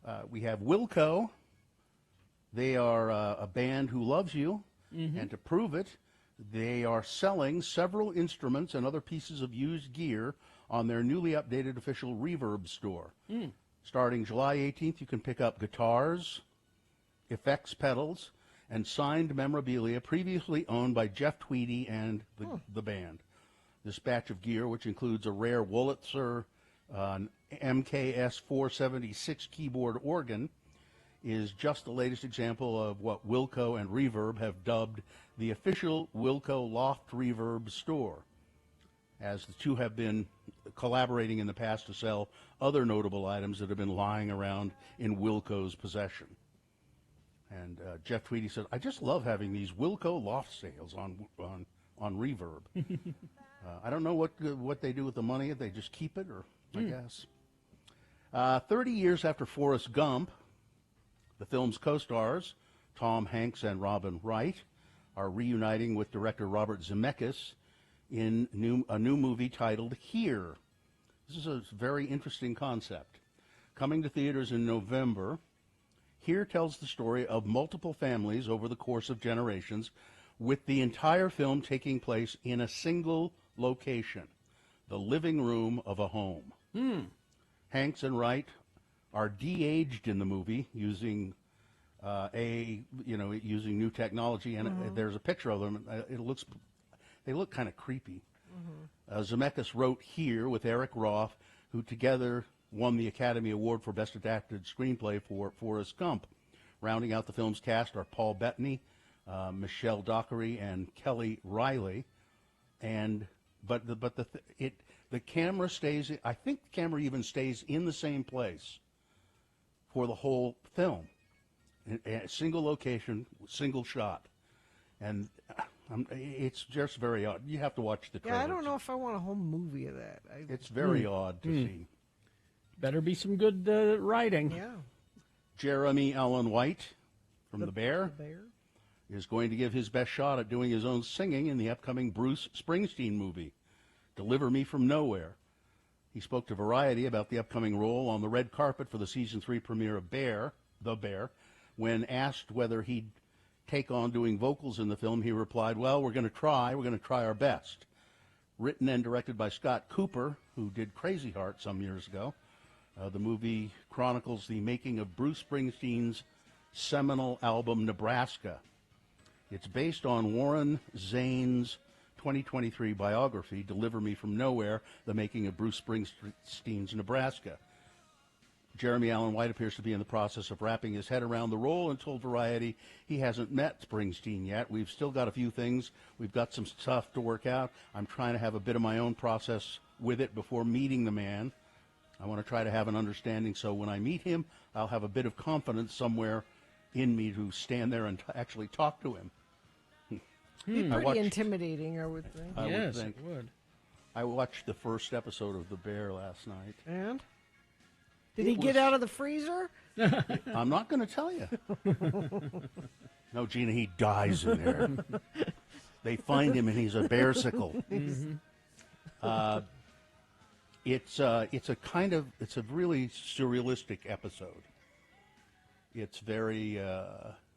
Wilco. They are a band who loves you, and to prove it, they are selling several instruments and other pieces of used gear on their newly updated official Reverb store. Starting July 18th, you can pick up guitars, effects pedals, and signed memorabilia previously owned by Jeff Tweedy and the band. This batch of gear, which includes a rare Wurlitzer MKS 476 keyboard organ, is just the latest example of what Wilco and Reverb have dubbed the official Wilco Loft Reverb store, as the two have been collaborating in the past to sell other notable items that have been lying around in Wilco's possession. And Jeff Tweedy said, I just love having these Wilco loft sales on Reverb. I don't know what they do with the money, if they just keep it, or I guess. 30 years after Forrest Gump, the film's co-stars, Tom Hanks and Robin Wright, are reuniting with director Robert Zemeckis in a new movie titled Here. This is a very interesting concept. Coming to theaters in November, Here tells the story of multiple families over the course of generations, with the entire film taking place in a single location, the living room of a home. Hanks and Wright are de-aged in the movie using using new technology, and there's a picture of them. They look kind of creepy. Zemeckis wrote Here with Eric Roth, who together won the Academy Award for Best Adapted Screenplay for Forrest Gump. Rounding out the film's cast are Paul Bettany, Michelle Dockery, and Kelly Riley. But the camera stays. I think the camera even stays in the same place for the whole film, a single location, single shot, and it's just very odd. You have to watch the trailer. Yeah, I don't know if I want a whole movie of that. It's very odd to see. Better be some good writing. Yeah. Jeremy Allen White from The Bear is going to give his best shot at doing his own singing in the upcoming Bruce Springsteen movie, Deliver Me From Nowhere. He spoke to Variety about the upcoming role on the red carpet for the season 3 premiere of The Bear. When asked whether he'd take on doing vocals in the film, he replied, "Well, we're going to try. We're going to try our best." Written and directed by Scott Cooper, who did Crazy Heart some years ago, the movie chronicles the making of Bruce Springsteen's seminal album, Nebraska. It's based on Warren Zane's 2023 biography, Deliver Me From Nowhere, the making of Bruce Springsteen's Nebraska. Jeremy Allen White appears to be in the process of wrapping his head around the role and told Variety he hasn't met Springsteen yet. We've still got a few things. We've got some stuff to work out. I'm trying to have a bit of my own process with it before meeting the man. I want to try to have an understanding so when I meet him, I'll have a bit of confidence somewhere in me to stand there and actually talk to him. Be pretty intimidating, I would think. Yes, it would. I watched the first episode of The Bear last night. And? Did he get out of the freezer? I'm not going to tell you. No, Gina, he dies in there. They find him and he's a bearsicle. It's a really surrealistic episode. It's very.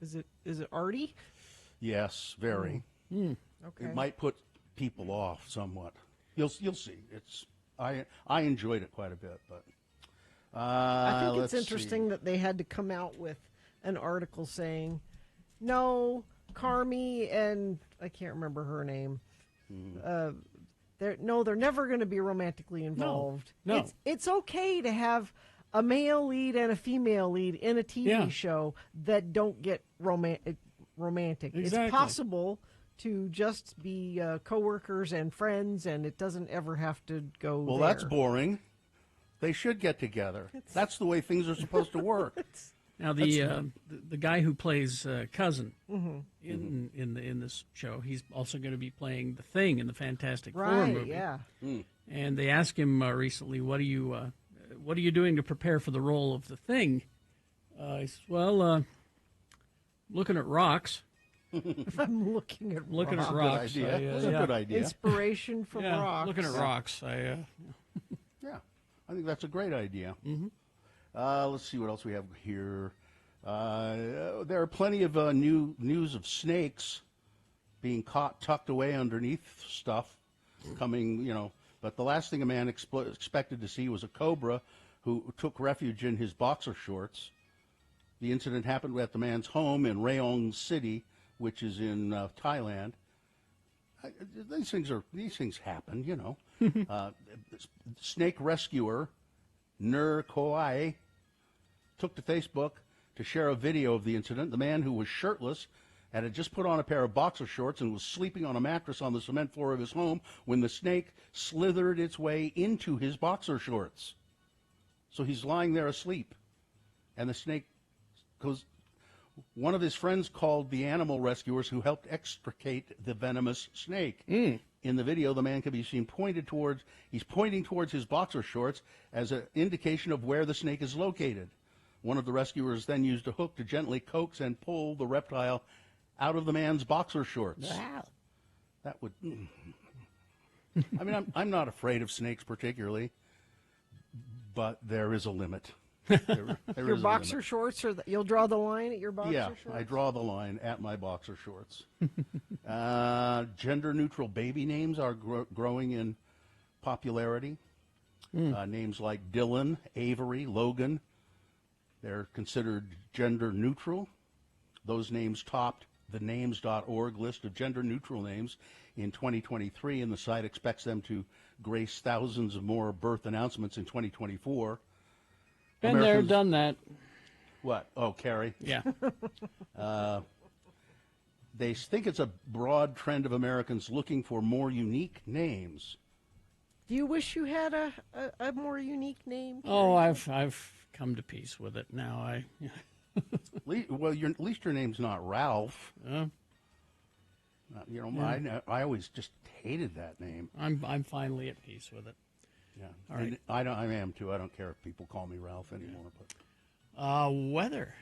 Is it arty? Yes, very. Okay. It might put people off somewhat. You'll see. I enjoyed it quite a bit, but. I think it's interesting that they had to come out with an article saying, no, Carmi and I can't remember her name. They're never going to be romantically involved. No. It's okay to have a male lead and a female lead in a TV show that don't get romantic. Exactly. It's possible to just be coworkers and friends, and it doesn't ever have to go. Well, there. that's boring. They should get together. That's the way things are supposed to work. Now the guy who plays Cousin Mm-hmm. in this show, he's also going to be playing the Thing in the Fantastic Four Right, movie. yeah. And they asked him recently, "What are you doing to prepare for the role of the Thing?" He says, "Well, looking at rocks." I'm looking at rocks. Good idea. That's a good idea. Inspiration from rocks. Looking at rocks. Yeah, I think that's a great idea. Let's see what else we have here. There are plenty of news of snakes being caught tucked away underneath stuff coming, But the last thing a man expected to see was a cobra who took refuge in his boxer shorts. The incident happened at the man's home in Rayong City, which is in Thailand. These things happen, Snake rescuer Nur Koai took to Facebook to share a video of the incident. The man, who was shirtless and had just put on a pair of boxer shorts and was sleeping on a mattress on the cement floor of his home when the snake slithered its way into his boxer shorts. So he's lying there asleep, and the snake goes. One of his friends called the animal rescuers who helped extricate the venomous snake. In the video, the man can be seen pointing towards his boxer shorts as an indication of where the snake is located. One of the rescuers then used a hook to gently coax and pull the reptile out of the man's boxer shorts. Wow. That would. I mean, I'm not afraid of snakes particularly, but there is a limit. There Your is a boxer limit. shorts, you'll draw the line at your boxer shorts? I draw the line at my boxer shorts. Gender-neutral baby names are growing in popularity. Names like Dylan, Avery, Logan, they're considered gender-neutral. Those names topped the names.org list of gender-neutral names in 2023, and the site expects them to grace thousands of more birth announcements in 2024. Been there, done that. What? Oh, Carrie? Yeah. They think it's a broad trend of Americans looking for more unique names. Do you wish you had a more unique name? Oh, I've come to peace with it now. Well, at least your name's not Ralph. I always just hated that name. I'm finally at peace with it. Yeah, All right. I am too. I don't care if people call me Ralph anymore. But weather.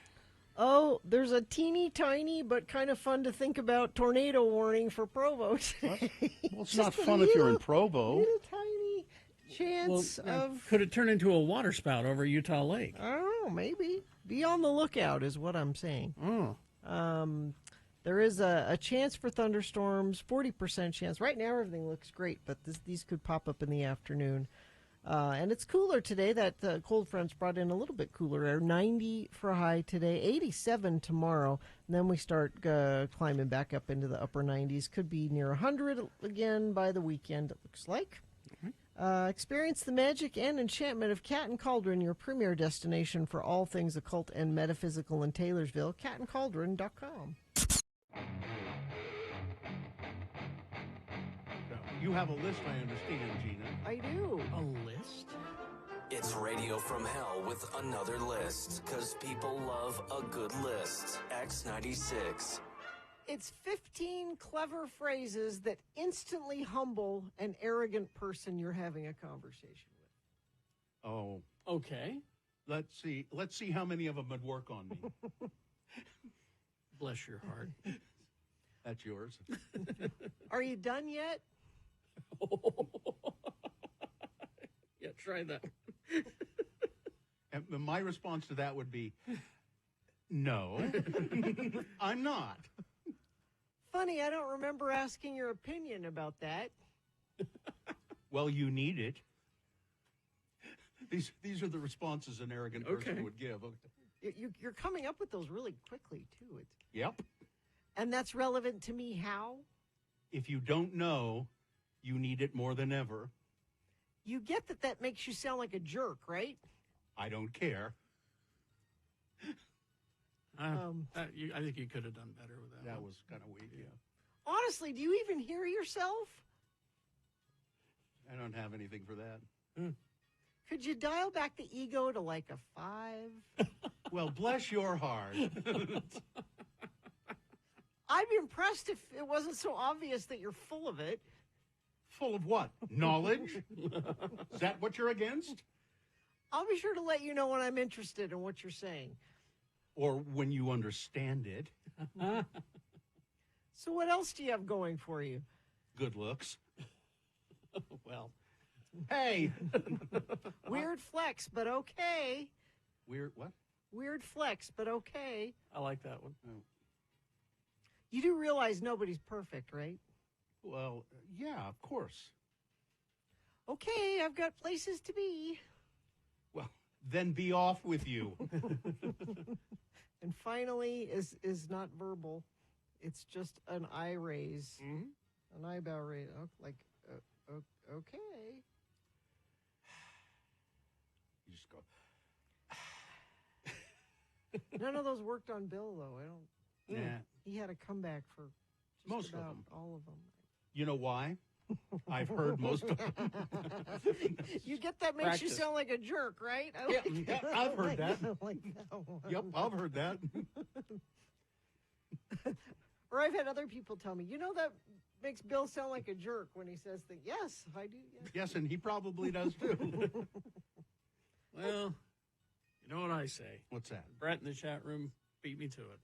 Oh, there's a teeny tiny but kind of fun to think about tornado warning for Provo today. Well, it's not fun if you're in Provo. Little tiny chance of. Could it turn into a water spout over Utah Lake? I don't know. Maybe. Be on the lookout is what I'm saying. Oh. There is a chance for thunderstorms, 40% chance. Right now everything looks great, but these could pop up in the afternoon. And it's cooler today. That cold front's brought in a little bit cooler air. 90 for a high today, 87 tomorrow. And then we start climbing back up into the upper 90s. Could be near 100 again by the weekend, it looks like. Experience the magic and enchantment of Cat and Cauldron, your premier destination for all things occult and metaphysical in Taylorsville. catandcauldron.com. You have a list, I understand, Gina. I do. A list? It's Radio from Hell with another list, because people love a good list. X96. It's 15 clever phrases that instantly humble an arrogant person you're having a conversation with. Oh. Okay. Let's see how many of them would work on me. Bless your heart. That's yours. Are you done yet? Yeah, try that. And my response to that would be, no, I'm not. Funny, I don't remember asking your opinion about that. Well, you need it. These are the responses an arrogant person would give. You're coming up with those really quickly, too. Yep. And that's relevant to me how? If you don't know, you need it more than ever. You get that makes you sound like a jerk, right? I don't care. I think you could have done better with that. That was kind of weak, yeah. Honestly, do you even hear yourself? I don't have anything for that. Could you dial back the ego to like a 5? Well, bless your heart. I'd be impressed if it wasn't so obvious that you're full of it. Full of what? Knowledge? Is that what you're against? I'll be sure to let you know when I'm interested in what you're saying. Or when you understand it. So what else do you have going for you? Good looks. Well. Hey! Weird flex, but okay. Weird what? Weird flex, but okay. I like that one. Oh. You do realize nobody's perfect, right? Well, yeah, of course. Okay, I've got places to be. Well, then be off with you. And finally is not verbal. It's just an eye raise. An eyebrow raise. Okay. You just go. None of those worked on Bill, though. I don't. Yeah. He had a comeback for just Most about of them. all of them. You know why? I've heard most of them. You get that makes you Practice. sound like a jerk, right? Yeah, I've heard that. Like that one. Yep, I've heard that. Or I've had other people tell me, that makes Bill sound like a jerk when he says that. Yes, I do. Yes. Yes, and he probably does too. Well, you know what I say. What's that? Brett in the chat room beat me to it.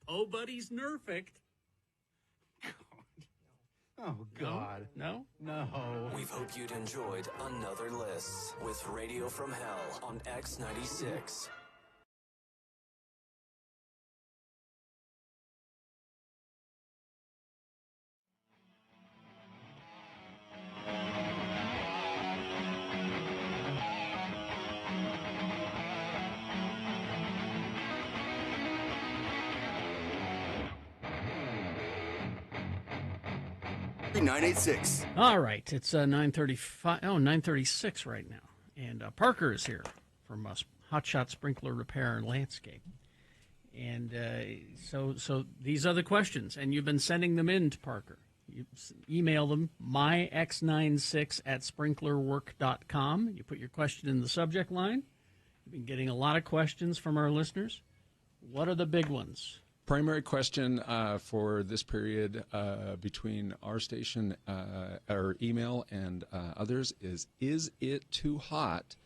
Oh, buddy's nerfect. Oh, God. No? No. We hope you'd enjoyed another list with Radio from Hell on X96. .986. All right, it's 9:36 right now, and Parker is here from Hotshot Sprinkler Repair and Landscape. And so these are the questions, and you've been sending them in to Parker. You email them, myx96@sprinklerwork.com. You put your question in the subject line. You've been getting a lot of questions from our listeners. What are the big ones? Primary question for this period between our station, our email, and others is it too hot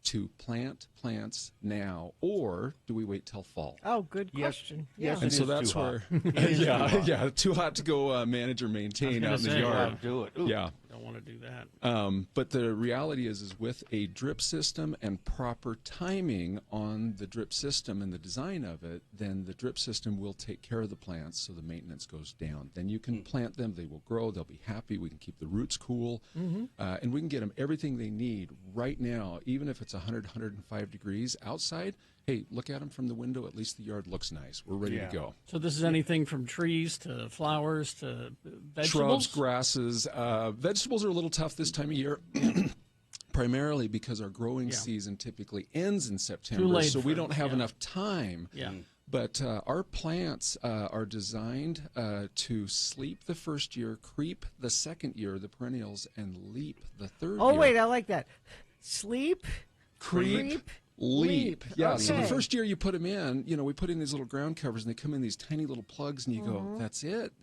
to plant plants now, or do we wait till fall? Oh, good question. Yes, Yeah. and so that's where, too hot to go manage or maintain out in the yard. Do it. Yeah. Don't want to do that. But the reality is with a drip system and proper timing on the drip system and the design of it, then the drip system will take care of the plants so the maintenance goes down. Then you can plant them, they will grow, they'll be happy, we can keep the roots cool, and we can get them everything they need right now, even if it's 100, 105 degrees outside. Hey, look at them from the window. At least the yard looks nice. We're ready to go. So this is anything from trees to flowers to vegetables? Shrubs, grasses. Vegetables are a little tough this time of year, primarily because our growing season typically ends in September, so we don't have enough time. Yeah. But our plants are designed to sleep the first year, creep the second year, the perennials, and leap the third year. Oh, wait, I like that. Sleep, creep, leap. Yeah, Okay. so the first year you put them in, we put in these little ground covers, and they come in these tiny little plugs, and you go, that's it.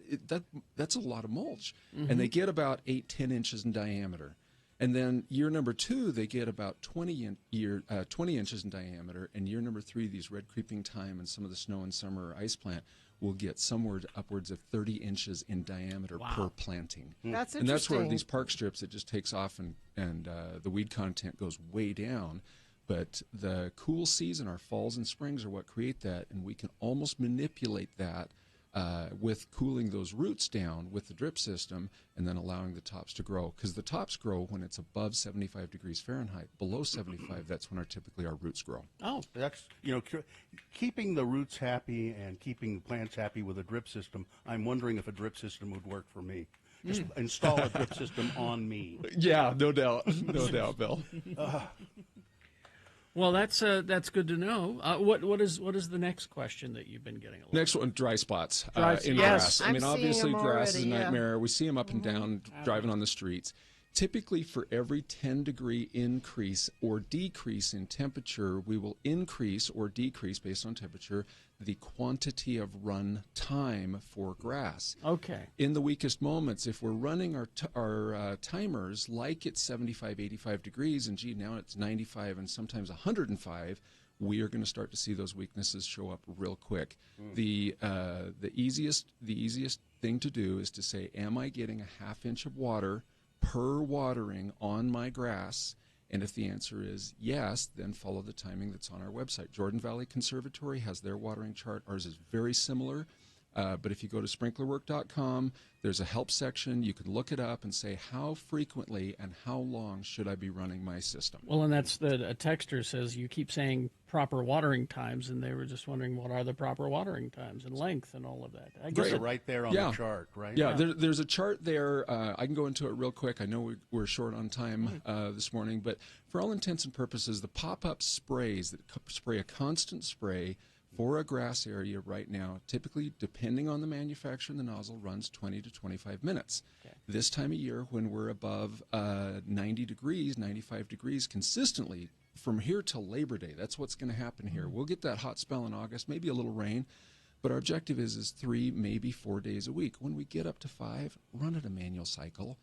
That's a lot of mulch. And they get about 8-10 inches in diameter. And then year number 2, they get about 20 inches in diameter, and year number 3, these red creeping thyme and some of the snow and summer ice plant will get somewhere upwards of 30 inches in diameter per planting. That's And that's where interesting. these park strips, it just takes off, and the weed content goes way down. But the cool season, our falls and springs, are what create that, and we can almost manipulate that with cooling those roots down with the drip system and then allowing the tops to grow. Because the tops grow when it's above 75 degrees Fahrenheit. Below 75, that's when typically our roots grow. Oh, that's, keeping the roots happy and keeping the plants happy with a drip system. I'm wondering if a drip system would work for me. Just install a drip system on me. Yeah, no doubt. No doubt, Bill. Well, that's good to know. What is the next question that you've been getting? Next one, dry spots in Yes, grass. I I'm mean, seeing obviously, them grass is a already, yeah. nightmare. We see them up and down driving on the streets. Typically, for every 10-degree increase or decrease in temperature, we will increase or decrease, based on temperature, the quantity of run time for grass. Okay. In the weakest moments, if we're running our timers like it's 75, 85 degrees, and now it's 95 and sometimes 105, we are going to start to see those weaknesses show up real quick. The easiest thing to do is to say, am I getting a half inch of water per watering on my grass? And if the answer is yes, then follow the timing that's on our website. Jordan Valley Conservatory has their watering chart. Ours is very similar. But if you go to sprinklerwork.com, there's a help section. You can look it up and say, how frequently and how long should I be running my system? Well, and that's a texter says you keep saying proper watering times, and they were just wondering what are the proper watering times and length and all of that. I guess right there on the chart, right? Yeah, there's a chart there. I can go into it real quick. I know we're short on time this morning, but for all intents and purposes, the pop-up sprays that spray a constant spray for a grass area right now, typically, depending on the manufacturer and the nozzle, runs 20 to 25 minutes. Okay. This time of year, when we're above 90 degrees, 95 degrees consistently, from here till Labor Day, that's what's going to happen here. We'll get that hot spell in August, maybe a little rain, but our objective is 3, maybe 4 days a week. When we get up to 5, run it a manual cycle.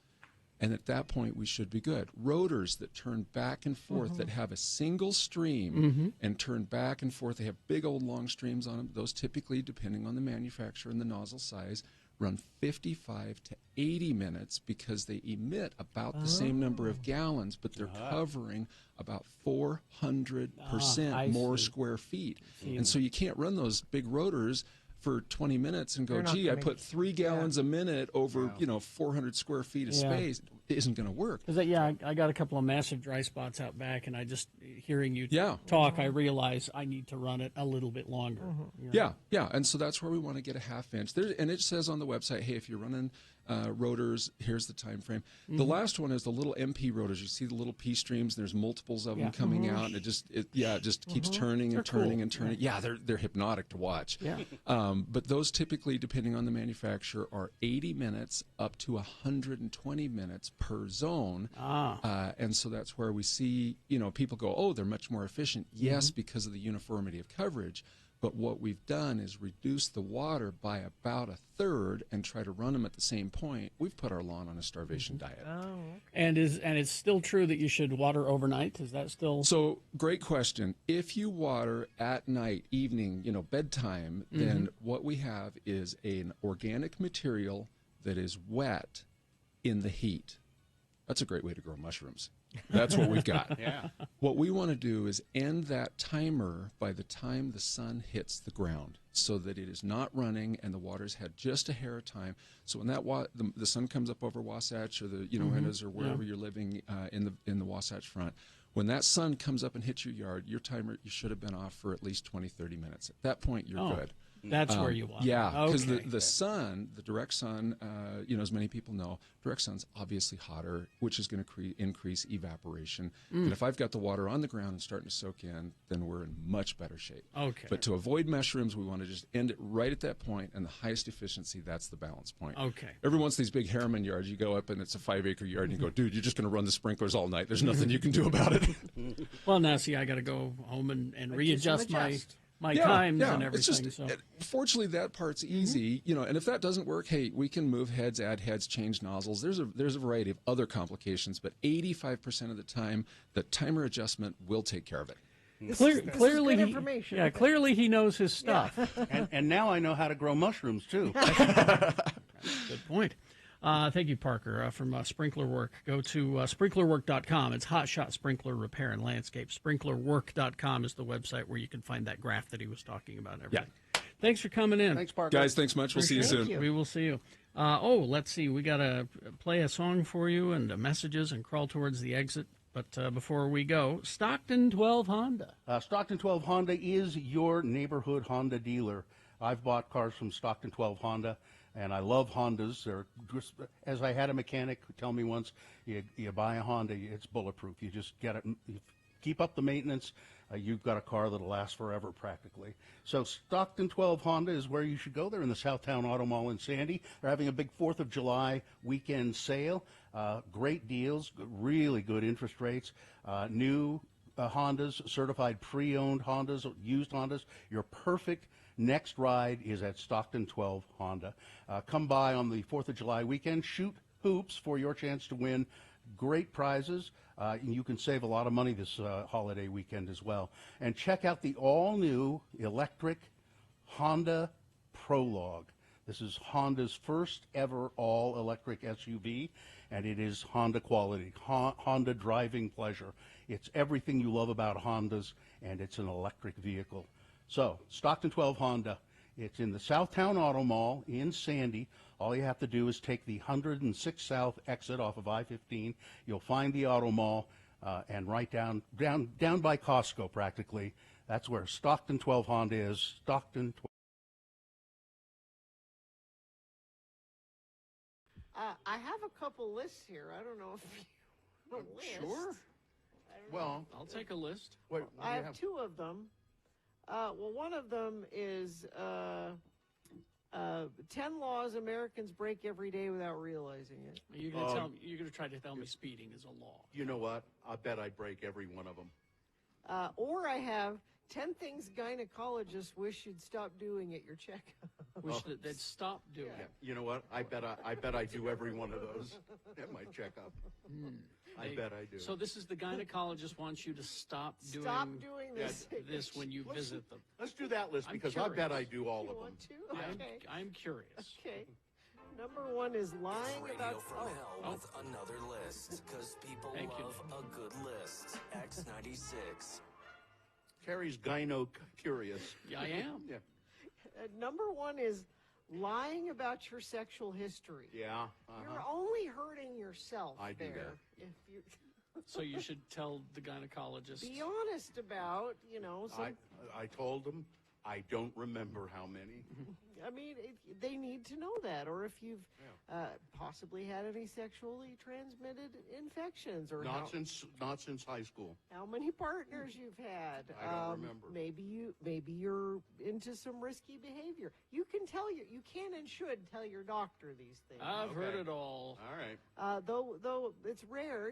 And at that point, we should be good. Rotors that turn back and forth, that have a single stream and turn back and forth, they have big old long streams on them. Those typically, depending on the manufacturer and the nozzle size, run 55 to 80 minutes because they emit about the same number of gallons, but they're covering about 400% more square feet. And so you can't run those big rotors for 20 minutes and go, gee, I put 3 gallons a minute over, 400 square feet of space. It isn't going to work. I got a couple of massive dry spots out back, and I just, hearing you talk, I realize I need to run it a little bit longer. Yeah, and so that's where we want to get a half inch. And it says on the website, hey, if you're running rotors. Here's the time frame. The last one is the little MP rotors. You see the little P streams. There's multiples of them coming out, and it just keeps turning and turning and turning. Yeah, they're hypnotic to watch. Yeah. But those typically, depending on the manufacturer, are 80 minutes up to 120 minutes per zone. And so that's where we see, people go, oh, they're much more efficient. Yes, because of the uniformity of coverage. But what we've done is reduce the water by about a third and try to run them at the same point. We've put our lawn on a starvation diet. Oh, okay. And it's still true that you should water overnight? Is that still? So, great question. If you water at night, evening, bedtime, then what we have is an organic material that is wet in the heat. That's a great way to grow mushrooms. That's what we've got. Yeah. What we want to do is end that timer by the time the sun hits the ground so that it is not running and the water's had just a hair of time. So when that the sun comes up over Wasatch or the Uintas or wherever you're living in the Wasatch Front, when that sun comes up and hits your yard, your timer, you should have been off for at least 20, 30 minutes. At that point, you're good. That's where you want. Yeah, because Okay. the sun, the direct sun, as many people know, direct sun's obviously hotter, which is going to increase evaporation. And if I've got the water on the ground and starting to soak in, then we're in much better shape. Okay. But to avoid mushrooms, we want to just end it right at that point, and the highest efficiency, that's the balance point. Okay. Every once these big Harriman yards, you go up and it's a 5-acre yard, and you go, dude, you're just going to run the sprinklers all night. There's nothing you can do about it. Well, now, see, I got to go home and readjust my Yeah, times yeah. and everything. It's just, fortunately, that part's easy, and if that doesn't work, hey, we can move heads, add heads, change nozzles. There's a variety of other complications, but 85% of the time, the timer adjustment will take care of it. Clearly, good information. Yeah, clearly he knows his stuff. And now I know how to grow mushrooms, too. Good point. Thank you, Parker, from Sprinkler Work. Go to sprinklerwork.com. It's Hot Shot Sprinkler Repair and Landscape. Sprinklerwork.com is the website where you can find that graph that he was talking about and everything. Yeah. Thanks for coming in. Thanks, Parker. Guys, thanks much. We'll see you soon. We will see you. Let's see. We got to play a song for you and messages and crawl towards the exit. But before we go, Stockton 12 Honda. Stockton 12 Honda is your neighborhood Honda dealer. I've bought cars from Stockton 12 Honda, and I love Hondas. They're just, as I had a mechanic tell me once, you buy a Honda, it's bulletproof. You just get it, you keep up the maintenance, you've got a car that'll last forever practically. So Stockton 12 Honda is where you should go. They're in the Southtown Auto Mall in Sandy. They're having a big 4th of July weekend sale. Great deals, really good interest rates, new Hondas, certified pre-owned Hondas, used Hondas. Your perfect next ride is at Stockton 12 Honda. Come by on the 4th of July weekend. Shoot hoops for your chance to win great prizes. You can save a lot of money this holiday weekend as well. And check out the all-new electric Honda Prologue. This is Honda's first ever all-electric SUV, and it is Honda quality, Honda driving pleasure. It's everything you love about Hondas, and it's an electric vehicle. So, Stockton 12 Honda, it's in the Southtown Auto Mall in Sandy. All you have to do is take the 106 South exit off of I-15. You'll find the Auto Mall, and right down by Costco practically. That's where Stockton 12 Honda is. Stockton 12. I have a couple lists here. I don't know if you want a list. Sure. Well, I'll take a list. I have two of them. One of them is 10 laws Americans break every day without realizing it. You're gonna try to tell me speeding is a law. You know what? I bet I break every one of them. Or I have 10 things gynecologists wish you'd stop doing at your checkup. Wish that they'd stop doing. Yeah. You know what? I bet I do every one of those at my checkup. I bet I do. So this is the gynecologist wants you to stop doing this. This when you visit them. Let's do that list because I bet I do all of them. Okay. I'm curious. Okay. Number one is lying Radio about. from Hell with another list, because people love a good list. X96. Carrie's gyno curious. Yeah, I am. Yeah. Number one is lying about your sexual history. Yeah. You're only hurting yourself. I do there. that. If you So you should tell the gynecologist. be honest about, I told him I don't remember how many. I mean, they need to know that, or if you've possibly had any sexually transmitted infections, or Not since high school. how many partners you've had. I don't remember. Maybe you're into some risky behavior. You can you can and should tell your doctor these things. I've heard it all. All right. Though it's rare,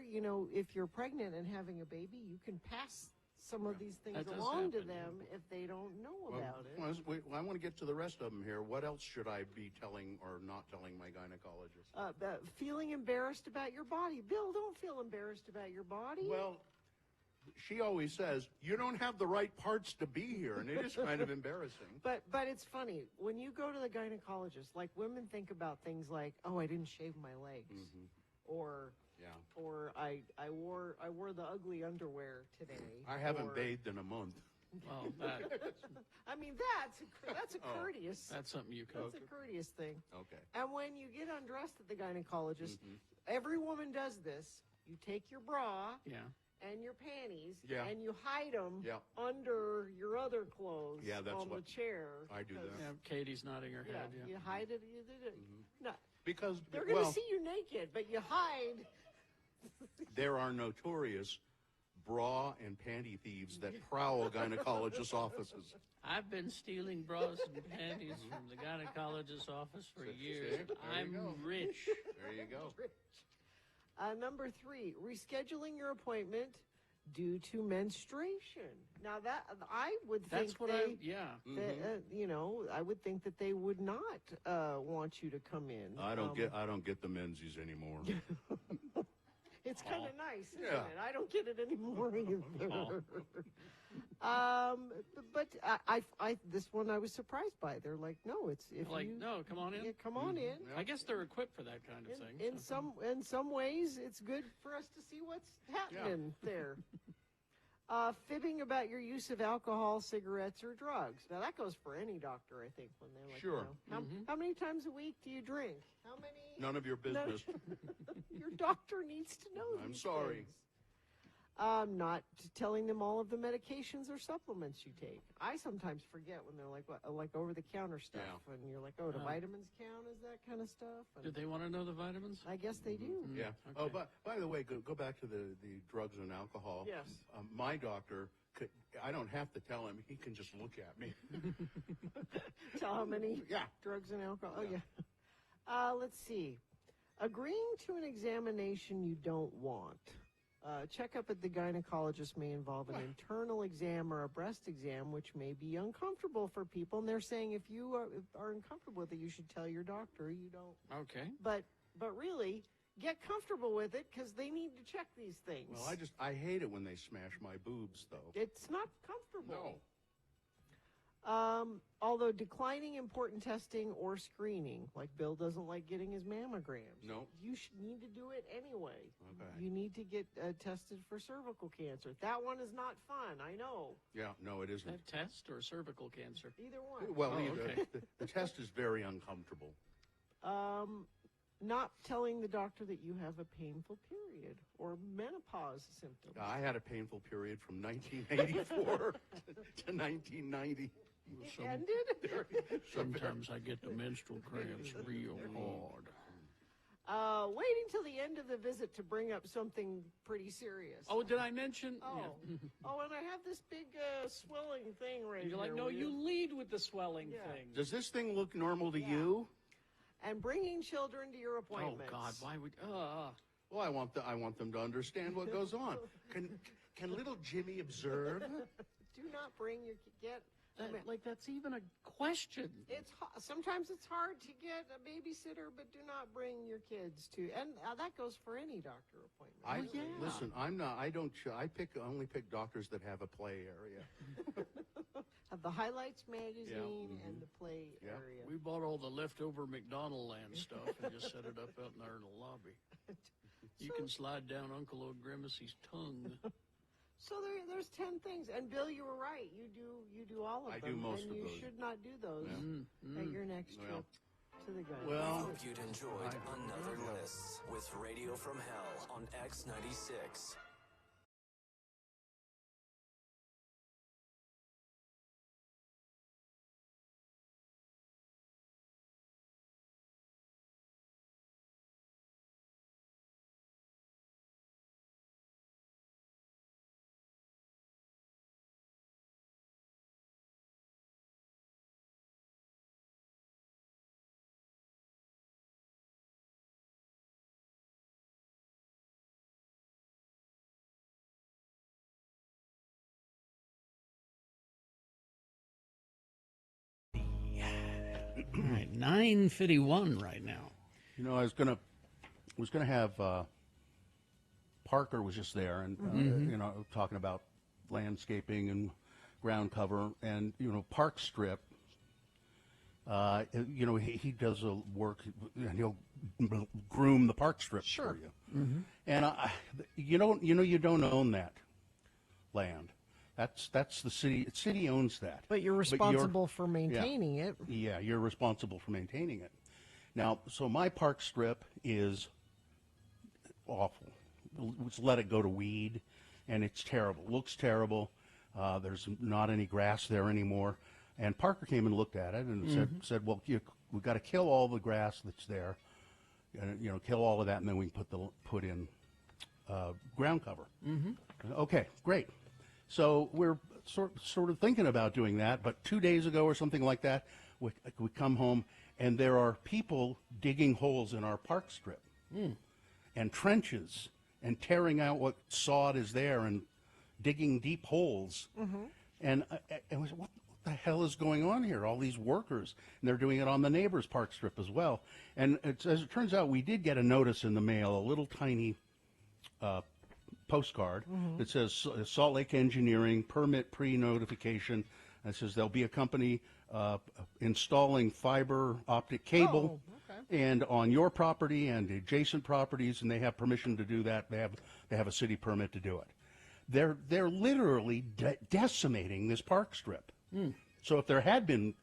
if you're pregnant and having a baby, you can pass some of these things That does along to happen. them if they don't know about it. I want to get to the rest of them here. What else should I be telling or not telling my gynecologist? Feeling embarrassed about your body. Bill, don't feel embarrassed about your body. Well, she always says, you don't have the right parts to be here, and it is kind of embarrassing. But it's funny. When you go to the gynecologist, like women think about things like, oh, I didn't shave my legs. Or I wore the ugly underwear today. I haven't or, bathed in a month. Well, that, I mean, that's a courteous. that's something you That's could. a courteous thing. Okay. And when you get undressed at the gynecologist, every woman does this. You take your bra Yeah. and your panties Yeah. and you hide them Yeah. under your other clothes Yeah, that's on the what chair. I do that. Yeah, Katie's nodding her Yeah, head. Yeah. you hide it. You did it. No, Because, they're going to well, see you naked, but you hide. there are notorious bra and panty thieves that prowl gynecologists' offices. I've been stealing bras and panties from the gynecologist's office for years. there you I'm go. rich. There you go. Number 3, rescheduling your appointment due to menstruation. Now that I would think That's what I would think that they would not want you to come in. I don't get the menzies anymore. It's kind of nice, isn't Yeah. it? I don't get it anymore either. But I this one I was surprised by. They're like, no, it's if Like, you no, come on in. Yeah, come on in. I guess they're equipped for that kind of thing. In some ways, it's good for us to see what's happening there. Fibbing about your use of alcohol, cigarettes, or drugs. Now that goes for any doctor, I think, when they're like, Sure. how many times a week do you drink? How many? None of your business. Your doctor needs to know. I'm these sorry. things. Not telling them all of the medications or supplements you take. I sometimes forget when they're like over the counter stuff, and you're like, oh, do vitamins count as that kind of stuff? And Do they want to know the vitamins? I guess they do. Yeah. Okay. Oh, but by the way, go back to the drugs and alcohol. Yes. My doctor I don't have to tell him. He can just look at me. Tell how many drugs and alcohol. Oh, yeah. Let's see. Agreeing to an examination you don't want. Checkup at the gynecologist may involve an internal exam or a breast exam, which may be uncomfortable for people. And they're saying if you are uncomfortable with it, you should tell your doctor. You don't. Okay. But really, get comfortable with it because they need to check these things. Well, I hate it when they smash my boobs, though. It's not comfortable. No. Although declining important testing or screening, like Bill doesn't like getting his mammograms. No. You should need to do it anyway. Okay. You need to get tested for cervical cancer. That one is not fun, I know. Yeah, no, it isn't. That test or cervical cancer? Either one. Well, okay. the test is very uncomfortable. Not telling the doctor that you have a painful period or menopause symptoms. I had a painful period from 1984 to 1990. It ended? Sometimes I get the menstrual cramps real hard. Waiting till the end of the visit to bring up something pretty serious. Oh, did I mention? Oh, and I have this big swelling thing right You're like, here. no, Will you lead with the swelling thing. Does this thing look normal to you? And bringing children to your Oh appointments. God, why would? Well, I want them to understand what goes on. Can little Jimmy observe? Do not bring your get. Like that's even a question. Sometimes it's hard to get a babysitter, but do not bring your kids to. And that goes for any doctor appointment. Listen. I'm not. I don't. I only pick doctors that have a play area. Have the Highlights magazine and the play area. We bought all the leftover McDonald land stuff and just set it up out there in the lobby. You can slide down Uncle O'Grimacy's tongue. So there's 10 things, and Bill, you were right. You do all of them. I do most and of you those. should not do those at your next trip to the guy. We hope you'd enjoyed another list with Radio from Hell on X96. All right, 9:51 right now. You know, I was gonna have Parker was just there, and Mhm. you know, talking about landscaping and ground cover, and you know, Park Strip. You know, he does a work, and he'll groom the Park Strip for you. Mhm. And you don't own that land. That's the city. The city owns that. But you're responsible for maintaining it. Yeah, you're responsible for maintaining it. Now, so my Park Strip is awful. Let's let it go to weed, and it's terrible. Looks terrible. There's not any grass there anymore. And Parker came and looked at it and said, "Well, we've got to kill all the grass that's there, and you know, kill all of that, and then we can put in ground cover." Mm-hmm. Okay, great. So we're sort of thinking about doing that, but 2 days ago or something like that, we come home and there are people digging holes in our Park Strip and trenches and tearing out what sod is there and digging deep holes. And I was, what the hell is going on here? All these workers, and they're doing it on the neighbor's Park Strip as well. And as it turns out, we did get a notice in the mail, a little tiny postcard that says Salt Lake Engineering permit pre-notification. It says there'll be a company installing fiber optic cable and on your property and adjacent properties, and they have permission to do that. They have a city permit to do it. They're literally decimating this Park Strip. So if there had been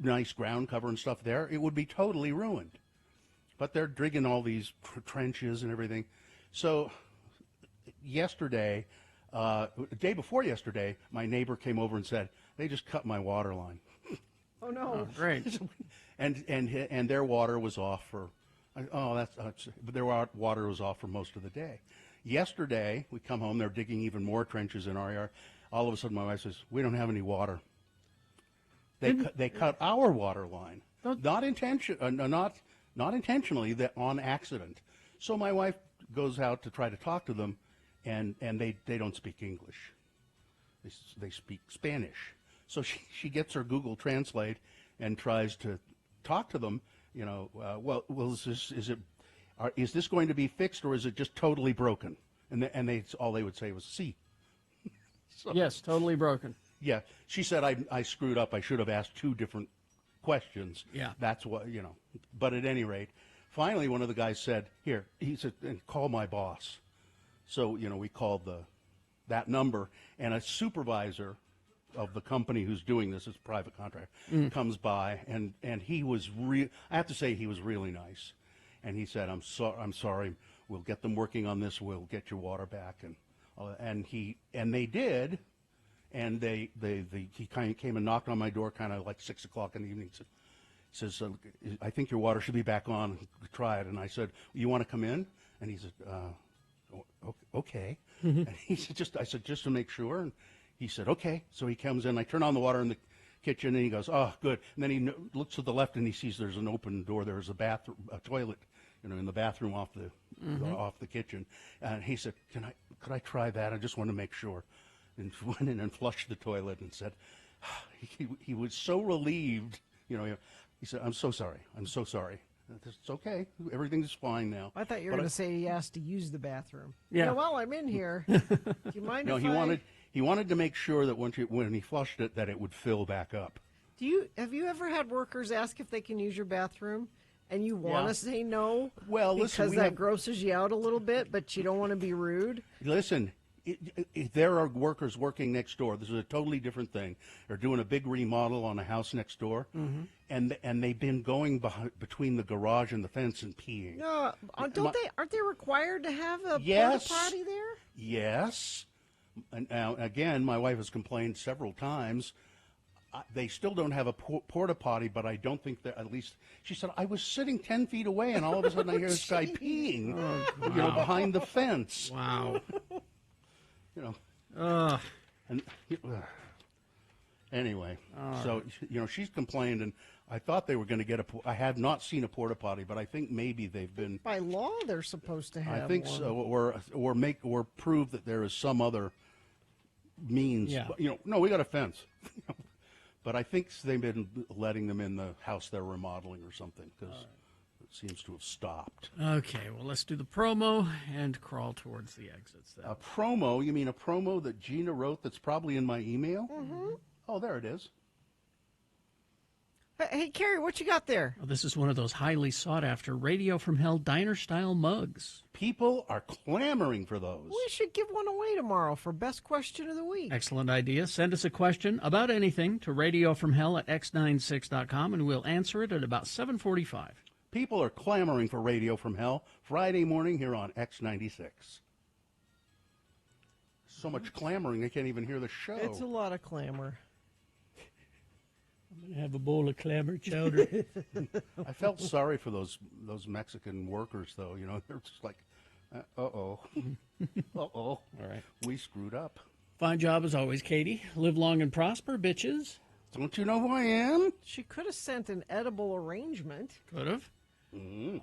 nice ground cover and stuff there, it would be totally ruined. But they're digging all these trenches and everything. So yesterday, the day before yesterday, my neighbor came over and said, they just cut my water line. Oh, no. Great. and their water was off for, but their water was off for most of the day. Yesterday, we come home, they're digging even more trenches in our yard. All of a sudden, my wife says, we don't have any water. They cut our water line, not intentionally, that on accident. So my wife goes out to try to talk to them, and they don't speak English. They speak Spanish. So she gets her Google Translate and tries to talk to them. You know, well, is this going to be fixed, or is it just totally broken? And all they would say was "sí." So, yes, totally broken. Yeah, she said I screwed up. I should have asked 2 different questions. Yeah, that's what, you know. But at any rate, finally one of the guys said, "Here," he said, "call my boss." So you know, we called that number, and a supervisor of the company who's doing this, it's a private contract, comes by, and he was I have to say, he was really nice, and he said, "I'm sorry, we'll get them working on this. We'll get your water back," and they did. And he kind of came and knocked on my door, kind of like 6 o'clock in the evening. Says, "I think your water should be back on. Try it." And I said, "You want to come in?" And he said, "Okay." And he said, I said, "Just to make sure." And he said, "Okay." So he comes in. I turn on the water in the kitchen, and he goes, "Oh, good." And then he looks to the left, and he sees there's an open door. There's a toilet, you know, in the bathroom off the kitchen. And he said, "Could I try that? I just want to make sure." And went in and flushed the toilet and said, he was so relieved, you know. He said, "I'm so sorry. I'm so sorry." It's okay. Everything's fine now. I thought you were going to say he asked to use the bathroom. Yeah. While I'm in here, do you mind No, if he wanted to make sure that when he flushed it, that it would fill back up. Have you ever had workers ask if they can use your bathroom, and you want to say no? Well, listen, because that grosses you out a little bit, but you don't want to be rude. Listen. There are workers working next door. This is a totally different thing. They're doing a big remodel on a house next door, and they've been going between the garage and the fence and peeing. No, aren't they required to have a Yes. porta potty there? Yes. And now, again, my wife has complained several times. They still don't have a porta potty, but I don't think that, at least, she said, I was sitting 10 feet away, and all of a sudden I hear this guy peeing behind the fence. Wow. You know, anyway, so she's complained, and I thought they were going to get I have not seen a porta potty, but I think maybe they've been. By law, they're supposed to have. I think one. so, or prove that there is some other means. Yeah. But, no, we got a fence. But I think they've been letting them in the house they're remodeling or something because it seems to have stopped. Okay, well, let's do the promo and crawl towards the exits then. A promo? You mean a promo that Gina wrote that's probably in my email? Mm-hmm. Oh, there it is. Hey, Carrie, what you got there? Oh, this is one of those highly sought-after Radio from Hell diner-style mugs. People are clamoring for those. We should give one away tomorrow for Best Question of the Week. Excellent idea. Send us a question about anything to radiofromhell@x96.com, and we'll answer it at about 7:45. People are clamoring for Radio from Hell Friday morning here on X96. So much clamoring, I can't even hear the show. It's a lot of clamor. I'm going to have a bowl of clamor chowder. I felt sorry for those Mexican workers, though. You know, they're just like, uh-oh. Uh-oh. All right. We screwed up. Fine job as always, Katie. Live long and prosper, bitches. Don't you know who I am? She could have sent an edible arrangement. Could have. Mm-hmm.